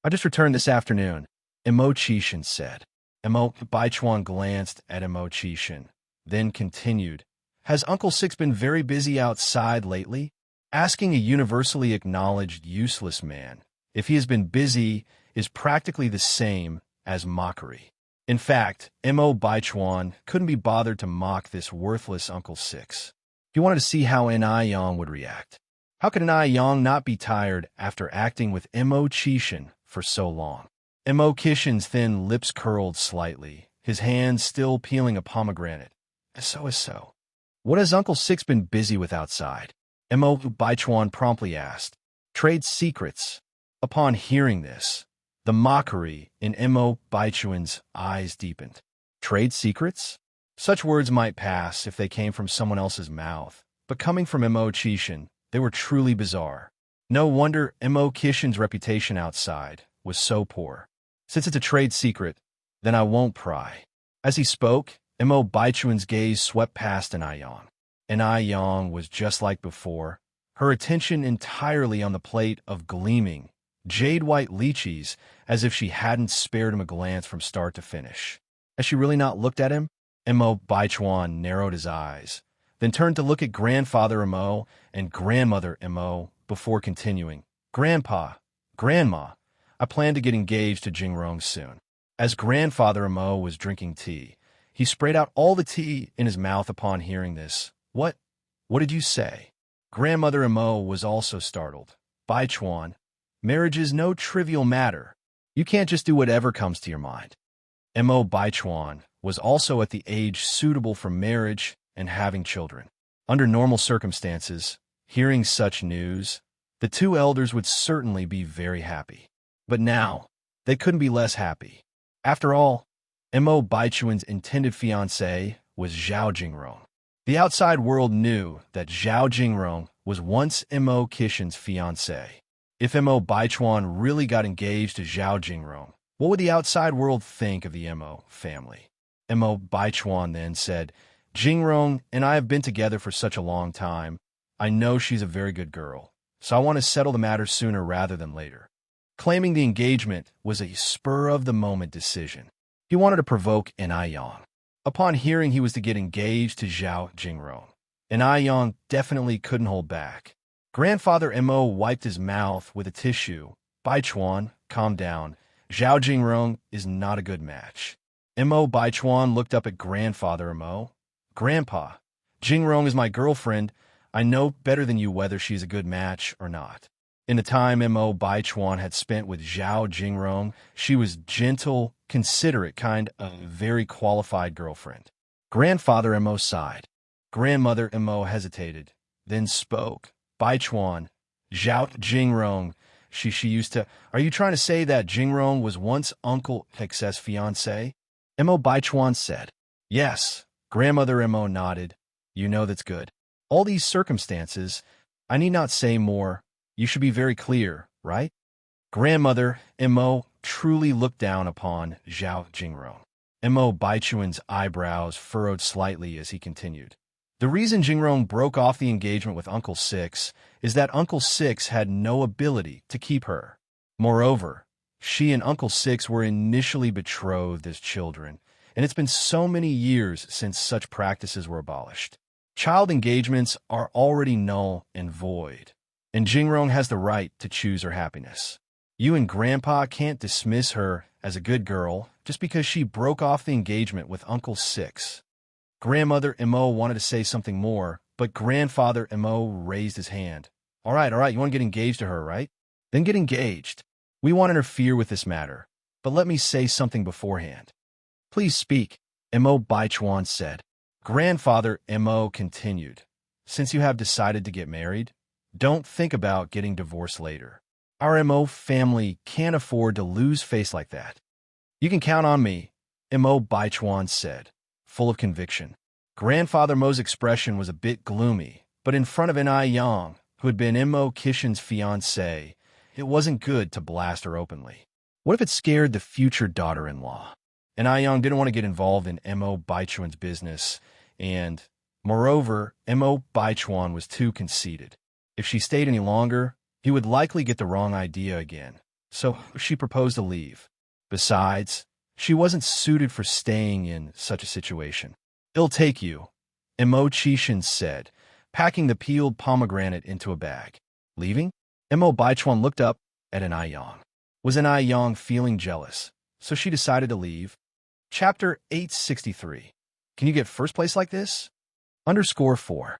I just returned this afternoon, Mo Chishan said. Mo Baichuan glanced at Mo Chishan, then continued, Has Uncle Six been very busy outside lately? Asking a universally acknowledged useless man if he has been busy is practically the same as mockery. In fact, Mo Baichuan couldn't be bothered to mock this worthless Uncle Six. He wanted to see how Ni Yang would react. How could Ni Yang not be tired after acting with Mo Chishan for so long? Mo Chishan's thin lips curled slightly, his hands still peeling a pomegranate. So. What has Uncle Six been busy with outside? Mo Baichuan promptly asked. Trade secrets. Upon hearing this, the mockery in Mo Baichuan's eyes deepened. Trade secrets? Such words might pass if they came from someone else's mouth, but coming from Mo Chishan, they were truly bizarre. No wonder Mo Chishan's reputation outside was so poor. Since it's a trade secret, then I won't pry. As he spoke, Mo Baichuan's gaze swept past Ni Yang. Ni Yang was just like before, her attention entirely on the plate of gleaming, jade-white lychees, as if she hadn't spared him a glance from start to finish. Has she really not looked at him? Mo Baichuan narrowed his eyes, then turned to look at Grandfather Mo and Grandmother Mo before continuing. Grandpa, Grandma, I plan to get engaged to Jingrong soon. As Grandfather Mo was drinking tea, he sprayed out all the tea in his mouth upon hearing this. What did you say? Grandmother Mo was also startled. Baichuan, marriage is no trivial matter. You can't just do whatever comes to your mind. Mo Baichuan was also at the age suitable for marriage and having children. Under normal circumstances, hearing such news, the two elders would certainly be very happy. But now, they couldn't be less happy. After all, Mo Baichuan's intended fiancée was Zhao Jingrong. The outside world knew that Zhao Jingrong was once Mo Chishan's fiancée. If Mo Baichuan really got engaged to Zhao Jingrong, What would the outside world think of the Mo family? Mo Baichuan then said, Jingrong and I have been together for such a long time. I know she's a very good girl, so I want to settle the matter sooner rather than later. Claiming the engagement was a spur-of-the-moment decision. He wanted to provoke Yang. Upon hearing he was to get engaged to Zhao Jingrong, Yang definitely couldn't hold back. Grandfather Mo wiped his mouth with a tissue. Baichuan, calm down. Zhao Jingrong is not a good match. Mo Baichuan looked up at Grandfather Mo. Grandpa, Jingrong is my girlfriend. I know better than you whether she's a good match or not. In the time Mo Baichuan had spent with Zhao Jingrong, she was gentle, considerate, kind of very qualified girlfriend. Grandfather Mo sighed. Grandmother Mo hesitated, then spoke. Baichuan, Zhao Jingrong, she used to... Are you trying to say that Jingrong was once Uncle Hex's fiancé? Mo Baichuan said. Yes. Grandmother Mo nodded. You know that's good. All these circumstances, I need not say more. You should be very clear, right? Grandmother Mo truly looked down upon Zhao Jingrong. Mo Baichuan's eyebrows furrowed slightly as he continued. The reason Jingrong broke off the engagement with Uncle Six is that Uncle Six had no ability to keep her. Moreover, she and Uncle Six were initially betrothed as children, and it's been so many years since such practices were abolished. Child engagements are already null and void, and Jingrong has the right to choose her happiness. You and Grandpa can't dismiss her as a good girl just because she broke off the engagement with Uncle Six. Grandmother Mo wanted to say something more, but Grandfather Mo raised his hand. All right, you want to get engaged to her, right? Then get engaged. We won't interfere with this matter, but let me say something beforehand. Please speak, Mo Baichuan said. Grandfather Mo continued. Since you have decided to get married, don't think about getting divorced later. Our Mo family can't afford to lose face like that. You can count on me, Mo Baichuan said, full of conviction. Grandfather Mo's expression was a bit gloomy, but in front of Yang, who had been Mo Kishin's fiancée, it wasn't good to blast her openly. What if it scared the future daughter-in-law? Yang didn't want to get involved in Mo Baichuan's business, and, moreover, Mo Baichuan was too conceited. If she stayed any longer, he would likely get the wrong idea again, so she proposed to leave. Besides, she wasn't suited for staying in such a situation. It'll take you, Mo Chishin said, packing the peeled pomegranate into a bag. Leaving? Mo Baichuan looked up at Yang. Was Yang feeling jealous, so she decided to leave? Chapter 863. Can you get first place like this? _4.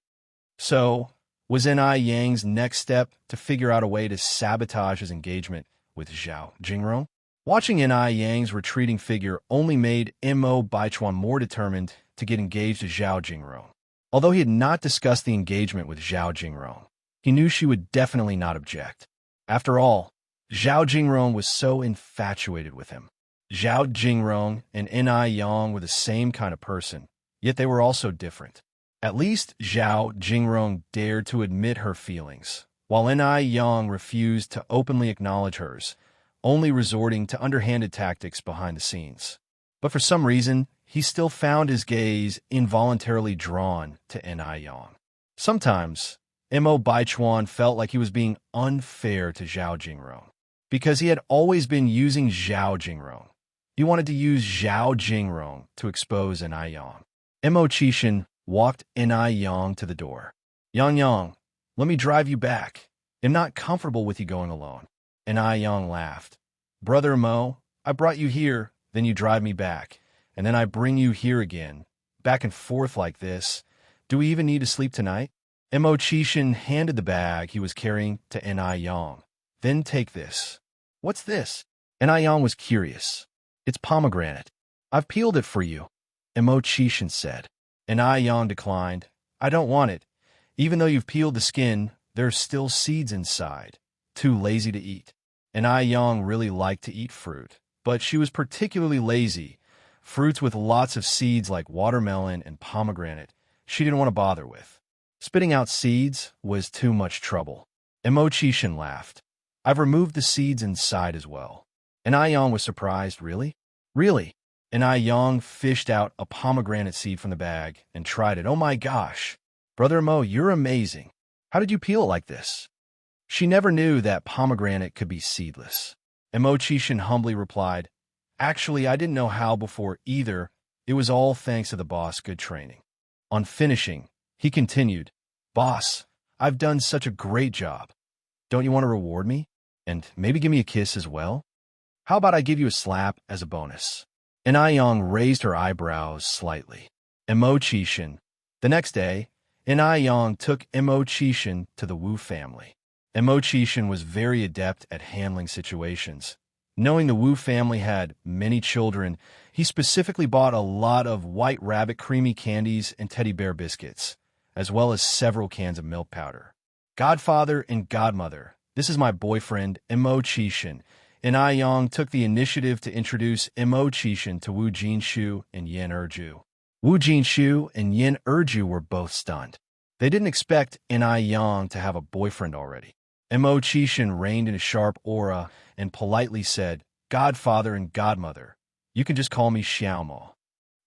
So, was Yang's next step to figure out a way to sabotage his engagement with Zhao Jingrong? Watching Yang's retreating figure only made Mo Baichuan more determined to get engaged to Zhao Jingrong. Although he had not discussed the engagement with Zhao Jingrong, he knew she would definitely not object. After all, Zhao Jingrong was so infatuated with him. Zhao Jingrong and Yang were the same kind of person, yet they were also different. At least Zhao Jingrong dared to admit her feelings, while Yang refused to openly acknowledge hers, only resorting to underhanded tactics behind the scenes. But for some reason, he still found his gaze involuntarily drawn to Yang. Sometimes, Mo Baichuan felt like he was being unfair to Zhao Jingrong, because he had always been using Zhao Jingrong. He wanted to use Zhao Jingrong to expose Yang. Mo Chishin walked Yang to the door. Yang, let me drive you back. I'm not comfortable with you going alone. Yang laughed. Brother Mo, I brought you here, then you drive me back, and then I bring you here again, back and forth like this. Do we even need to sleep tonight? Mo Chishin handed the bag he was carrying to Yang. Then take this. What's this? Yang was curious. It's pomegranate. I've peeled it for you, Mo Chishin said. Yang declined. I don't want it. Even though you've peeled the skin, there's still seeds inside. Too lazy to eat. Yang really liked to eat fruit, but she was particularly lazy. Fruits with lots of seeds like watermelon and pomegranate she didn't want to bother with. Spitting out seeds was too much trouble. Mo Chishin laughed. I've removed the seeds inside as well. And Ayong was surprised. Really? Really? And Ayong fished out a pomegranate seed from the bag and tried it. Oh my gosh. Brother Mo, you're amazing. How did you peel it like this? She never knew that pomegranate could be seedless. And Mo Chishin humbly replied, Actually, I didn't know how before either. It was all thanks to the boss' good training. On finishing, he continued, Boss, I've done such a great job. Don't you want to reward me? And maybe give me a kiss as well? How about I give you a slap as a bonus? And Ayong raised her eyebrows slightly. And Mo Chishin. The next day, Ayong took Mo Chishin to the Wu family. Mo Chishin was very adept at handling situations. Knowing the Wu family had many children, he specifically bought a lot of White Rabbit creamy candies and teddy bear biscuits, as well as several cans of milk powder. Godfather and godmother, this is my boyfriend, Mo Chishin, and Ayong took the initiative to introduce Mo Chishin to Wu Jinshu and Yin Erju. Wu Jinshu and Yin Erju were both stunned. They didn't expect Ayong to have a boyfriend already. Mo Chishin reined in a sharp aura and politely said, Godfather and godmother, you can just call me Xiaomo.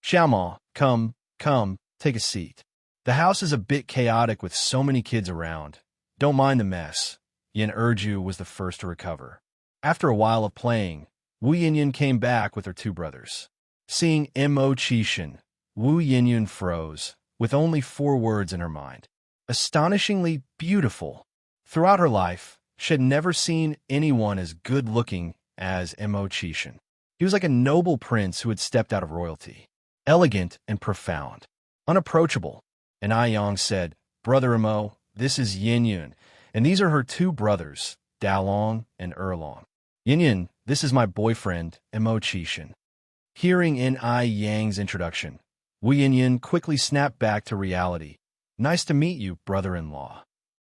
Xiaomo, come, take a seat. The house is a bit chaotic with so many kids around. Don't mind the mess. Yin Erju was the first to recover. After a while of playing, Wu Yinyan came back with her two brothers. Seeing Mo Chishin, Wu Yinyan froze, with only 4 words in her mind. Astonishingly beautiful. Throughout her life, she had never seen anyone as good-looking as Mo Chishin. He was like a noble prince who had stepped out of royalty. Elegant and profound. Unapproachable. And Ayong said, Brother Mo, this is Yin, and these are her 2 brothers, Dalong and Erlong. Yin, this is my boyfriend, Mo Chishin. Hearing Yang's introduction, Wu Yin quickly snapped back to reality. Nice to meet you, brother-in-law.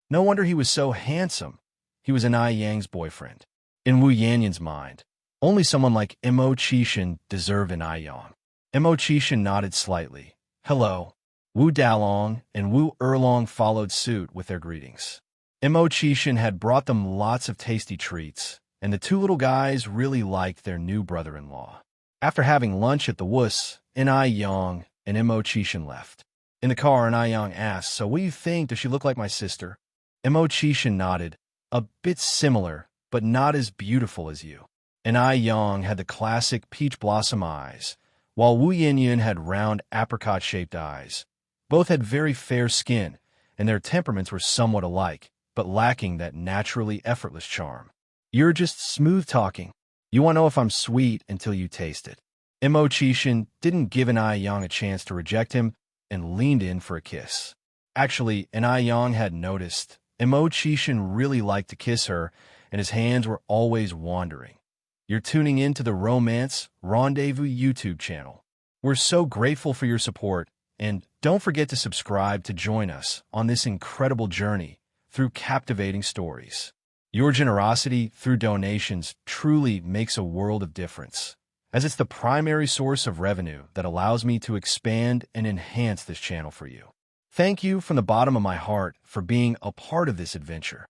No wonder he was so handsome. He was Yang's boyfriend. In Wu Yanyan's mind, only someone like Mo Chishin deserved Yang. Mo Chishin nodded slightly. Hello. Wu Dalong and Wu Erlong followed suit with their greetings. Mo Chishin had brought them lots of tasty treats, and the 2 little guys really liked their new brother-in-law. After having lunch at the Wus, Yang and Mo Chishin left. In the car, Yang asked, So what do you think? Does she look like my sister? Mo Chishin nodded. A bit similar, but not as beautiful as you. And Yang had the classic peach blossom eyes, while Wu Yinyan had round apricot-shaped eyes. Both had very fair skin, and their temperaments were somewhat alike, but lacking that naturally effortless charm. You're just smooth-talking. You won't know if I'm sweet until you taste it. Mo Chishin didn't give Yang a chance to reject him and leaned in for a kiss. Actually, Yang had noticed Mo Chishin really liked to kiss her, and his hands were always wandering. You're tuning in to the Romance Rendezvous YouTube channel. We're so grateful for your support, and don't forget to subscribe to join us on this incredible journey through captivating stories. Your generosity through donations truly makes a world of difference, as it's the primary source of revenue that allows me to expand and enhance this channel for you. Thank you from the bottom of my heart for being a part of this adventure.